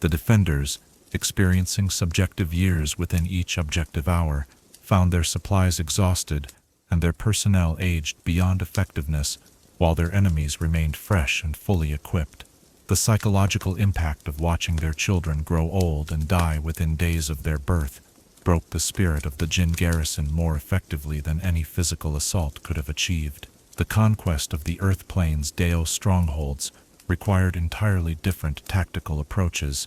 The defenders, experiencing subjective years within each objective hour, found their supplies exhausted and their personnel aged beyond effectiveness, while their enemies remained fresh and fully equipped. The psychological impact of watching their children grow old and die within days of their birth broke the spirit of the Jinn garrison more effectively than any physical assault could have achieved. The conquest of the Earth Plane's Deo strongholds required entirely different tactical approaches,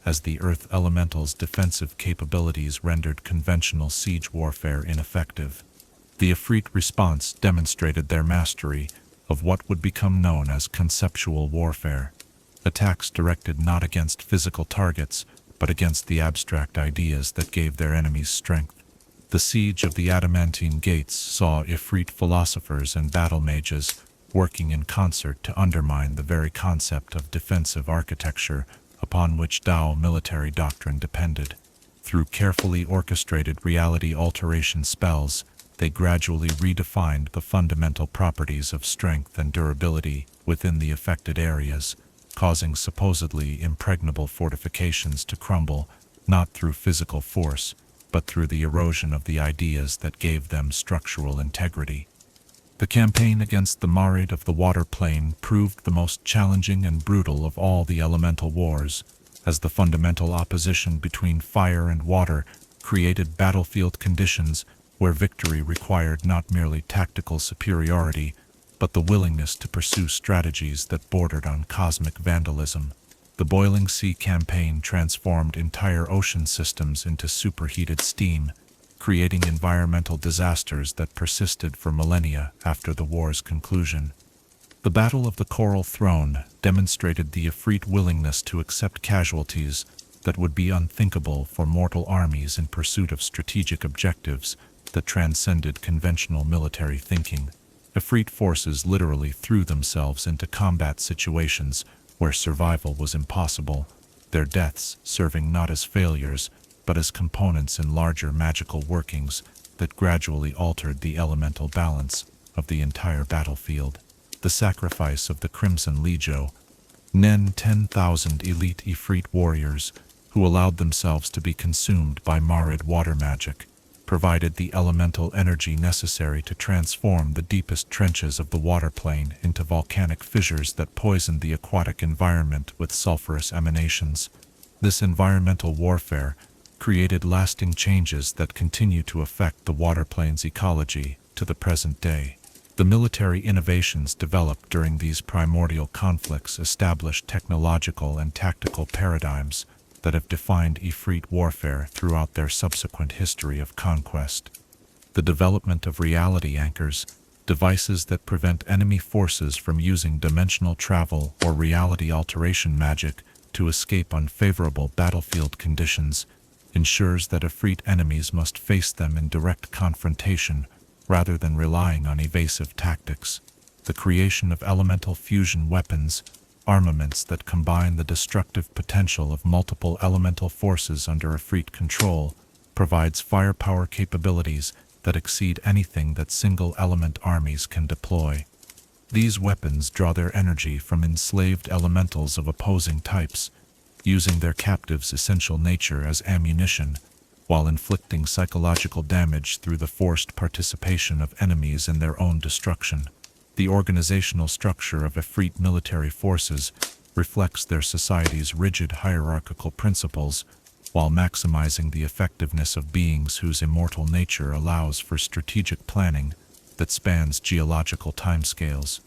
as the Earth Elemental's defensive capabilities rendered conventional siege warfare ineffective. The Affrit response demonstrated their mastery of what would become known as conceptual warfare, attacks directed not against physical targets, but against the abstract ideas that gave their enemies strength. The siege of the Adamantine Gates saw Affrit philosophers and battle mages working in concert to undermine the very concept of defensive architecture upon which Tao military doctrine depended. Through carefully orchestrated reality alteration spells, they gradually redefined the fundamental properties of strength and durability within the affected areas, causing supposedly impregnable fortifications to crumble not through physical force, but through the erosion of the ideas that gave them structural integrity. The campaign against the Marid of the water plane proved the most challenging and brutal of all the elemental wars, as the fundamental opposition between fire and water created battlefield conditions where victory required not merely tactical superiority, but the willingness to pursue strategies that bordered on cosmic vandalism. The Boiling Sea campaign transformed entire ocean systems into superheated steam, creating environmental disasters that persisted for millennia after the war's conclusion. The Battle of the Coral Throne demonstrated the Affrit willingness to accept casualties that would be unthinkable for mortal armies in pursuit of strategic objectives that transcended conventional military thinking. Affrit forces literally threw themselves into combat situations where survival was impossible, their deaths serving not as failures, but as components in larger magical workings that gradually altered the elemental balance of the entire battlefield. The sacrifice of the Crimson Legio, 10,000 elite Ifrit warriors who allowed themselves to be consumed by Marid water magic, provided the elemental energy necessary to transform the deepest trenches of the water plane into volcanic fissures that poisoned the aquatic environment with sulfurous emanations. This environmental warfare created lasting changes that continue to affect the water plane's ecology to the present day. The military innovations developed during these primordial conflicts established technological and tactical paradigms that have defined Ifrit warfare throughout their subsequent history of conquest. The development of reality anchors, devices that prevent enemy forces from using dimensional travel or reality alteration magic to escape unfavorable battlefield conditions, ensures that Ifrit enemies must face them in direct confrontation rather than relying on evasive tactics. The creation of elemental fusion weapons, armaments that combine the destructive potential of multiple elemental forces under Ifrit control, provides firepower capabilities that exceed anything that single-element armies can deploy. These weapons draw their energy from enslaved elementals of opposing types, using their captives' essential nature as ammunition, while inflicting psychological damage through the forced participation of enemies in their own destruction. The organizational structure of Ifrit military forces reflects their society's rigid hierarchical principles, while maximizing the effectiveness of beings whose immortal nature allows for strategic planning that spans geological timescales.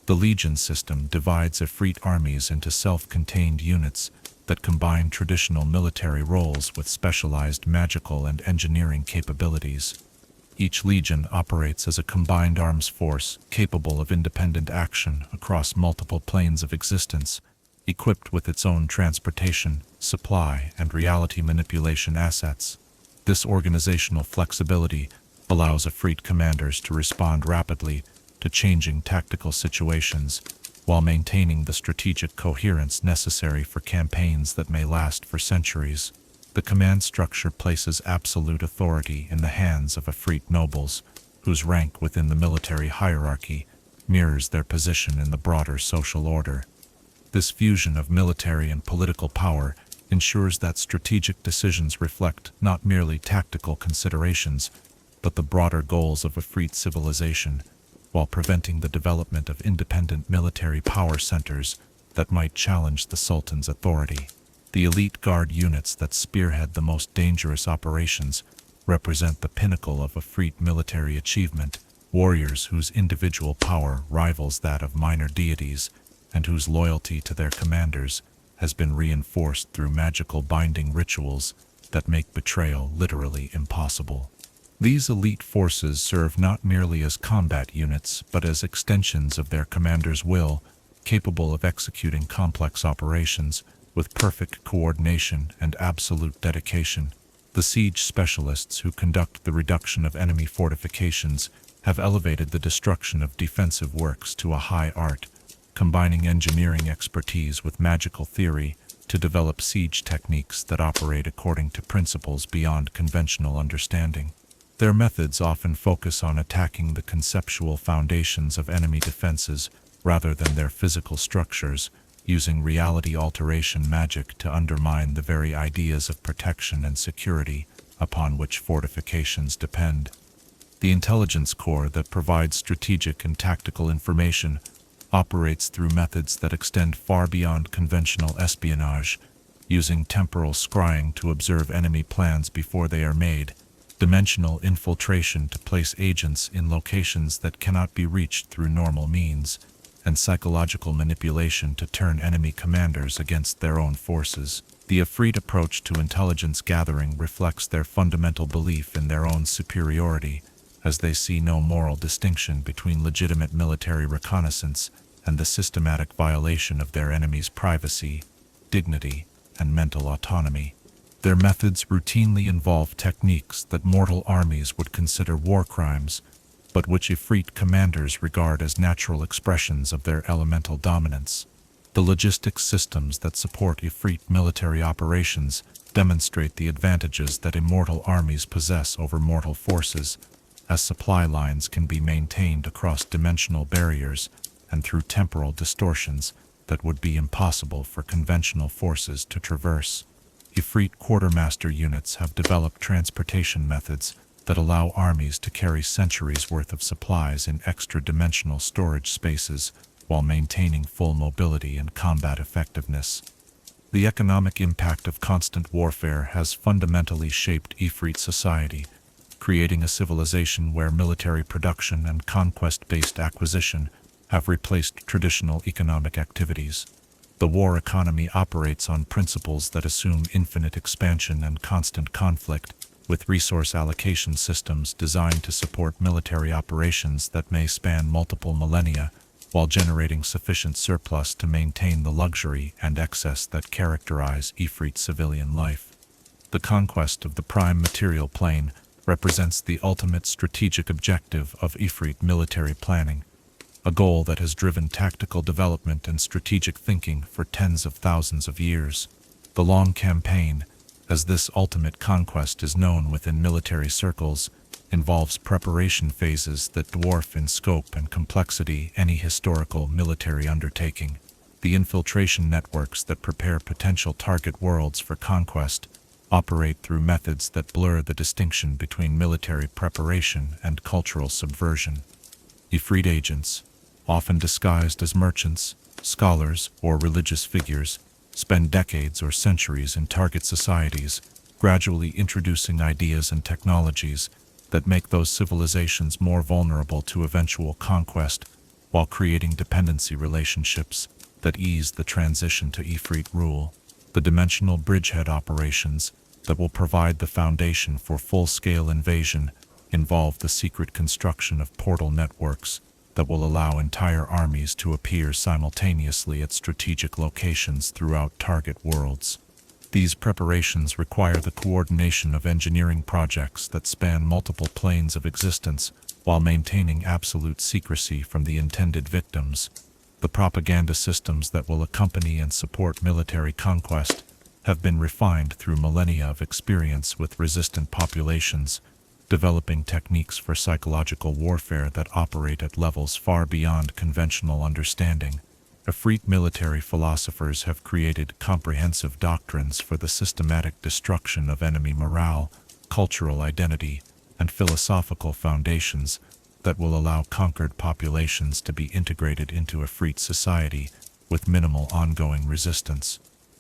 The Legion system divides Ifrit armies into self-contained units that combine traditional military roles with specialized magical and engineering capabilities. Each legion operates as a combined arms force capable of independent action across multiple planes of existence, equipped with its own transportation, supply, and reality manipulation assets. This organizational flexibility allows Ifrit commanders to respond rapidly to changing tactical situations while maintaining the strategic coherence necessary for campaigns that may last for centuries. The command structure places absolute authority in the hands of Ifrit nobles, whose rank within the military hierarchy mirrors their position in the broader social order. This fusion of military and political power ensures that strategic decisions reflect not merely tactical considerations, but the broader goals of Ifrit civilization, while preventing the development of independent military power centers that might challenge the Sultan's authority. The elite guard units that spearhead the most dangerous operations represent the pinnacle of Ifrit military achievement, warriors whose individual power rivals that of minor deities, and whose loyalty to their commanders has been reinforced through magical binding rituals that make betrayal literally impossible. These elite forces serve not merely as combat units, but as extensions of their commander's will, capable of executing complex operations with perfect coordination and absolute dedication. The siege specialists who conduct the reduction of enemy fortifications have elevated the destruction of defensive works to a high art, combining engineering expertise with magical theory to develop siege techniques that operate according to principles beyond conventional understanding. Their methods often focus on attacking the conceptual foundations of enemy defenses rather than their physical structures, using reality alteration magic to undermine the very ideas of protection and security upon which fortifications depend. The intelligence core that provides strategic and tactical information operates through methods that extend far beyond conventional espionage, using temporal scrying to observe enemy plans before they are made, dimensional infiltration to place agents in locations that cannot be reached through normal means, and psychological manipulation to turn enemy commanders against their own forces. The Affrit approach to intelligence gathering reflects their fundamental belief in their own superiority, as they see no moral distinction between legitimate military reconnaissance and the systematic violation of their enemy's privacy, dignity, and mental autonomy. Their methods routinely involve techniques that mortal armies would consider war crimes, but which Affrit commanders regard as natural expressions of their elemental dominance. The logistics systems that support Affrit military operations demonstrate the advantages that immortal armies possess over mortal forces, as supply lines can be maintained across dimensional barriers and through temporal distortions that would be impossible for conventional forces to traverse. Affrit quartermaster units have developed transportation methods that allow armies to carry centuries' worth of supplies in extra-dimensional storage spaces while maintaining full mobility and combat effectiveness. The economic impact of constant warfare has fundamentally shaped Affrit society, creating a civilization where military production and conquest-based acquisition have replaced traditional economic activities. The war economy operates on principles that assume infinite expansion and constant conflict, with resource allocation systems designed to support military operations that may span multiple millennia, while generating sufficient surplus to maintain the luxury and excess that characterize Affrit civilian life. The conquest of the prime material plane represents the ultimate strategic objective of Affrit military planning, a goal that has driven tactical development and strategic thinking for tens of thousands of years. The Long Campaign, as this ultimate conquest is known within military circles, involves preparation phases that dwarf in scope and complexity any historical military undertaking. The infiltration networks that prepare potential target worlds for conquest operate through methods that blur the distinction between military preparation and cultural subversion. Affrit agents, often disguised as merchants, scholars, or religious figures, spend decades or centuries in target societies, gradually introducing ideas and technologies that make those civilizations more vulnerable to eventual conquest, while creating dependency relationships that ease the transition to Affrit rule. The dimensional bridgehead operations that will provide the foundation for full-scale invasion involve the secret construction of portal networks that will allow entire armies to appear simultaneously at strategic locations throughout target worlds. These preparations require the coordination of engineering projects that span multiple planes of existence while maintaining absolute secrecy from the intended victims. The propaganda systems that will accompany and support military conquest have been refined through millennia of experience with resistant populations, developing techniques for psychological warfare that operate at levels far beyond conventional understanding. Affrit military philosophers have created comprehensive doctrines for the systematic destruction of enemy morale, cultural identity, and philosophical foundations that will allow conquered populations to be integrated into Affrit society with minimal ongoing resistance.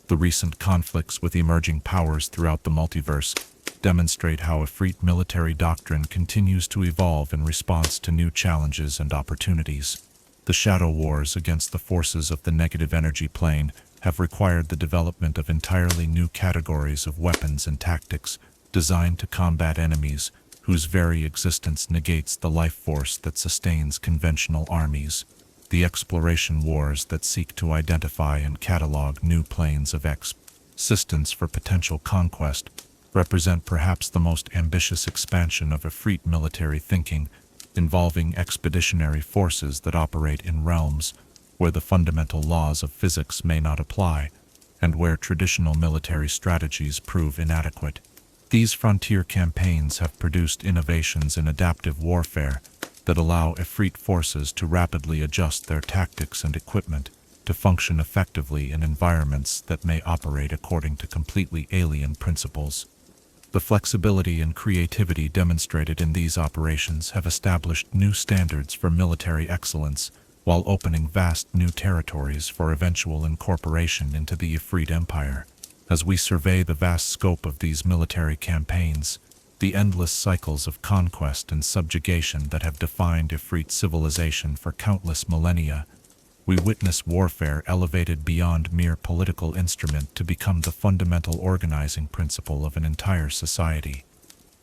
The recent conflicts with emerging powers throughout the multiverse demonstrate how Affrit military doctrine continues to evolve in response to new challenges and opportunities. The shadow wars against the forces of the negative energy plane have required the development of entirely new categories of weapons and tactics designed to combat enemies whose very existence negates the life force that sustains conventional armies. The exploration wars that seek to identify and catalog new planes of existence for potential conquest represent perhaps the most ambitious expansion of Affrit military thinking, involving expeditionary forces that operate in realms where the fundamental laws of physics may not apply, and where traditional military strategies prove inadequate. These frontier campaigns have produced innovations in adaptive warfare that allow Affrit forces to rapidly adjust their tactics and equipment, to function effectively in environments that may operate according to completely alien principles. The flexibility and creativity demonstrated in these operations have established new standards for military excellence, while opening vast new territories for eventual incorporation into the Affrit Empire. As we survey the vast scope of these military campaigns, the endless cycles of conquest and subjugation that have defined Affrit civilization for countless millennia, we witness warfare elevated beyond mere political instrument to become the fundamental organizing principle of an entire society.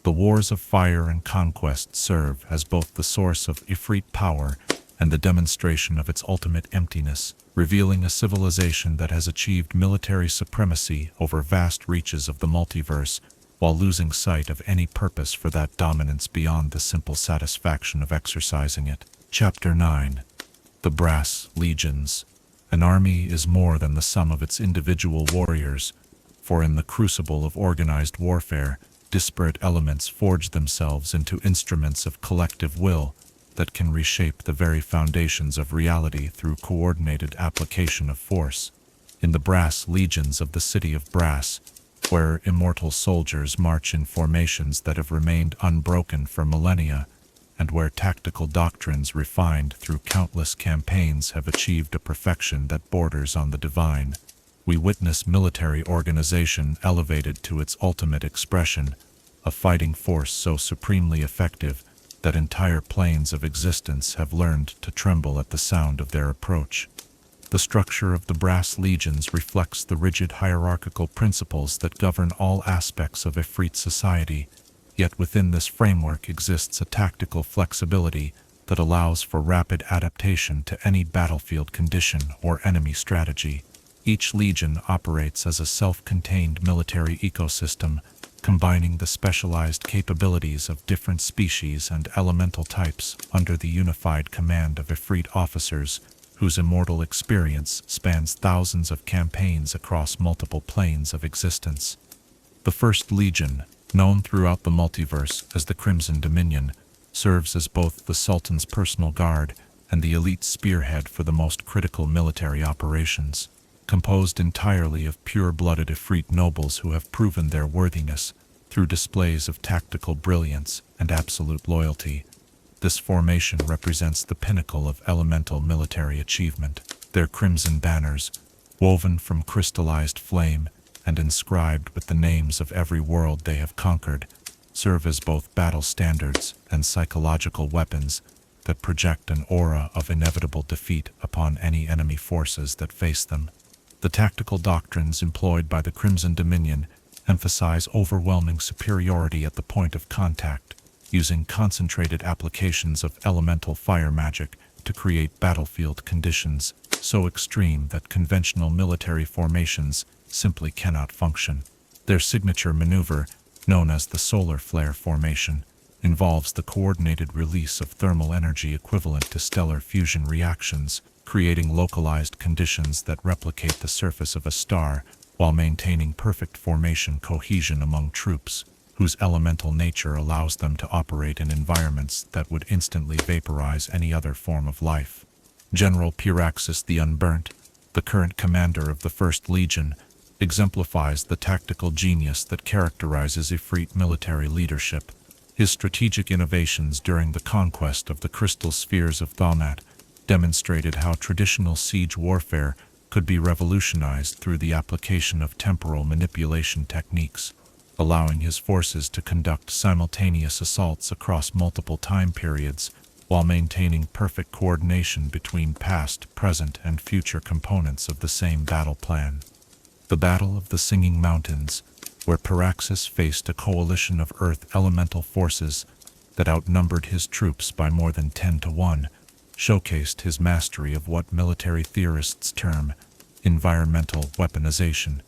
The wars of fire and conquest serve as both the source of Affrit power and the demonstration of its ultimate emptiness, revealing a civilization that has achieved military supremacy over vast reaches of the multiverse, while losing sight of any purpose for that dominance beyond the simple satisfaction of exercising it. Chapter 9. The Brass Legions. An army is more than the sum of its individual warriors, for in the crucible of organized warfare, disparate elements forge themselves into instruments of collective will that can reshape the very foundations of reality through coordinated application of force. In the brass legions of the city of Brass, where immortal soldiers march in formations that have remained unbroken for millennia, and where tactical doctrines refined through countless campaigns have achieved a perfection that borders on the divine, we witness military organization elevated to its ultimate expression, a fighting force so supremely effective that entire planes of existence have learned to tremble at the sound of their approach. The structure of the brass legions reflects the rigid hierarchical principles that govern all aspects of Affrit society, yet within this framework exists a tactical flexibility that allows for rapid adaptation to any battlefield condition or enemy strategy. Each legion operates as a self-contained military ecosystem, combining the specialized capabilities of different species and elemental types under the unified command of Affrit officers, whose immortal experience spans thousands of campaigns across multiple planes of existence. The First Legion, known throughout the multiverse as the Crimson Dominion, serves as both the Sultan's personal guard and the elite spearhead for the most critical military operations. Composed entirely of pure-blooded Affrit nobles who have proven their worthiness through displays of tactical brilliance and absolute loyalty, this formation represents the pinnacle of elemental military achievement. Their crimson banners, woven from crystallized flame and inscribed with the names of every world they have conquered, serve as both battle standards and psychological weapons that project an aura of inevitable defeat upon any enemy forces that face them. The tactical doctrines employed by the Crimson Dominion emphasize overwhelming superiority at the point of contact, using concentrated applications of elemental fire magic to create battlefield conditions so extreme that conventional military formations simply cannot function. Their signature maneuver, known as the solar flare formation, involves the coordinated release of thermal energy equivalent to stellar fusion reactions, creating localized conditions that replicate the surface of a star while maintaining perfect formation cohesion among troops, whose elemental nature allows them to operate in environments that would instantly vaporize any other form of life. General Piraxis the Unburnt, the current commander of the First Legion, exemplifies the tactical genius that characterizes Affrit military leadership. His strategic innovations during the conquest of the crystal spheres of Thalnat demonstrated how traditional siege warfare could be revolutionized through the application of temporal manipulation techniques, allowing his forces to conduct simultaneous assaults across multiple time periods while maintaining perfect coordination between past, present, and future components of the same battle plan. The Battle of the Singing Mountains, where Piraxis faced a coalition of Earth elemental forces that outnumbered his troops by more than 10 to 1, showcased his mastery of what military theorists term environmental weaponization.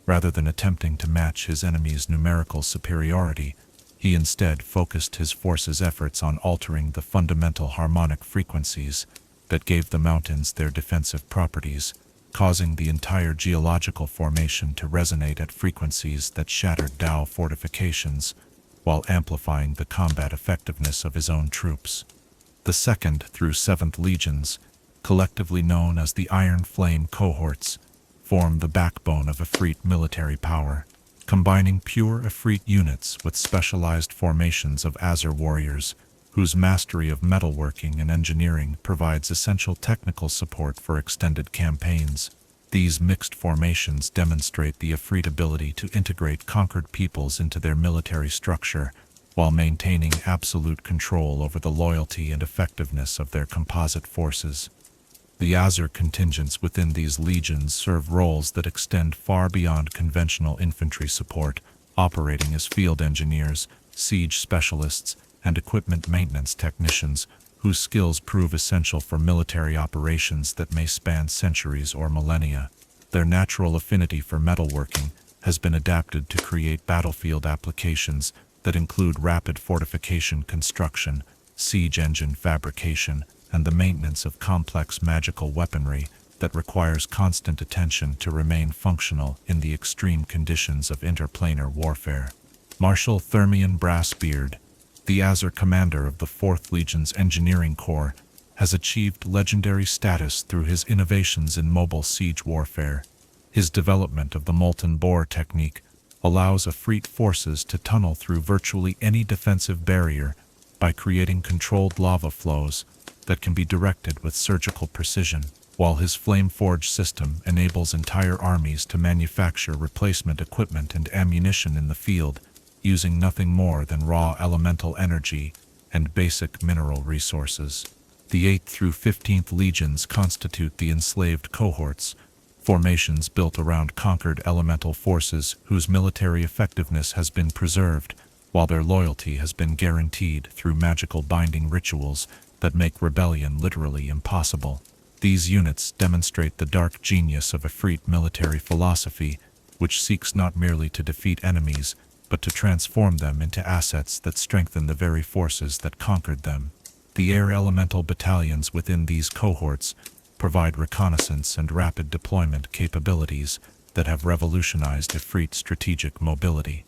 Rather than attempting to match his enemy's numerical superiority, he instead focused his forces' efforts on altering the fundamental harmonic frequencies that gave the mountains their defensive properties, causing the entire geological formation to resonate at frequencies that shattered Tao fortifications, while amplifying the combat effectiveness of his own troops. The 2nd through 7th Legions, collectively known as the Iron Flame cohorts, form the backbone of Affrit military power, combining pure Affrit units with specialized formations of Azure warriors, whose mastery of metalworking and engineering provides essential technical support for extended campaigns. These mixed formations demonstrate the Affrit ability to integrate conquered peoples into their military structure, while maintaining absolute control over the loyalty and effectiveness of their composite forces. The Azure contingents within these legions serve roles that extend far beyond conventional infantry support, operating as field engineers, siege specialists, and equipment maintenance technicians, whose skills prove essential for military operations that may span centuries or millennia. Their natural affinity for metalworking has been adapted to create battlefield applications that include rapid fortification construction, siege engine fabrication, and the maintenance of complex magical weaponry that requires constant attention to remain functional in the extreme conditions of interplanar warfare. Marshal Thermion Brassbeard, the Azure commander of the 4th Legion's Engineering Corps, has achieved legendary status through his innovations in mobile siege warfare. His development of the molten bore technique allows Affrit forces to tunnel through virtually any defensive barrier by creating controlled lava flows that can be directed with surgical precision, while his flame-forge system enables entire armies to manufacture replacement equipment and ammunition in the field, using nothing more than raw elemental energy and basic mineral resources. The 8th through 15th Legions constitute the enslaved cohorts, formations built around conquered elemental forces whose military effectiveness has been preserved, while their loyalty has been guaranteed through magical binding rituals that make rebellion literally impossible. These units demonstrate the dark genius of Affrit military philosophy, which seeks not merely to defeat enemies, but to transform them into assets that strengthen the very forces that conquered them. The air elemental battalions within these cohorts provide reconnaissance and rapid deployment capabilities that have revolutionized Affrit's strategic mobility.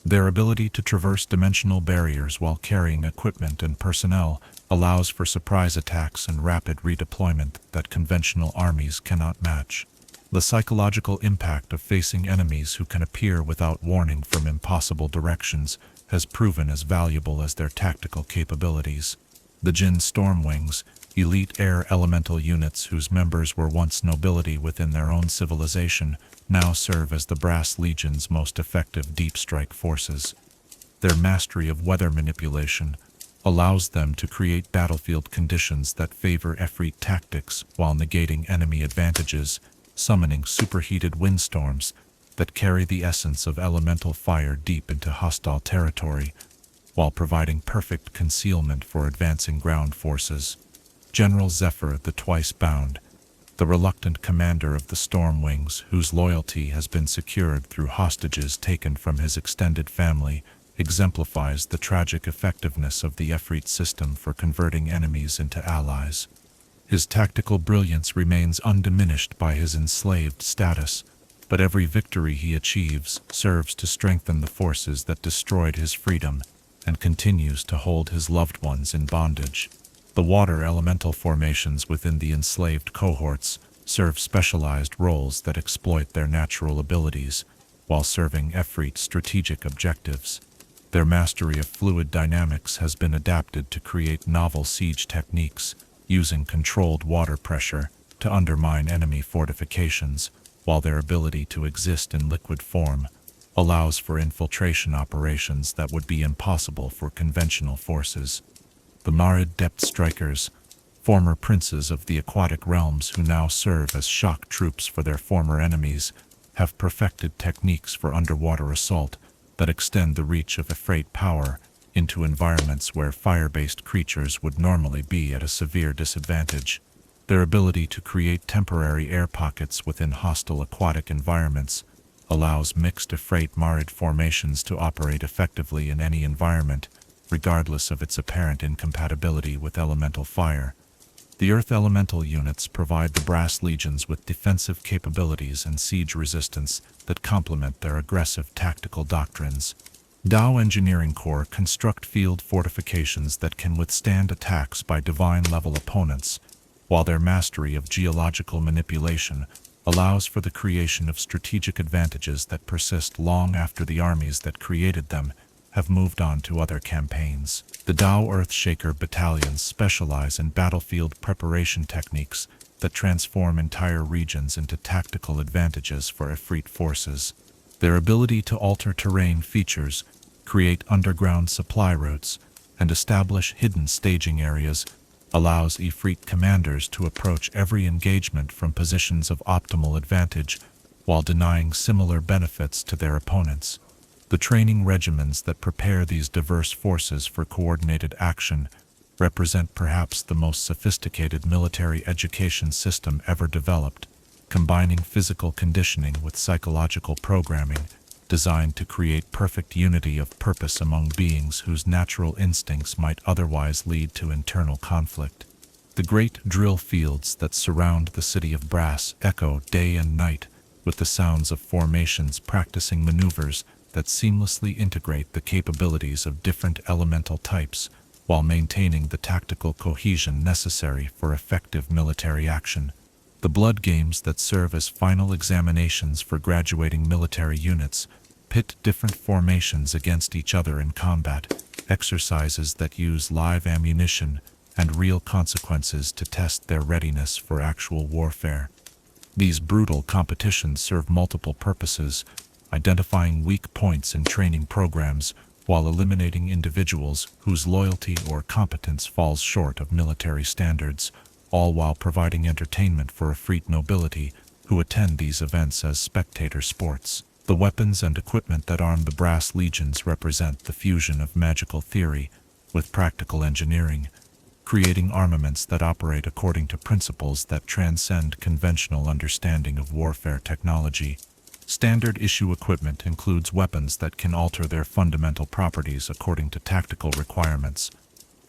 Their ability to traverse dimensional barriers while carrying equipment and personnel allows for surprise attacks and rapid redeployment that conventional armies cannot match. The psychological impact of facing enemies who can appear without warning from impossible directions has proven as valuable as their tactical capabilities. The Jinn Stormwings, elite air elemental units whose members were once nobility within their own civilization, now serve as the Brass Legion's most effective deep strike forces. Their mastery of weather manipulation allows them to create battlefield conditions that favor Affrit tactics while negating enemy advantages, summoning superheated windstorms that carry the essence of elemental fire deep into hostile territory, while providing perfect concealment for advancing ground forces. General Zephyr the Twice-Bound, the reluctant commander of the Stormwings, whose loyalty has been secured through hostages taken from his extended family, exemplifies the tragic effectiveness of the Affrit system for converting enemies into allies. His tactical brilliance remains undiminished by his enslaved status, but every victory he achieves serves to strengthen the forces that destroyed his freedom and continues to hold his loved ones in bondage. The water elemental formations within the enslaved cohorts serve specialized roles that exploit their natural abilities while serving Affrit's strategic objectives. Their mastery of fluid dynamics has been adapted to create novel siege techniques, using controlled water pressure to undermine enemy fortifications, while their ability to exist in liquid form allows for infiltration operations that would be impossible for conventional forces. The Marid Depth Strikers, former princes of the aquatic realms who now serve as shock troops for their former enemies, have perfected techniques for underwater assault that extend the reach of Affrit power into environments where fire-based creatures would normally be at a severe disadvantage. Their ability to create temporary air pockets within hostile aquatic environments allows mixed Affrit Marid formations to operate effectively in any environment, regardless of its apparent incompatibility with elemental fire. The Earth Elemental units provide the Brass Legions with defensive capabilities and siege resistance that complement their aggressive tactical doctrines. Dao Engineering Corps construct field fortifications that can withstand attacks by divine-level opponents, while their mastery of geological manipulation allows for the creation of strategic advantages that persist long after the armies that created them have moved on to other campaigns. The Dao Earthshaker battalions specialize in battlefield preparation techniques that transform entire regions into tactical advantages for Affrit forces. Their ability to alter terrain features, create underground supply routes, and establish hidden staging areas allows Affrit commanders to approach every engagement from positions of optimal advantage while denying similar benefits to their opponents. The training regimens that prepare these diverse forces for coordinated action represent perhaps the most sophisticated military education system ever developed, combining physical conditioning with psychological programming, designed to create perfect unity of purpose among beings whose natural instincts might otherwise lead to internal conflict. The great drill fields that surround the city of Brass echo day and night with the sounds of formations practicing maneuvers that seamlessly integrate the capabilities of different elemental types while maintaining the tactical cohesion necessary for effective military action. The blood games that serve as final examinations for graduating military units pit different formations against each other in combat, exercises that use live ammunition and real consequences to test their readiness for actual warfare. These brutal competitions serve multiple purposes, identifying weak points in training programs while eliminating individuals whose loyalty or competence falls short of military standards, all while providing entertainment for Affrit nobility who attend these events as spectator sports. The weapons and equipment that arm the Brass Legions represent the fusion of magical theory with practical engineering, creating armaments that operate according to principles that transcend conventional understanding of warfare technology. Standard issue equipment includes weapons that can alter their fundamental properties according to tactical requirements,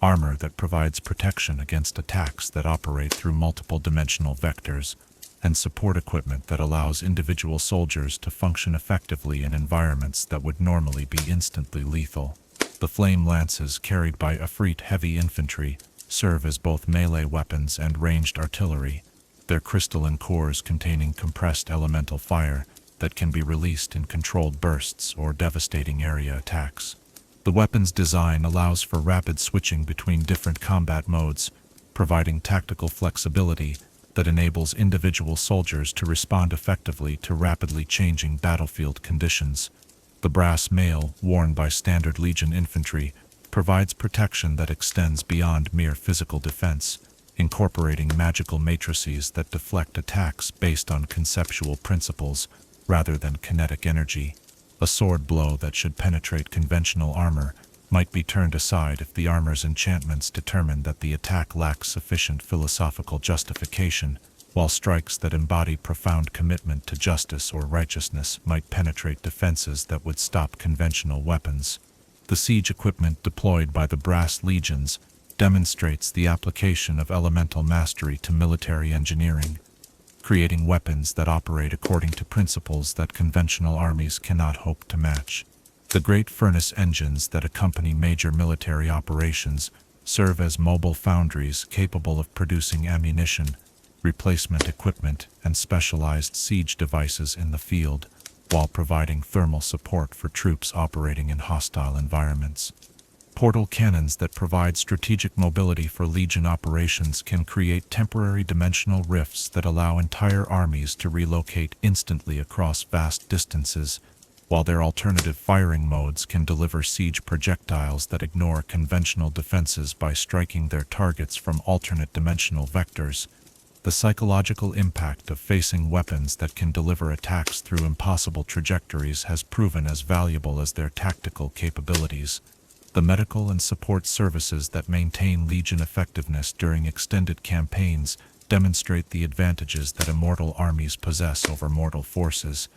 armor that provides protection against attacks that operate through multiple dimensional vectors, and support equipment that allows individual soldiers to function effectively in environments that would normally be instantly lethal. The flame lances carried by Affrit heavy infantry serve as both melee weapons and ranged artillery, their crystalline cores containing compressed elemental fire that can be released in controlled bursts or devastating area attacks. The weapon's design allows for rapid switching between different combat modes, providing tactical flexibility that enables individual soldiers to respond effectively to rapidly changing battlefield conditions. The brass mail, worn by standard Legion infantry, provides protection that extends beyond mere physical defense, incorporating magical matrices that deflect attacks based on conceptual principles rather than kinetic energy. A sword blow that should penetrate conventional armor might be turned aside if the armor's enchantments determine that the attack lacks sufficient philosophical justification, while strikes that embody profound commitment to justice or righteousness might penetrate defenses that would stop conventional weapons. The siege equipment deployed by the Brass Legions demonstrates the application of elemental mastery to military engineering, creating weapons that operate according to principles that conventional armies cannot hope to match. The great furnace engines that accompany major military operations serve as mobile foundries capable of producing ammunition, replacement equipment, and specialized siege devices in the field, while providing thermal support for troops operating in hostile environments. Portal cannons that provide strategic mobility for Legion operations can create temporary dimensional rifts that allow entire armies to relocate instantly across vast distances, while their alternative firing modes can deliver siege projectiles that ignore conventional defenses by striking their targets from alternate dimensional vectors. The psychological impact of facing weapons that can deliver attacks through impossible trajectories has proven as valuable as their tactical capabilities. The medical and support services that maintain Legion effectiveness during extended campaigns demonstrate the advantages that immortal armies possess over mortal forces.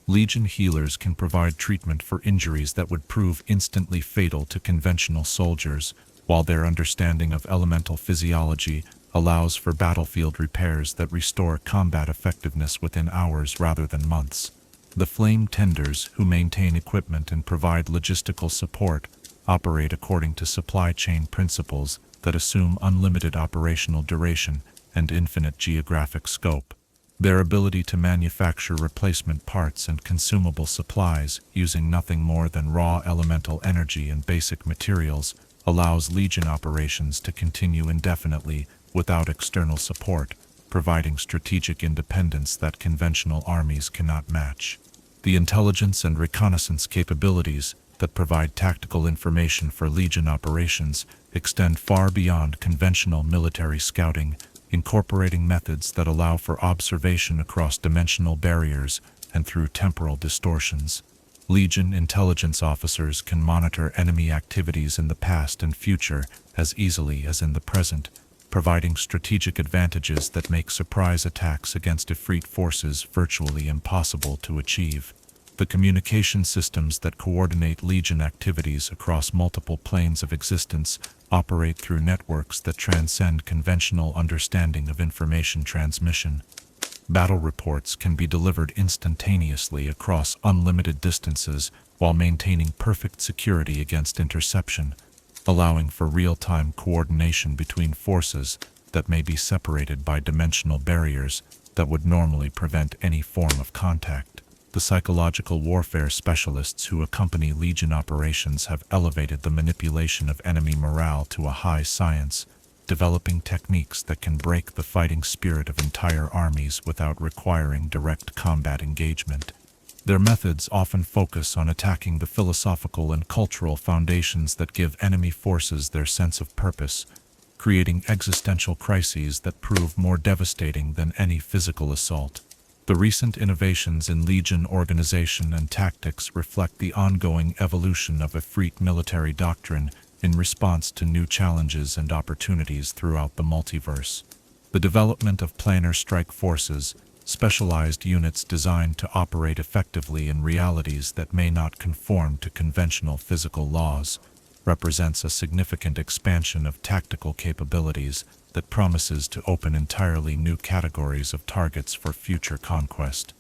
Legion healers can provide treatment for injuries that would prove instantly fatal to conventional soldiers, while their understanding of elemental physiology allows for battlefield repairs that restore combat effectiveness within hours rather than months. The flame tenders, who maintain equipment and provide logistical support, operate according to supply chain principles that assume unlimited operational duration and infinite geographic scope. Their ability to manufacture replacement parts and consumable supplies using nothing more than raw elemental energy and basic materials allows Legion operations to continue indefinitely without external support, providing strategic independence that conventional armies cannot match. The intelligence and reconnaissance capabilities that provide tactical information for Legion operations extend far beyond conventional military scouting, incorporating methods that allow for observation across dimensional barriers and through temporal distortions. Legion intelligence officers can monitor enemy activities in the past and future as easily as in the present, providing strategic advantages that make surprise attacks against Affrit forces virtually impossible to achieve. The communication systems that coordinate Legion activities across multiple planes of existence operate through networks that transcend conventional understanding of information transmission. Battle reports can be delivered instantaneously across unlimited distances while maintaining perfect security against interception, allowing for real-time coordination between forces that may be separated by dimensional barriers that would normally prevent any form of contact. The psychological warfare specialists who accompany Legion operations have elevated the manipulation of enemy morale to a high science, developing techniques that can break the fighting spirit of entire armies without requiring direct combat engagement. Their methods often focus on attacking the philosophical and cultural foundations that give enemy forces their sense of purpose, creating existential crises that prove more devastating than any physical assault. The recent innovations in Legion organization and tactics reflect the ongoing evolution of Affrit military doctrine in response to new challenges and opportunities throughout the multiverse. The development of planar strike forces, specialized units designed to operate effectively in realities that may not conform to conventional physical laws, represents a significant expansion of tactical capabilities that promises to open entirely new categories of targets for future conquest.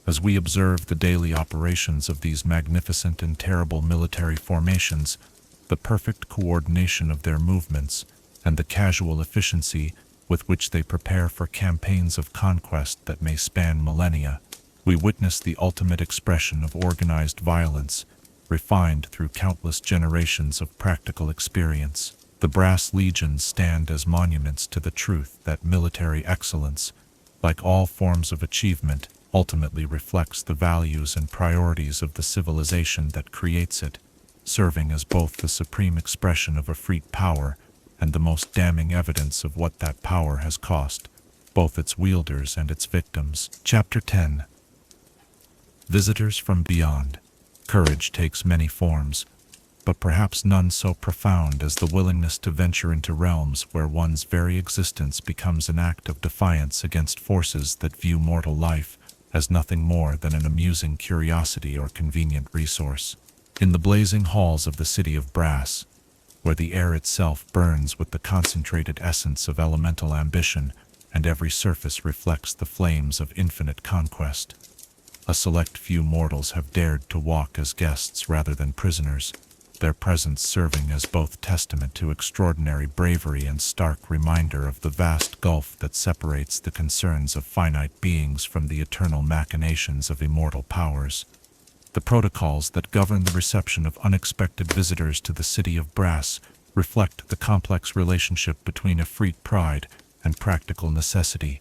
As we observe the daily operations of these magnificent and terrible military formations, the perfect coordination of their movements, and the casual efficiency with which they prepare for campaigns of conquest that may span millennia, we witness the ultimate expression of organized violence, refined through countless generations of practical experience. The brass legions stand as monuments to the truth that military excellence, like all forms of achievement, ultimately reflects the values and priorities of the civilization that creates it, serving as both the supreme expression of Affrit power and the most damning evidence of what that power has cost, both its wielders and its victims. Chapter 10. Visitors from Beyond. Courage takes many forms, but perhaps none so profound as the willingness to venture into realms where one's very existence becomes an act of defiance against forces that view mortal life as nothing more than an amusing curiosity or convenient resource. In the blazing halls of the city of Brass, where the air itself burns with the concentrated essence of elemental ambition, and every surface reflects the flames of infinite conquest, a select few mortals have dared to walk as guests rather than prisoners, their presence serving as both testament to extraordinary bravery and stark reminder of the vast gulf that separates the concerns of finite beings from the eternal machinations of immortal powers. The protocols that govern the reception of unexpected visitors to the city of Brass reflect the complex relationship between Affrit pride and practical necessity.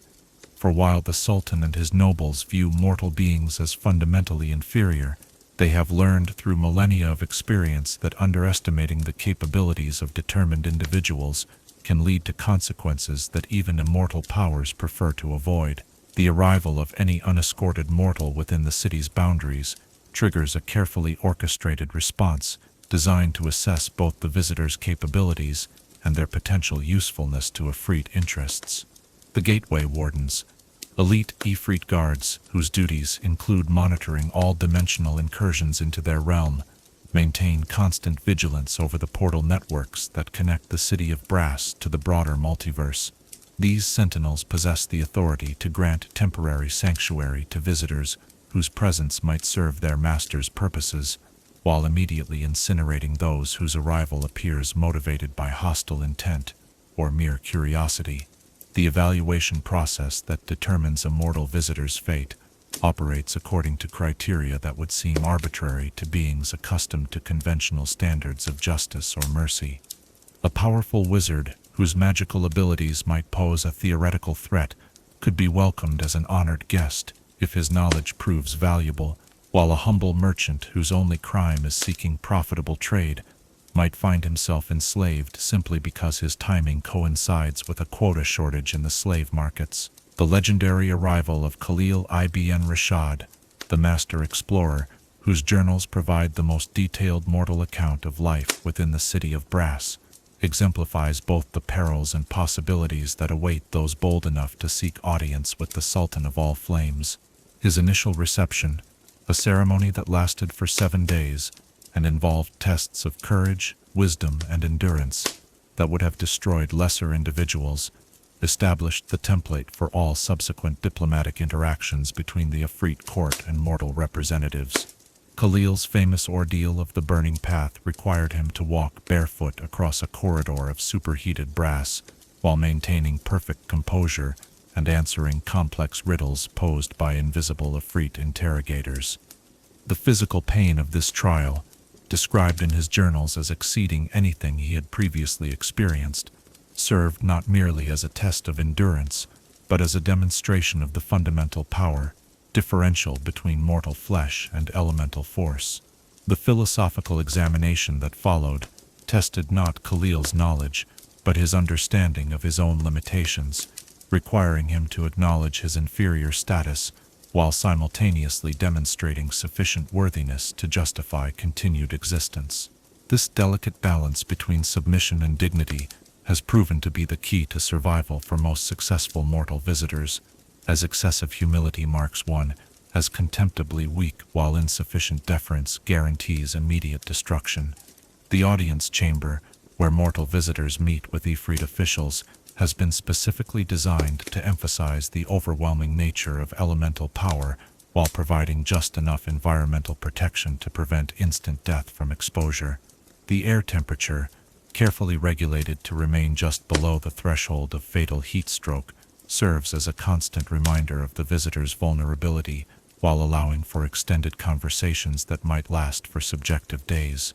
For while the Sultan and his nobles view mortal beings as fundamentally inferior, they have learned through millennia of experience that underestimating the capabilities of determined individuals can lead to consequences that even immortal powers prefer to avoid. The arrival of any unescorted mortal within the city's boundaries triggers a carefully orchestrated response designed to assess both the visitor's capabilities and their potential usefulness to Affrit interests. The Gateway Wardens, elite Affrit guards whose duties include monitoring all dimensional incursions into their realm, maintain constant vigilance over the portal networks that connect the city of Brass to the broader multiverse. These sentinels possess the authority to grant temporary sanctuary to visitors whose presence might serve their master's purposes, while immediately incinerating those whose arrival appears motivated by hostile intent or mere curiosity. The evaluation process that determines a mortal visitor's fate operates according to criteria that would seem arbitrary to beings accustomed to conventional standards of justice or mercy. A powerful wizard, whose magical abilities might pose a theoretical threat, could be welcomed as an honored guest if his knowledge proves valuable, while a humble merchant whose only crime is seeking profitable trade might find himself enslaved simply because his timing coincides with a quota shortage in the slave markets. The legendary arrival of Khalil ibn Rashad, the master explorer, whose journals provide the most detailed mortal account of life within the city of brass, exemplifies both the perils and possibilities that await those bold enough to seek audience with the Sultan of all flames. His initial reception, a ceremony that lasted for 7 days and involved tests of courage, wisdom, and endurance that would have destroyed lesser individuals, established the template for all subsequent diplomatic interactions between the Affrit court and mortal representatives. Khalil's famous ordeal of the burning path required him to walk barefoot across a corridor of superheated brass while maintaining perfect composure and answering complex riddles posed by invisible Affrit interrogators. The physical pain of this trial, described in his journals as exceeding anything he had previously experienced, served not merely as a test of endurance, but as a demonstration of the fundamental power differential between mortal flesh and elemental force. The philosophical examination that followed tested not Khalil's knowledge, but his understanding of his own limitations, requiring him to acknowledge his inferior status while simultaneously demonstrating sufficient worthiness to justify continued existence. This delicate balance between submission and dignity has proven to be the key to survival for most successful mortal visitors, as excessive humility marks one as contemptibly weak while insufficient deference guarantees immediate destruction. The audience chamber, where mortal visitors meet with Ifrit officials, has been specifically designed to emphasize the overwhelming nature of elemental power while providing just enough environmental protection to prevent instant death from exposure. The air temperature, carefully regulated to remain just below the threshold of fatal heat stroke, serves as a constant reminder of the visitor's vulnerability while allowing for extended conversations that might last for subjective days.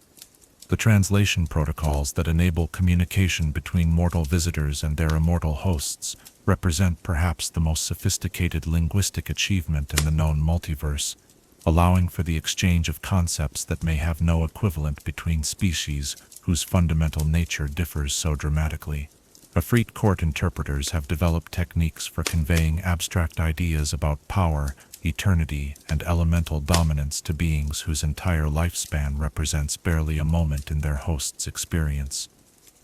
The translation protocols that enable communication between mortal visitors and their immortal hosts represent perhaps the most sophisticated linguistic achievement in the known multiverse, allowing for the exchange of concepts that may have no equivalent between species whose fundamental nature differs so dramatically. Affrit court interpreters have developed techniques for conveying abstract ideas about power, eternity, and elemental dominance to beings whose entire lifespan represents barely a moment in their host's experience.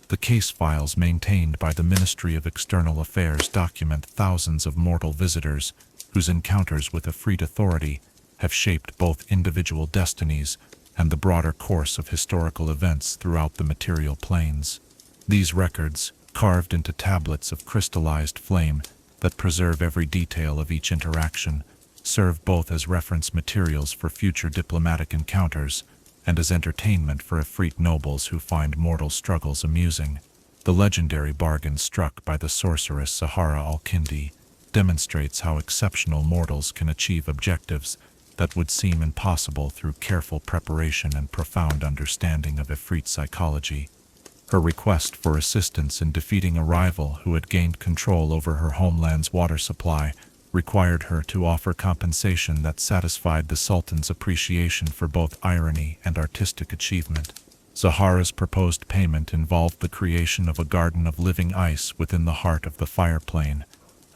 The case files maintained by the Ministry of External Affairs document thousands of mortal visitors whose encounters with Affrit authority have shaped both individual destinies and the broader course of historical events throughout the material planes. These records, carved into tablets of crystallized flame that preserve every detail of each interaction, serve both as reference materials for future diplomatic encounters and as entertainment for Affrit nobles who find mortal struggles amusing. The legendary bargain struck by the sorceress Zahara al-Kindi demonstrates how exceptional mortals can achieve objectives that would seem impossible through careful preparation and profound understanding of Affrit psychology. Her request for assistance in defeating a rival who had gained control over her homeland's water supply required her to offer compensation that satisfied the Sultan's appreciation for both irony and artistic achievement. Zahara's proposed payment involved the creation of a garden of living ice within the heart of the fire plane,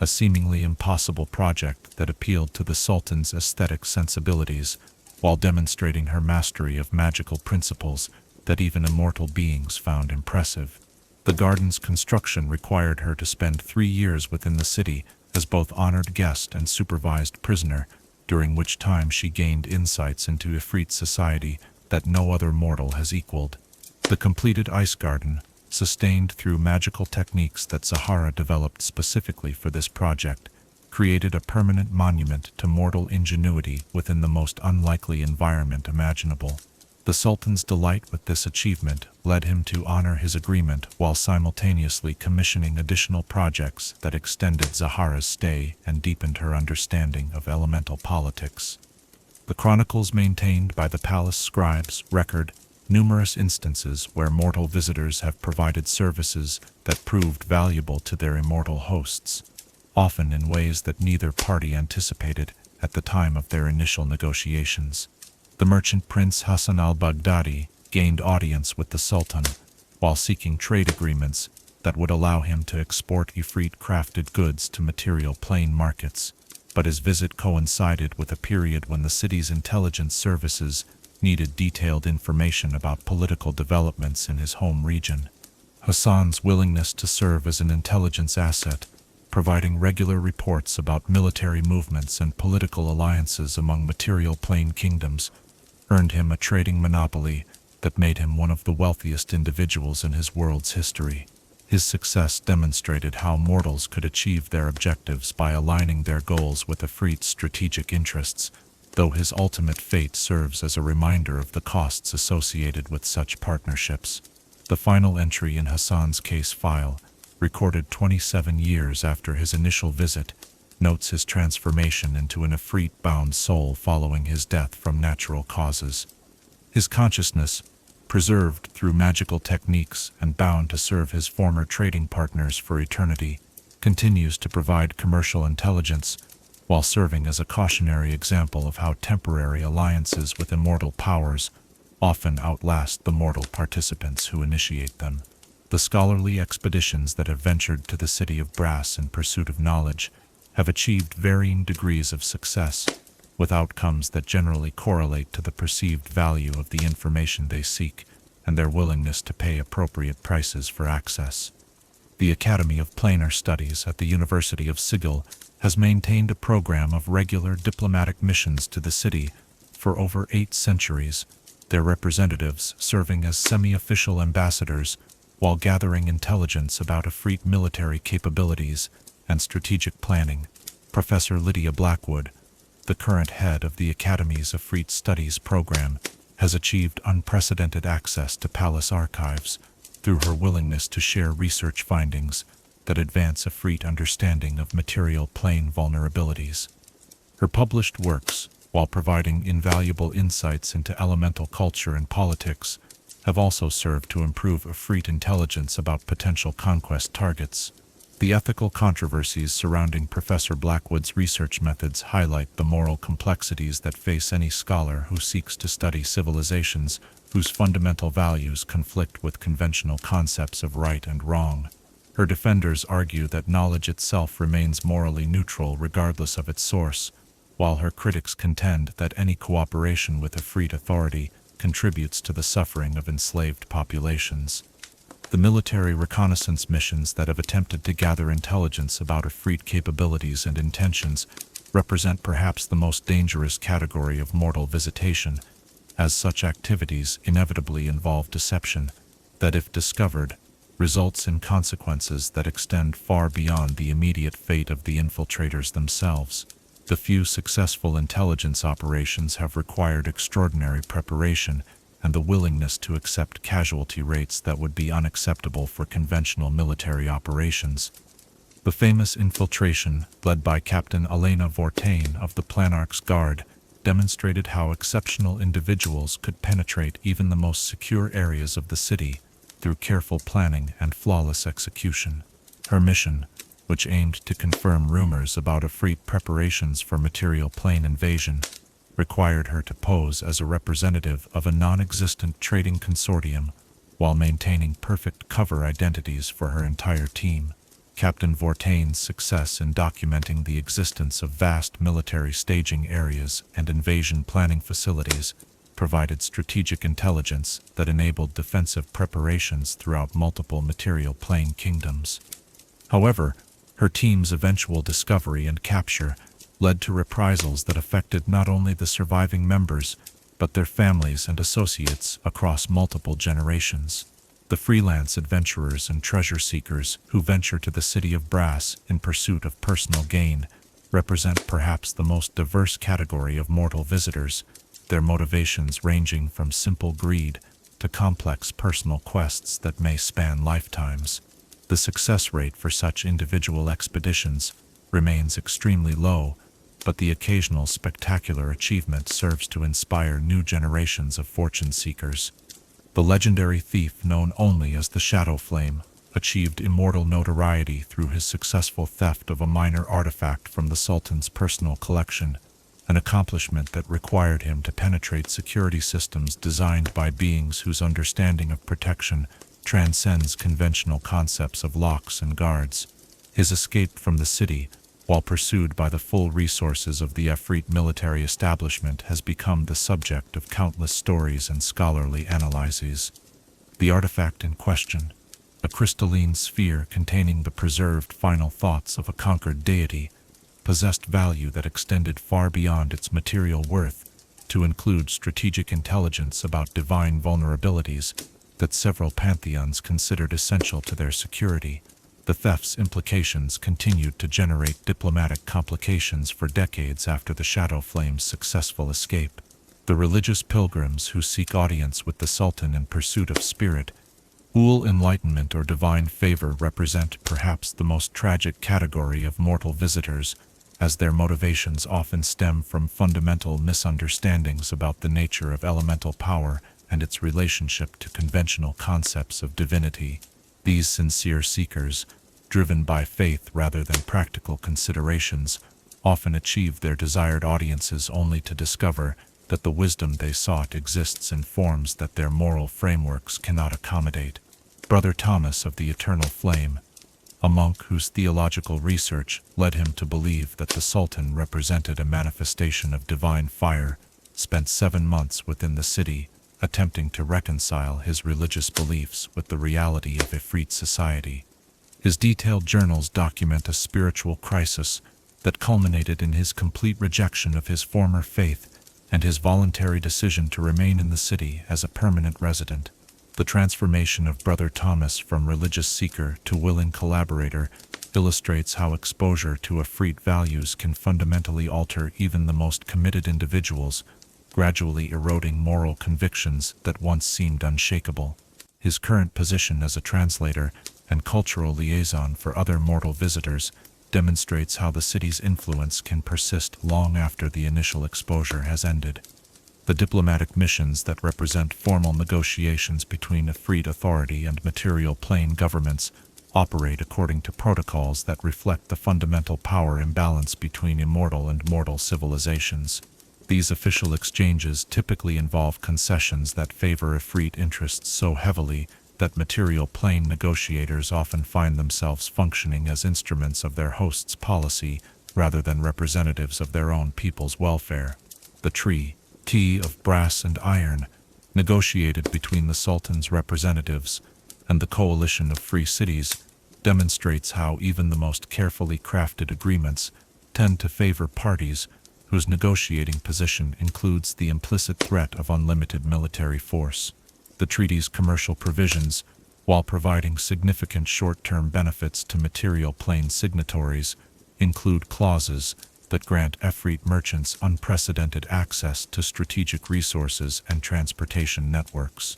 a seemingly impossible project that appealed to the Sultan's aesthetic sensibilities while demonstrating her mastery of magical principles that even immortal beings found impressive. The garden's construction required her to spend 3 years within the city as both honored guest and supervised prisoner, during which time she gained insights into Ifrit society that no other mortal has equaled. The completed ice garden, sustained through magical techniques that Zahara developed specifically for this project, created a permanent monument to mortal ingenuity within the most unlikely environment imaginable. The Sultan's delight with this achievement led him to honor his agreement while simultaneously commissioning additional projects that extended Zahara's stay and deepened her understanding of elemental politics. The chronicles maintained by the palace scribes record numerous instances where mortal visitors have provided services that proved valuable to their immortal hosts, often in ways that neither party anticipated at the time of their initial negotiations. The merchant prince Hassan al-Baghdadi gained audience with the Sultan while seeking trade agreements that would allow him to export Ifrit-crafted goods to material plane markets, but his visit coincided with a period when the city's intelligence services needed detailed information about political developments in his home region. Hassan's willingness to serve as an intelligence asset, providing regular reports about military movements and political alliances among material plane kingdoms, earned him a trading monopoly that made him one of the wealthiest individuals in his world's history. His success demonstrated how mortals could achieve their objectives by aligning their goals with Affrit's strategic interests, though his ultimate fate serves as a reminder of the costs associated with such partnerships. The final entry in Hassan's case file, recorded 27 years after his initial visit, notes his transformation into an Affrit-bound soul following his death from natural causes. His consciousness, preserved through magical techniques and bound to serve his former trading partners for eternity, continues to provide commercial intelligence while serving as a cautionary example of how temporary alliances with immortal powers often outlast the mortal participants who initiate them. The scholarly expeditions that have ventured to the city of Brass in pursuit of knowledge have achieved varying degrees of success, with outcomes that generally correlate to the perceived value of the information they seek and their willingness to pay appropriate prices for access. The Academy of Planar Studies at the University of Sigil has maintained a program of regular diplomatic missions to the city for over 8 centuries, their representatives serving as semi-official ambassadors while gathering intelligence about Affrit military capabilities and strategic planning. Professor Lydia Blackwood, the current head of the Academy's Affrit Studies program, has achieved unprecedented access to palace archives through her willingness to share research findings that advance Affrit understanding of material plane vulnerabilities. Her published works, while providing invaluable insights into elemental culture and politics, have also served to improve Affrit intelligence about potential conquest targets. The ethical controversies surrounding Professor Blackwood's research methods highlight the moral complexities that face any scholar who seeks to study civilizations whose fundamental values conflict with conventional concepts of right and wrong. Her defenders argue that knowledge itself remains morally neutral regardless of its source, while her critics contend that any cooperation with Affrit authority contributes to the suffering of enslaved populations. The military reconnaissance missions that have attempted to gather intelligence about Affrit capabilities and intentions represent perhaps the most dangerous category of mortal visitation, as such activities inevitably involve deception that, if discovered, results in consequences that extend far beyond the immediate fate of the infiltrators themselves. The few successful intelligence operations have required extraordinary preparation and the willingness to accept casualty rates that would be unacceptable for conventional military operations. The famous infiltration, led by Captain Elena Vortain of the Planarch's Guard, demonstrated how exceptional individuals could penetrate even the most secure areas of the city through careful planning and flawless execution. Her mission, which aimed to confirm rumors about Affrit preparations for material plane invasion, required her to pose as a representative of a non-existent trading consortium while maintaining perfect cover identities for her entire team. Captain Vortain's success in documenting the existence of vast military staging areas and invasion planning facilities provided strategic intelligence that enabled defensive preparations throughout multiple material plane kingdoms. However, her team's eventual discovery and capture led to reprisals that affected not only the surviving members, but their families and associates across multiple generations. The freelance adventurers and treasure seekers who venture to the city of Brass in pursuit of personal gain represent perhaps the most diverse category of mortal visitors, their motivations ranging from simple greed to to complex personal quests that may span lifetimes. The success rate for such individual expeditions remains extremely low, but the occasional spectacular achievement serves to inspire new generations of fortune seekers. The legendary thief known only as the Shadow Flame achieved immortal notoriety through his successful theft of a minor artifact from the Sultan's personal collection, an accomplishment that required him to penetrate security systems designed by beings whose understanding of protection transcends conventional concepts of locks and guards. His escape from the city, while pursued by the full resources of the Affrit military establishment, has become the subject of countless stories and scholarly analyses. The artifact in question, a crystalline sphere containing the preserved final thoughts of a conquered deity, possessed value that extended far beyond its material worth, to include strategic intelligence about divine vulnerabilities that several pantheons considered essential to their security. The theft's implications continued to generate diplomatic complications for decades after the Shadow Flame's successful escape. The religious pilgrims who seek audience with the Sultan in pursuit of spirit, enlightenment or divine favor represent perhaps the most tragic category of mortal visitors, as their motivations often stem from fundamental misunderstandings about the nature of elemental power and its relationship to conventional concepts of divinity. These sincere seekers, driven by faith rather than practical considerations, often achieve their desired audiences only to discover that the wisdom they sought exists in forms that their moral frameworks cannot accommodate. Brother Thomas of the Eternal Flame, a monk whose theological research led him to believe that the Sultan represented a manifestation of divine fire, spent 7 months within the city, attempting to reconcile his religious beliefs with the reality of Affrit society. His detailed journals document a spiritual crisis that culminated in his complete rejection of his former faith and his voluntary decision to remain in the city as a permanent resident. The transformation of Brother Thomas from religious seeker to willing collaborator illustrates how exposure to Affrit values can fundamentally alter even the most committed individuals, gradually eroding moral convictions that once seemed unshakable. His current position as a translator and cultural liaison for other mortal visitors demonstrates how the city's influence can persist long after the initial exposure has ended. The diplomatic missions that represent formal negotiations between Affrit authority and material plane governments operate according to protocols that reflect the fundamental power imbalance between immortal and mortal civilizations. These official exchanges typically involve concessions that favor Affrit interests so heavily that material plane negotiators often find themselves functioning as instruments of their host's policy rather than representatives of their own people's welfare. The treaty of brass and iron, negotiated between the Sultan's representatives and the coalition of free cities, demonstrates how even the most carefully crafted agreements tend to favor parties whose negotiating position includes the implicit threat of unlimited military force. The treaty's commercial provisions, while providing significant short-term benefits to material plane signatories, include clauses that grant Affrit merchants unprecedented access to strategic resources and transportation networks.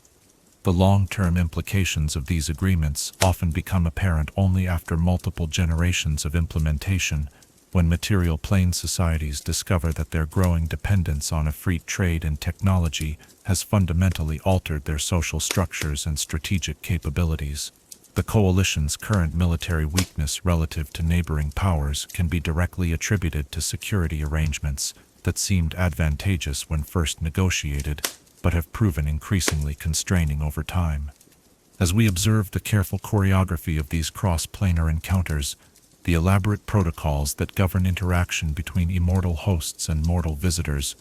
The long-term implications of these agreements often become apparent only after multiple generations of implementation, when material plane societies discover that their growing dependence on Affrit trade and technology has fundamentally altered their social structures and strategic capabilities. The coalition's current military weakness relative to neighboring powers can be directly attributed to security arrangements that seemed advantageous when first negotiated, but have proven increasingly constraining over time. As we observe the careful choreography of these cross-planar encounters, the elaborate protocols that govern interaction between immortal hosts and mortal visitors,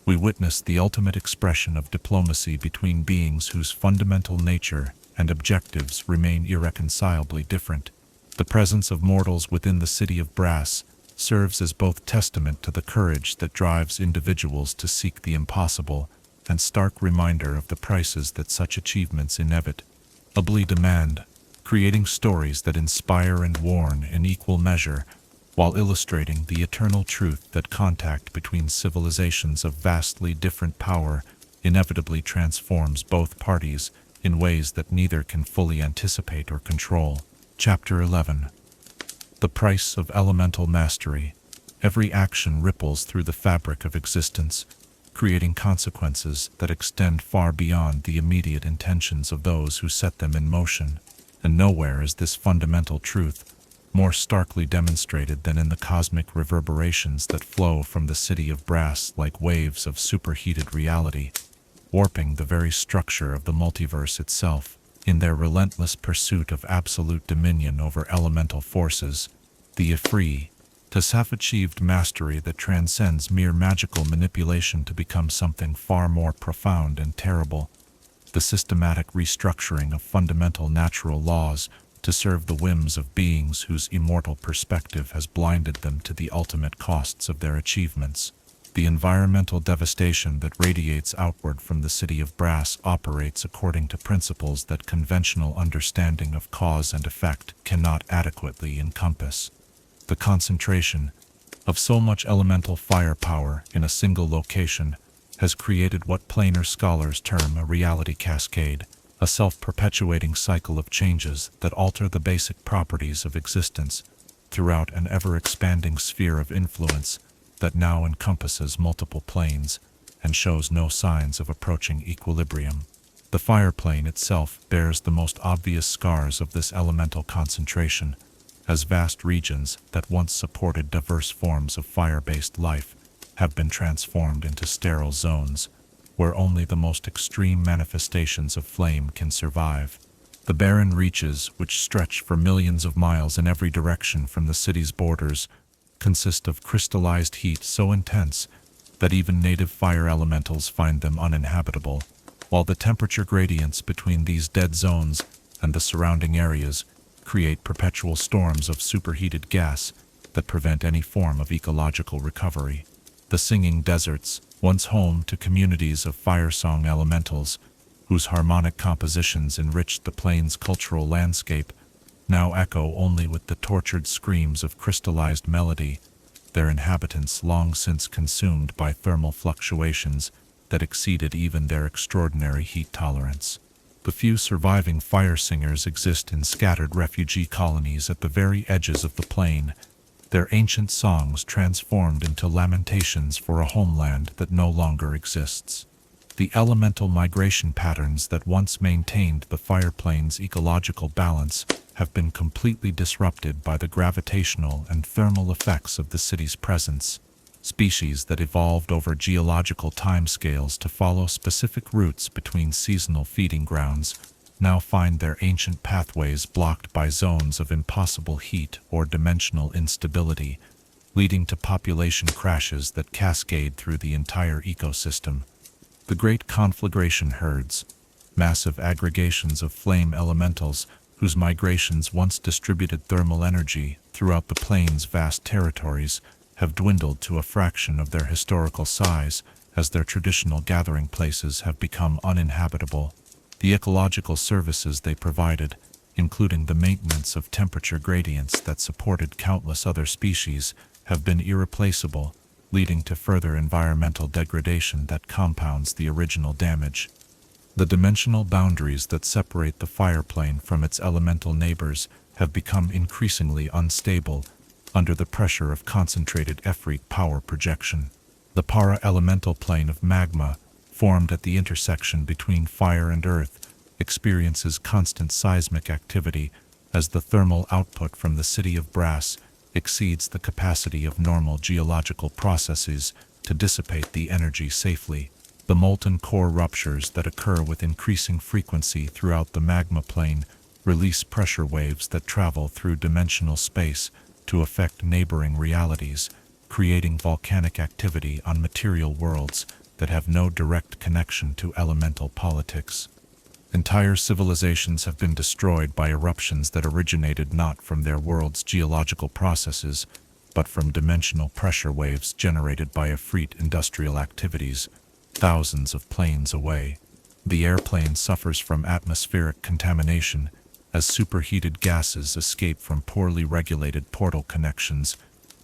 we witness the ultimate expression of diplomacy between beings whose fundamental nature and objectives remain irreconcilably different. The presence of mortals within the city of brass serves as both testament to the courage that drives individuals to seek the impossible and stark reminder of the prices that such achievements inevitably demand, creating stories that inspire and warn in equal measure, while illustrating the eternal truth that contact between civilizations of vastly different power inevitably transforms both parties in ways that neither can fully anticipate or control. Chapter 11. The Price of Elemental Mastery. Every action ripples through the fabric of existence, creating consequences that extend far beyond the immediate intentions of those who set them in motion. And nowhere is this fundamental truth more starkly demonstrated than in the cosmic reverberations that flow from the city of brass like waves of superheated reality, warping the very structure of the multiverse itself. In their relentless pursuit of absolute dominion over elemental forces, the Affrit have achieved mastery that transcends mere magical manipulation to become something far more profound and terrible: the systematic restructuring of fundamental natural laws to serve the whims of beings whose immortal perspective has blinded them to the ultimate costs of their achievements. The environmental devastation that radiates outward from the city of brass operates according to principles that conventional understanding of cause and effect cannot adequately encompass. The concentration of so much elemental firepower in a single location has created what planar scholars term a reality cascade, a self-perpetuating cycle of changes that alter the basic properties of existence throughout an ever-expanding sphere of influence that now encompasses multiple planes and shows no signs of approaching equilibrium. The fire plane itself bears the most obvious scars of this elemental concentration, as vast regions that once supported diverse forms of fire-based life have been transformed into sterile zones where only the most extreme manifestations of flame can survive. The barren reaches, which stretch for millions of miles in every direction from the city's borders, consist of crystallized heat so intense that even native fire elementals find them uninhabitable, while the temperature gradients between these dead zones and the surrounding areas create perpetual storms of superheated gas that prevent any form of ecological recovery. The singing deserts, once home to communities of fire-song elementals, whose harmonic compositions enriched the plane's cultural landscape, now echo only with the tortured screams of crystallized melody, their inhabitants long since consumed by thermal fluctuations that exceeded even their extraordinary heat tolerance. The few surviving fire singers exist in scattered refugee colonies at the very edges of the plain, their ancient songs transformed into lamentations for a homeland that no longer exists. The elemental migration patterns that once maintained the fire plane's ecological balance have been completely disrupted by the gravitational and thermal effects of the city's presence. Species that evolved over geological timescales to follow specific routes between seasonal feeding grounds now find their ancient pathways blocked by zones of impossible heat or dimensional instability, leading to population crashes that cascade through the entire ecosystem. The great conflagration herds, massive aggregations of flame elementals whose migrations once distributed thermal energy throughout the plane's vast territories, have dwindled to a fraction of their historical size as their traditional gathering places have become uninhabitable. The ecological services they provided, including the maintenance of temperature gradients that supported countless other species, have been irreplaceable, leading to further environmental degradation that compounds the original damage. The dimensional boundaries that separate the fire plane from its elemental neighbors have become increasingly unstable under the pressure of concentrated Affrit power projection. The para-elemental plane of magma, formed at the intersection between fire and earth, experiences constant seismic activity as the thermal output from the city of brass exceeds the capacity of normal geological processes to dissipate the energy safely. The molten core ruptures that occur with increasing frequency throughout the magma plane release pressure waves that travel through dimensional space to affect neighboring realities, creating volcanic activity on material worlds that have no direct connection to elemental politics. Entire civilizations have been destroyed by eruptions that originated not from their world's geological processes, but from dimensional pressure waves generated by Affrit industrial activities, thousands of planes away. The airplane suffers from atmospheric contamination as superheated gases escape from poorly regulated portal connections,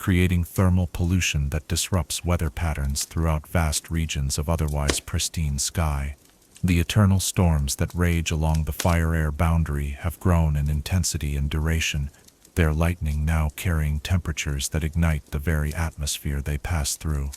creating thermal pollution that disrupts weather patterns throughout vast regions of otherwise pristine sky. The eternal storms that rage along the fire-air boundary have grown in intensity and duration, their lightning now carrying temperatures that ignite the very atmosphere they pass through.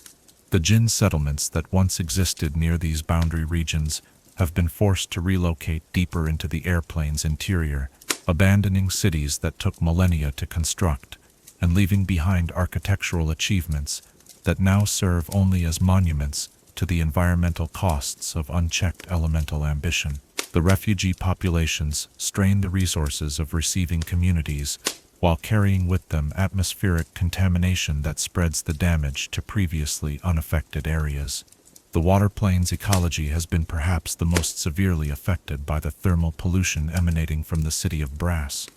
The Jinn settlements that once existed near these boundary regions have been forced to relocate deeper into the airplane's interior, abandoning cities that took millennia to construct, and leaving behind architectural achievements that now serve only as monuments to the environmental costs of unchecked elemental ambition. The refugee populations strain the resources of receiving communities while carrying with them atmospheric contamination that spreads the damage to previously unaffected areas. The water plane's ecology has been perhaps the most severely affected by the thermal pollution emanating from the city of Brass,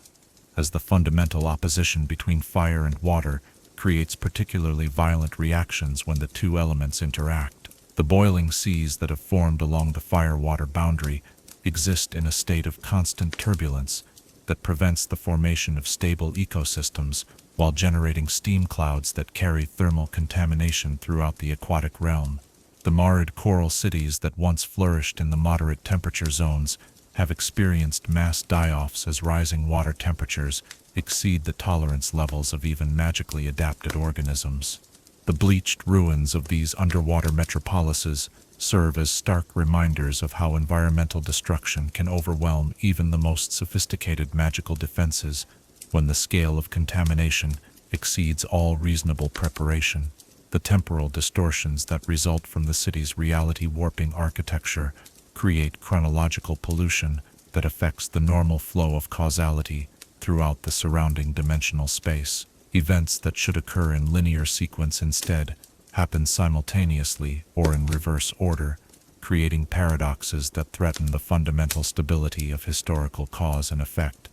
as the fundamental opposition between fire and water creates particularly violent reactions when the two elements interact. The boiling seas that have formed along the fire-water boundary exist in a state of constant turbulence that prevents the formation of stable ecosystems while generating steam clouds that carry thermal contamination throughout the aquatic realm. The marred coral cities that once flourished in the moderate temperature zones have experienced mass die-offs as rising water temperatures exceed the tolerance levels of even magically adapted organisms. The bleached ruins of these underwater metropolises serve as stark reminders of how environmental destruction can overwhelm even the most sophisticated magical defenses when the scale of contamination exceeds all reasonable preparation. The temporal distortions that result from the city's reality-warping architecture create chronological pollution that affects the normal flow of causality throughout the surrounding dimensional space. Events that should occur in linear sequence instead happen simultaneously or in reverse order, creating paradoxes that threaten the fundamental stability of historical cause and effect.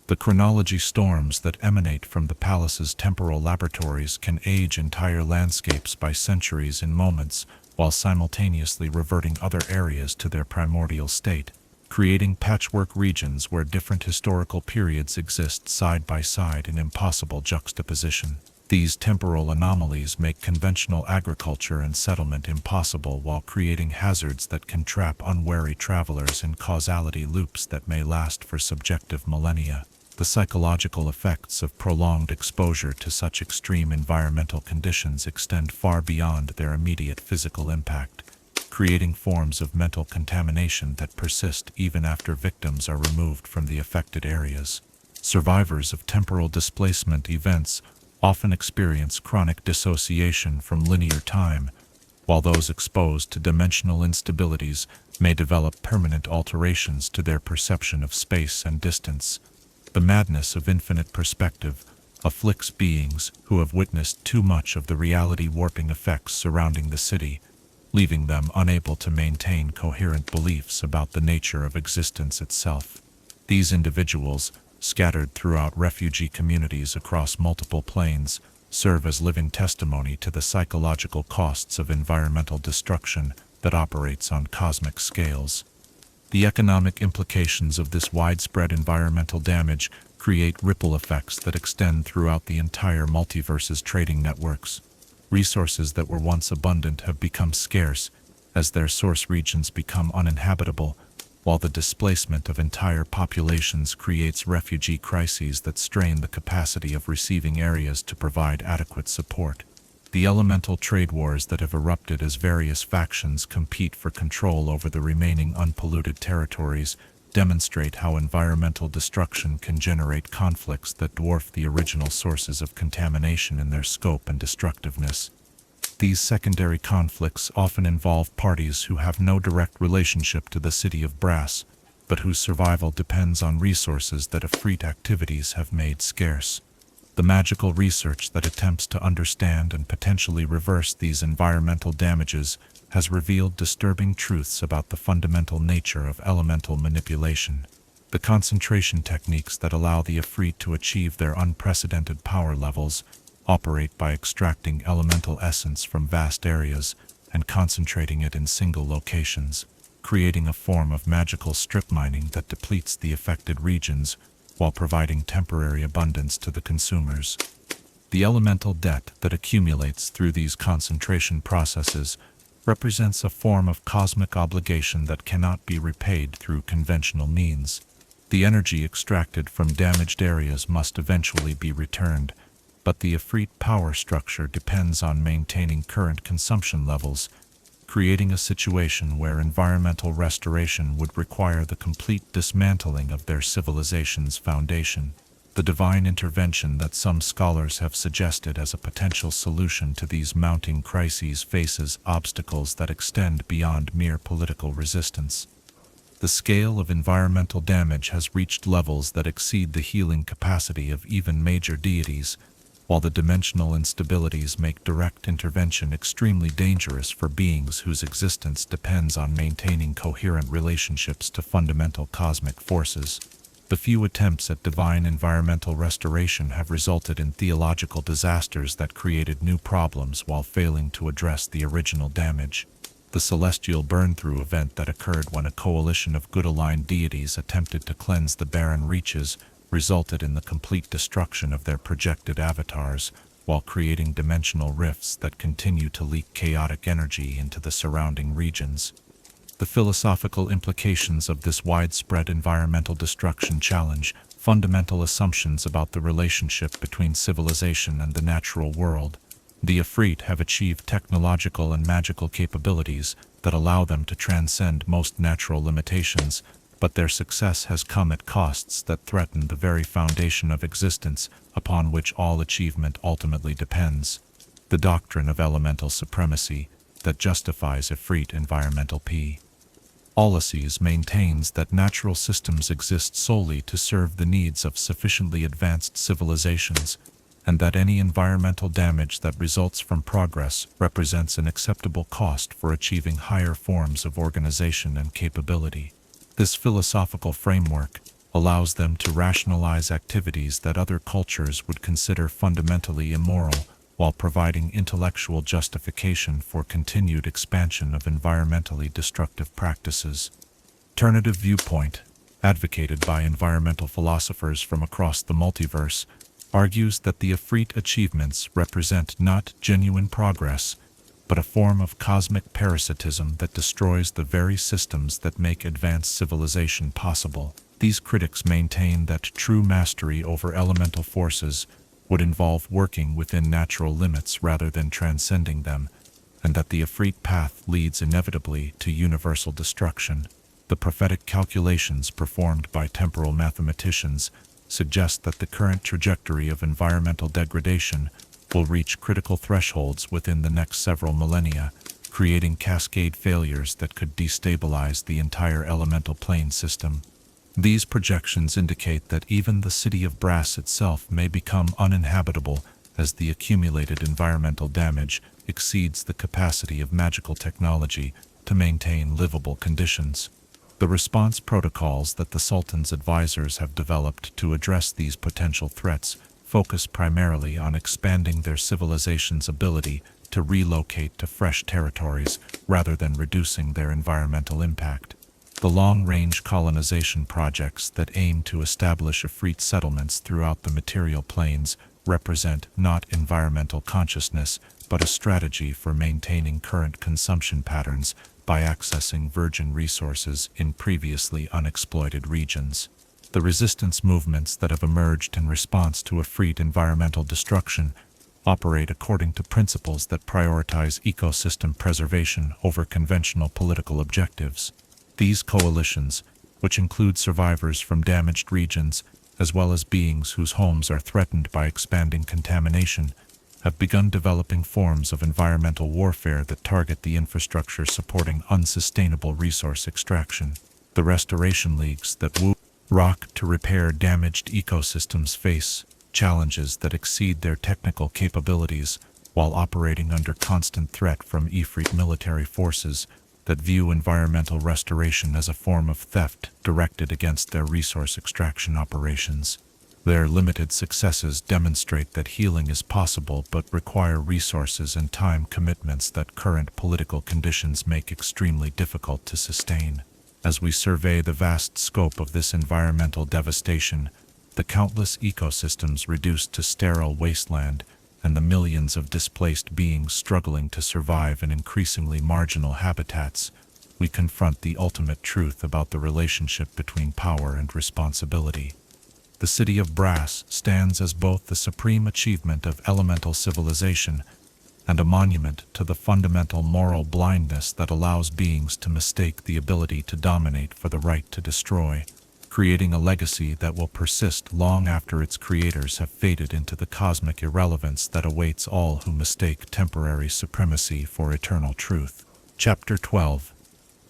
The chronology storms that emanate from the palace's temporal laboratories can age entire landscapes by centuries in moments, while simultaneously reverting other areas to their primordial state, creating patchwork regions where different historical periods exist side by side in impossible juxtaposition. These temporal anomalies make conventional agriculture and settlement impossible while creating hazards that can trap unwary travelers in causality loops that may last for subjective millennia. The psychological effects of prolonged exposure to such extreme environmental conditions extend far beyond their immediate physical impact, creating forms of mental contamination that persist even after victims are removed from the affected areas. Survivors of temporal displacement events often experience chronic dissociation from linear time, while those exposed to dimensional instabilities may develop permanent alterations to their perception of space and distance. The madness of infinite perspective afflicts beings who have witnessed too much of the reality-warping effects surrounding the city, leaving them unable to maintain coherent beliefs about the nature of existence itself. These individuals, scattered throughout refugee communities across multiple planes, serve as living testimony to the psychological costs of environmental destruction that operates on cosmic scales. The economic implications of this widespread environmental damage create ripple effects that extend throughout the entire multiverse's trading networks. Resources that were once abundant have become scarce as their source regions become uninhabitable, while the displacement of entire populations creates refugee crises that strain the capacity of receiving areas to provide adequate support. The elemental trade wars that have erupted as various factions compete for control over the remaining unpolluted territories demonstrate how environmental destruction can generate conflicts that dwarf the original sources of contamination in their scope and destructiveness. These secondary conflicts often involve parties who have no direct relationship to the city of Brass, but whose survival depends on resources that Affrit activities have made scarce. The magical research that attempts to understand and potentially reverse these environmental damages has revealed disturbing truths about the fundamental nature of elemental manipulation. The concentration techniques that allow the Affrit to achieve their unprecedented power levels operate by extracting elemental essence from vast areas and concentrating it in single locations, creating a form of magical strip mining that depletes the affected regions while providing temporary abundance to the consumers. The elemental debt that accumulates through these concentration processes represents a form of cosmic obligation that cannot be repaid through conventional means. The energy extracted from damaged areas must eventually be returned, but the Affrit power structure depends on maintaining current consumption levels, creating a situation where environmental restoration would require the complete dismantling of their civilization's foundation. The divine intervention that some scholars have suggested as a potential solution to these mounting crises faces obstacles that extend beyond mere political resistance. The scale of environmental damage has reached levels that exceed the healing capacity of even major deities, while the dimensional instabilities make direct intervention extremely dangerous for beings whose existence depends on maintaining coherent relationships to fundamental cosmic forces. The few attempts at divine environmental restoration have resulted in theological disasters that created new problems while failing to address the original damage. The celestial burn-through event that occurred when a coalition of good-aligned deities attempted to cleanse the barren reaches resulted in the complete destruction of their projected avatars, while creating dimensional rifts that continue to leak chaotic energy into the surrounding regions. The philosophical implications of this widespread environmental destruction challenge fundamental assumptions about the relationship between civilization and the natural world. The Affrit have achieved technological and magical capabilities that allow them to transcend most natural limitations, but their success has come at costs that threaten the very foundation of existence upon which all achievement ultimately depends. The doctrine of elemental supremacy that justifies Affrit environmental policies maintains that natural systems exist solely to serve the needs of sufficiently advanced civilizations, and that any environmental damage that results from progress represents an acceptable cost for achieving higher forms of organization and capability. This philosophical framework allows them to rationalize activities that other cultures would consider fundamentally immoral, while providing intellectual justification for continued expansion of environmentally destructive practices. Alternative viewpoint, advocated by environmental philosophers from across the multiverse, argues that the Affrit achievements represent not genuine progress, but a form of cosmic parasitism that destroys the very systems that make advanced civilization possible. These critics maintain that true mastery over elemental forces would involve working within natural limits rather than transcending them, and that the Affrit path leads inevitably to universal destruction. The prophetic calculations performed by temporal mathematicians suggest that the current trajectory of environmental degradation will reach critical thresholds within the next several millennia, creating cascade failures that could destabilize the entire elemental plane system. These projections indicate that even the city of Brass itself may become uninhabitable as the accumulated environmental damage exceeds the capacity of magical technology to maintain livable conditions. The response protocols that the Sultan's advisors have developed to address these potential threats focus primarily on expanding their civilization's ability to relocate to fresh territories rather than reducing their environmental impact. The long-range colonization projects that aim to establish Affrit settlements throughout the material planes represent not environmental consciousness, but a strategy for maintaining current consumption patterns by accessing virgin resources in previously unexploited regions. The resistance movements that have emerged in response to Affrit environmental destruction operate according to principles that prioritize ecosystem preservation over conventional political objectives. These coalitions, which include survivors from damaged regions as well as beings whose homes are threatened by expanding contamination, have begun developing forms of environmental warfare that target the infrastructure supporting unsustainable resource extraction. The restoration leagues that rock to repair damaged ecosystems face challenges that exceed their technical capabilities while operating under constant threat from Affrit military forces that view environmental restoration as a form of theft directed against their resource extraction operations. Their limited successes demonstrate that healing is possible but require resources and time commitments that current political conditions make extremely difficult to sustain. As we survey the vast scope of this environmental devastation, the countless ecosystems reduced to sterile wasteland, and the millions of displaced beings struggling to survive in increasingly marginal habitats, we confront the ultimate truth about the relationship between power and responsibility. The City of Brass stands as both the supreme achievement of elemental civilization and a monument to the fundamental moral blindness that allows beings to mistake the ability to dominate for the right to destroy, creating a legacy that will persist long after its creators have faded into the cosmic irrelevance that awaits all who mistake temporary supremacy for eternal truth. Chapter 12.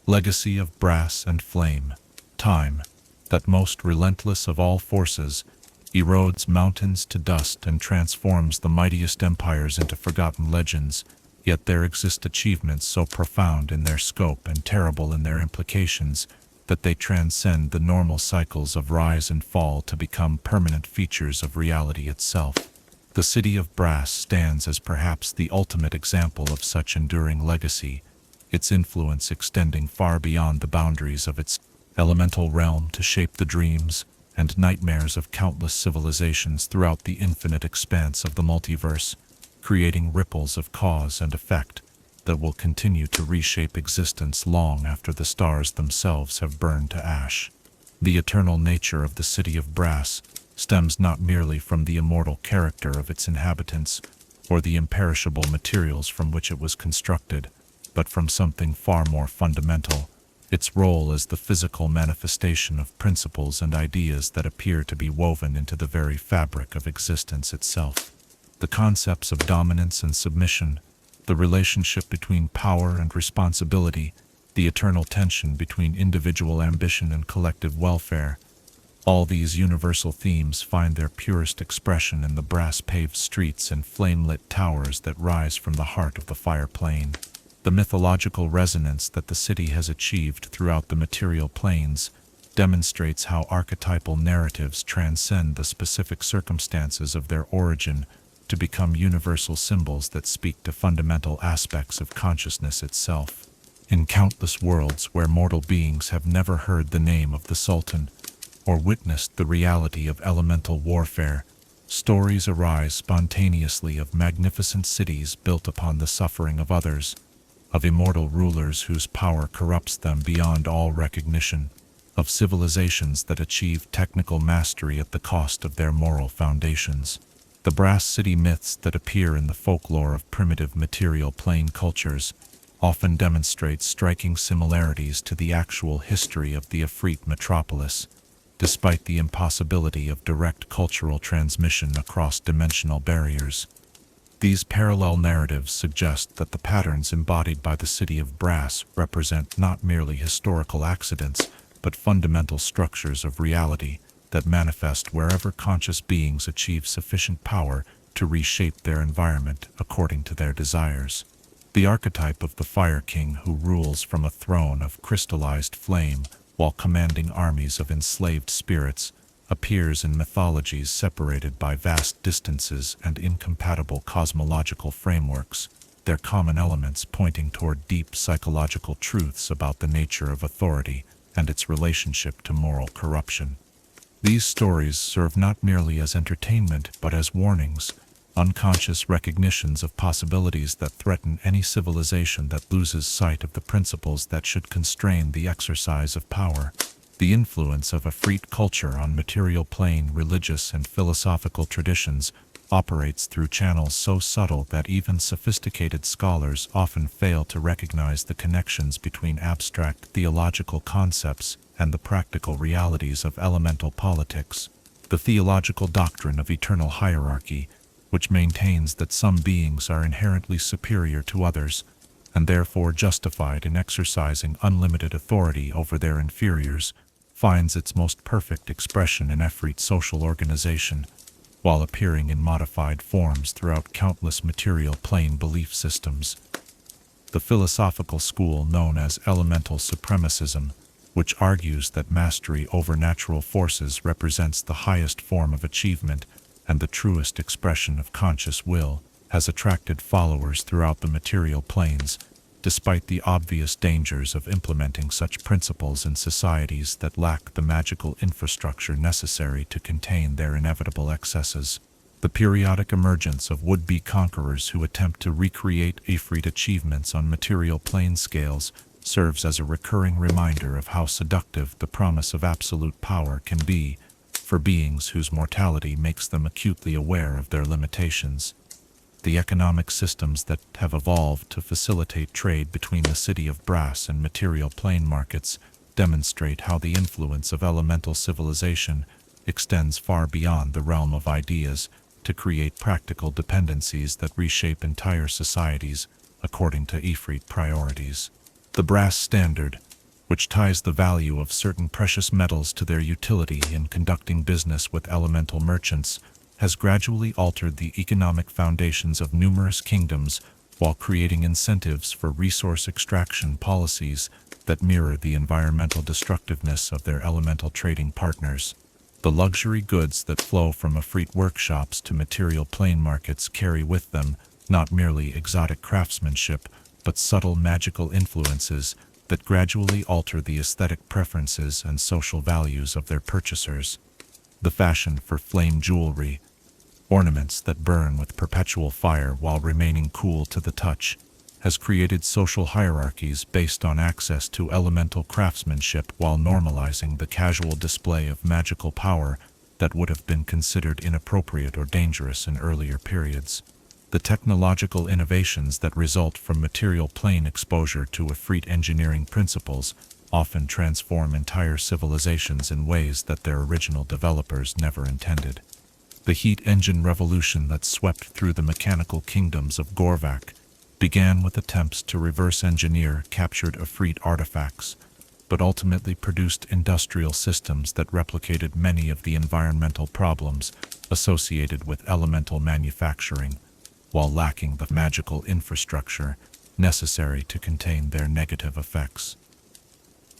Legacy of Brass and Flame. Time, that most relentless of all forces, erodes mountains to dust and transforms the mightiest empires into forgotten legends, yet there exist achievements so profound in their scope and terrible in their implications that they transcend the normal cycles of rise and fall to become permanent features of reality itself. The City of Brass stands as perhaps the ultimate example of such enduring legacy, its influence extending far beyond the boundaries of its elemental realm to shape the dreams and nightmares of countless civilizations throughout the infinite expanse of the multiverse, creating ripples of cause and effect that will continue to reshape existence long after the stars themselves have burned to ash. The eternal nature of the City of Brass stems not merely from the immortal character of its inhabitants or the imperishable materials from which it was constructed, but from something far more fundamental: its role as the physical manifestation of principles and ideas that appear to be woven into the very fabric of existence itself. The concepts of dominance and submission, the relationship between power and responsibility, the eternal tension between individual ambition and collective welfare, all these universal themes find their purest expression in the brass-paved streets and flame-lit towers that rise from the heart of the fire plane. The mythological resonance that the city has achieved throughout the material planes demonstrates how archetypal narratives transcend the specific circumstances of their origin to become universal symbols that speak to fundamental aspects of consciousness itself. In countless worlds where mortal beings have never heard the name of the Sultan or witnessed the reality of elemental warfare, stories arise spontaneously of magnificent cities built upon the suffering of others, of immortal rulers whose power corrupts them beyond all recognition, of civilizations that achieve technical mastery at the cost of their moral foundations. The Brass City myths that appear in the folklore of primitive material plane cultures often demonstrate striking similarities to the actual history of the Affrit metropolis, despite the impossibility of direct cultural transmission across dimensional barriers. These parallel narratives suggest that the patterns embodied by the City of Brass represent not merely historical accidents, but fundamental structures of reality that manifest wherever conscious beings achieve sufficient power to reshape their environment according to their desires. The archetype of the Fire King who rules from a throne of crystallized flame while commanding armies of enslaved spirits appears in mythologies separated by vast distances and incompatible cosmological frameworks, their common elements pointing toward deep psychological truths about the nature of authority and its relationship to moral corruption. These stories serve not merely as entertainment but as warnings, unconscious recognitions of possibilities that threaten any civilization that loses sight of the principles that should constrain the exercise of power. The influence of Affrit culture on material plane religious and philosophical traditions operates through channels so subtle that even sophisticated scholars often fail to recognize the connections between abstract theological concepts and the practical realities of elemental politics. The theological doctrine of eternal hierarchy, which maintains that some beings are inherently superior to others, and therefore justified in exercising unlimited authority over their inferiors, finds its most perfect expression in Affrit social organization, while appearing in modified forms throughout countless material plane belief systems. The philosophical school known as elemental supremacism, which argues that mastery over natural forces represents the highest form of achievement and the truest expression of conscious will, has attracted followers throughout the material planes, despite the obvious dangers of implementing such principles in societies that lack the magical infrastructure necessary to contain their inevitable excesses. The periodic emergence of would-be conquerors who attempt to recreate Affrit achievements on material plane scales serves as a recurring reminder of how seductive the promise of absolute power can be for beings whose mortality makes them acutely aware of their limitations. The economic systems that have evolved to facilitate trade between the city of brass and material plane markets demonstrate how the influence of elemental civilization extends far beyond the realm of ideas to create practical dependencies that reshape entire societies according to Affrit priorities. The brass standard, which ties the value of certain precious metals to their utility in conducting business with elemental merchants, has gradually altered the economic foundations of numerous kingdoms while creating incentives for resource extraction policies that mirror the environmental destructiveness of their elemental trading partners. The luxury goods that flow from Affrit workshops to material plane markets carry with them not merely exotic craftsmanship, but subtle magical influences that gradually alter the aesthetic preferences and social values of their purchasers. The fashion for flame jewelry, ornaments that burn with perpetual fire while remaining cool to the touch, has created social hierarchies based on access to elemental craftsmanship while normalizing the casual display of magical power that would have been considered inappropriate or dangerous in earlier periods. The technological innovations that result from material plane exposure to Affrit engineering principles often transform entire civilizations in ways that their original developers never intended. The heat engine revolution that swept through the mechanical kingdoms of Gorvak began with attempts to reverse engineer captured Affrit artifacts, but ultimately produced industrial systems that replicated many of the environmental problems associated with elemental manufacturing, while lacking the magical infrastructure necessary to contain their negative effects.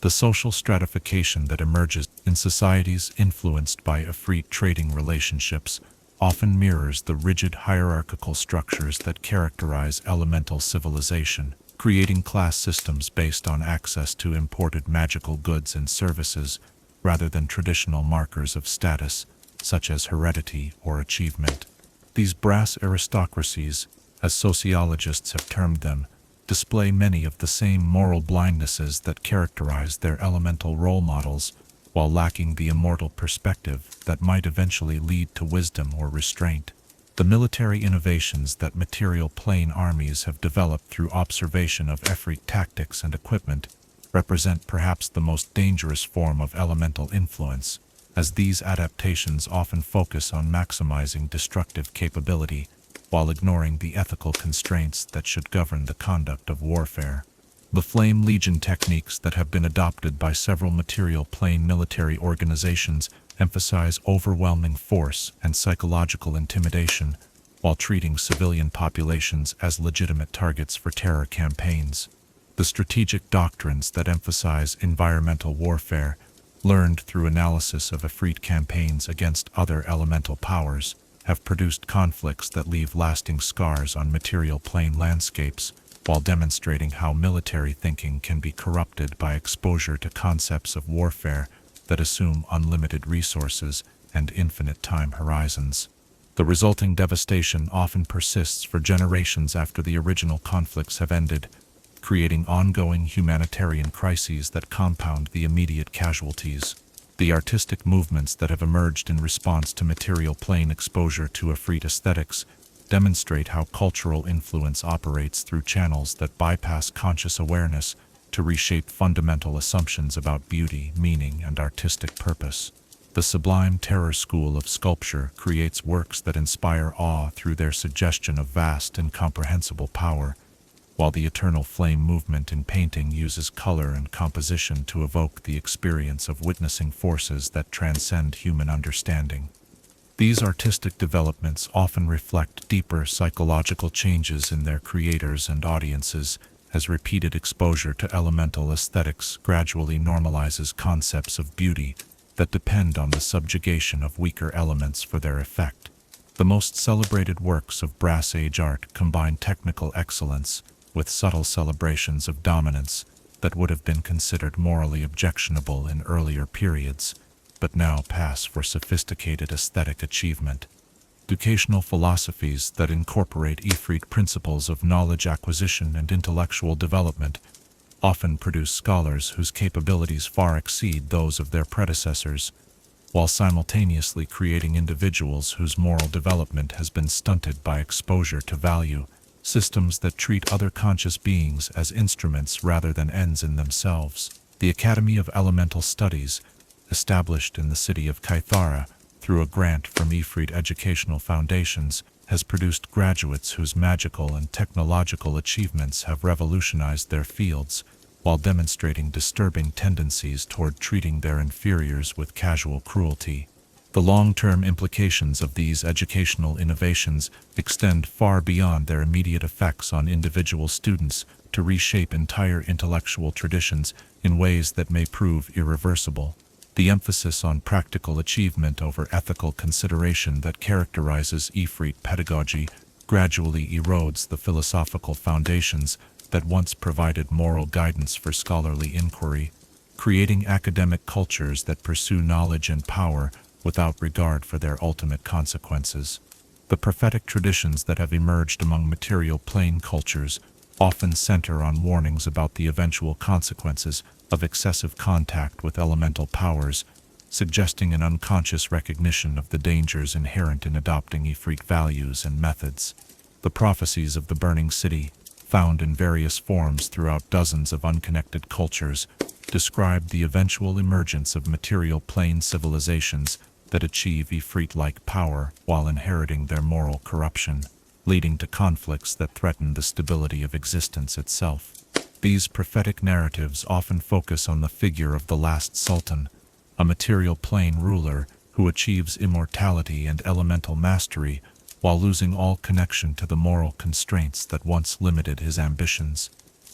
The social stratification that emerges in societies influenced by Affrit trading relationships often mirrors the rigid hierarchical structures that characterize elemental civilization, creating class systems based on access to imported magical goods and services rather than traditional markers of status, such as heredity or achievement. These brass aristocracies, as sociologists have termed them, display many of the same moral blindnesses that characterize their elemental role models, while lacking the immortal perspective that might eventually lead to wisdom or restraint. The military innovations that material plane armies have developed through observation of Affrit tactics and equipment represent perhaps the most dangerous form of elemental influence, as these adaptations often focus on maximizing destructive capability while ignoring the ethical constraints that should govern the conduct of warfare. The Flame Legion techniques that have been adopted by several material plane military organizations emphasize overwhelming force and psychological intimidation while treating civilian populations as legitimate targets for terror campaigns. The strategic doctrines that emphasize environmental warfare, learned through analysis of Affrit campaigns against other elemental powers, have produced conflicts that leave lasting scars on material plane landscapes, while demonstrating how military thinking can be corrupted by exposure to concepts of warfare that assume unlimited resources and infinite time horizons. The resulting devastation often persists for generations after the original conflicts have ended, creating ongoing humanitarian crises that compound the immediate casualties. The artistic movements that have emerged in response to material plane exposure to Affrit aesthetics demonstrate how cultural influence operates through channels that bypass conscious awareness to reshape fundamental assumptions about beauty, meaning, and artistic purpose. The Sublime Terror school of sculpture creates works that inspire awe through their suggestion of vast, incomprehensible power, while the Eternal Flame movement in painting uses color and composition to evoke the experience of witnessing forces that transcend human understanding. These artistic developments often reflect deeper psychological changes in their creators and audiences, as repeated exposure to elemental aesthetics gradually normalizes concepts of beauty that depend on the subjugation of weaker elements for their effect. The most celebrated works of Brass Age art combine technical excellence with subtle celebrations of dominance that would have been considered morally objectionable in earlier periods, but now pass for sophisticated aesthetic achievement. Educational philosophies that incorporate Ifrit principles of knowledge acquisition and intellectual development often produce scholars whose capabilities far exceed those of their predecessors, while simultaneously creating individuals whose moral development has been stunted by exposure to value systems that treat other conscious beings as instruments rather than ends in themselves. The Academy of Elemental Studies, established in the city of Kaithara through a grant from Ifrit Educational Foundations, has produced graduates whose magical and technological achievements have revolutionized their fields, while demonstrating disturbing tendencies toward treating their inferiors with casual cruelty. The long-term implications of these educational innovations extend far beyond their immediate effects on individual students to reshape entire intellectual traditions in ways that may prove irreversible. The emphasis on practical achievement over ethical consideration that characterizes Ifrit pedagogy gradually erodes the philosophical foundations that once provided moral guidance for scholarly inquiry, creating academic cultures that pursue knowledge and power without regard for their ultimate consequences. The prophetic traditions that have emerged among material plane cultures often center on warnings about the eventual consequences of excessive contact with elemental powers, suggesting an unconscious recognition of the dangers inherent in adopting Ifrit values and methods. The prophecies of the burning city, found in various forms throughout dozens of unconnected cultures, describe the eventual emergence of material plane civilizations that achieve Ifrit-like power while inheriting their moral corruption, leading to conflicts that threaten the stability of existence itself. These prophetic narratives often focus on the figure of the last Sultan, a material plane ruler who achieves immortality and elemental mastery while losing all connection to the moral constraints that once limited his ambitions.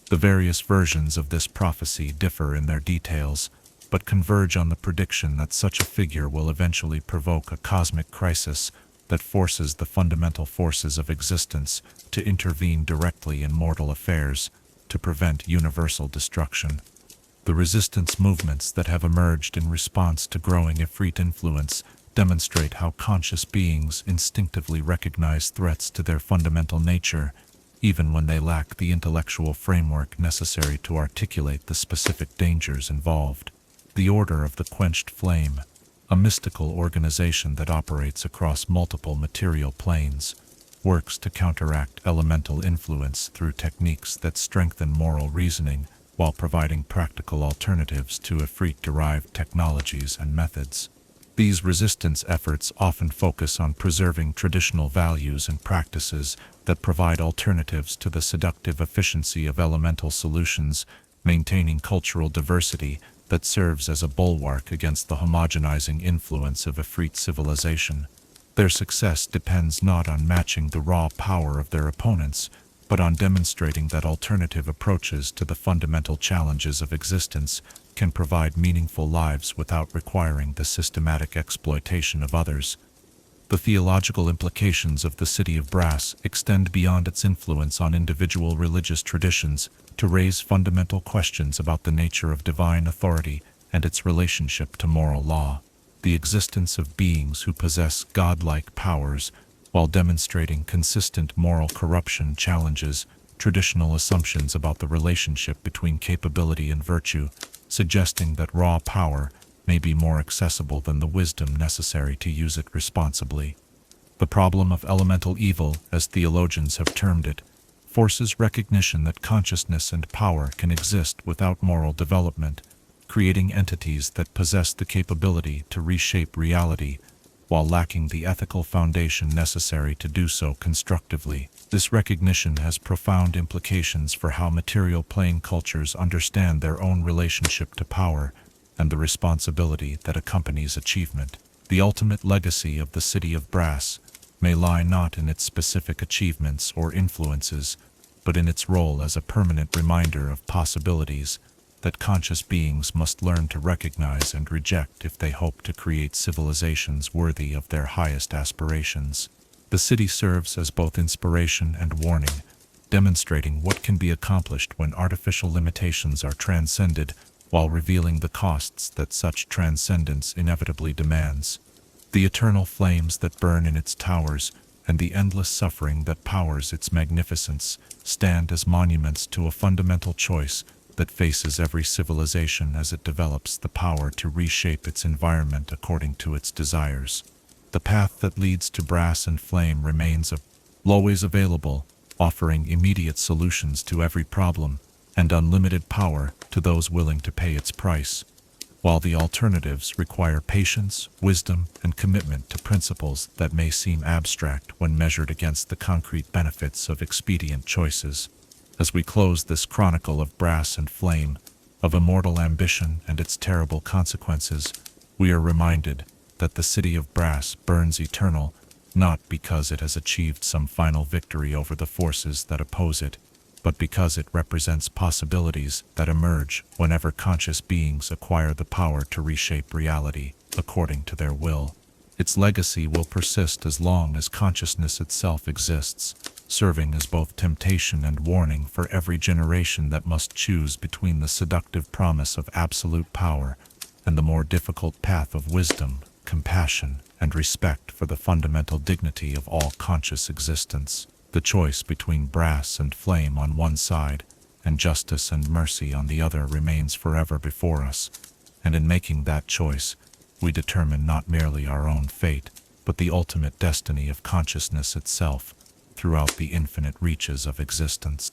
The various versions of this prophecy differ in their details, but converge on the prediction that such a figure will eventually provoke a cosmic crisis that forces the fundamental forces of existence to intervene directly in mortal affairs to prevent universal destruction. The resistance movements that have emerged in response to growing Ifrit influence demonstrate how conscious beings instinctively recognize threats to their fundamental nature, even when they lack the intellectual framework necessary to articulate the specific dangers involved. The Order of the Quenched Flame, a mystical organization that operates across multiple material planes, works to counteract elemental influence through techniques that strengthen moral reasoning while providing practical alternatives to Ifrit-derived technologies and methods. These resistance efforts often focus on preserving traditional values and practices that provide alternatives to the seductive efficiency of elemental solutions, maintaining cultural diversity that serves as a bulwark against the homogenizing influence of Ifrit civilization. Their success depends not on matching the raw power of their opponents, but on demonstrating that alternative approaches to the fundamental challenges of existence can provide meaningful lives without requiring the systematic exploitation of others. The theological implications of the City of Brass extend beyond its influence on individual religious traditions to raise fundamental questions about the nature of divine authority and its relationship to moral law. The existence of beings who possess godlike powers while demonstrating consistent moral corruption challenges traditional assumptions about the relationship between capability and virtue, suggesting that raw power may be more accessible than the wisdom necessary to use it responsibly. The problem of elemental evil, as theologians have termed it, forces recognition that consciousness and power can exist without moral development, creating entities that possess the capability to reshape reality while lacking the ethical foundation necessary to do so constructively. This recognition has profound implications for how material plane cultures understand their own relationship to power and the responsibility that accompanies achievement. The ultimate legacy of the City of Brass may lie not in its specific achievements or influences, but in its role as a permanent reminder of possibilities that conscious beings must learn to recognize and reject if they hope to create civilizations worthy of their highest aspirations. The city serves as both inspiration and warning, demonstrating what can be accomplished when artificial limitations are transcended while revealing the costs that such transcendence inevitably demands. The eternal flames that burn in its towers and the endless suffering that powers its magnificence stand as monuments to a fundamental choice that faces every civilization as it develops the power to reshape its environment according to its desires. The path that leads to brass and flame remains always available, offering immediate solutions to every problem and unlimited power to those willing to pay its price, while the alternatives require patience, wisdom, and commitment to principles that may seem abstract when measured against the concrete benefits of expedient choices. As we close this chronicle of brass and flame, of immortal ambition and its terrible consequences, we are reminded that the city of brass burns eternal, not because it has achieved some final victory over the forces that oppose it, but because it represents possibilities that emerge whenever conscious beings acquire the power to reshape reality according to their will. Its legacy will persist as long as consciousness itself exists, serving as both temptation and warning for every generation that must choose between the seductive promise of absolute power and the more difficult path of wisdom, compassion, and respect for the fundamental dignity of all conscious existence. The choice between brass and flame on one side and justice and mercy on the other remains forever before us, and in making that choice, we determine not merely our own fate, but the ultimate destiny of consciousness itself throughout the infinite reaches of existence.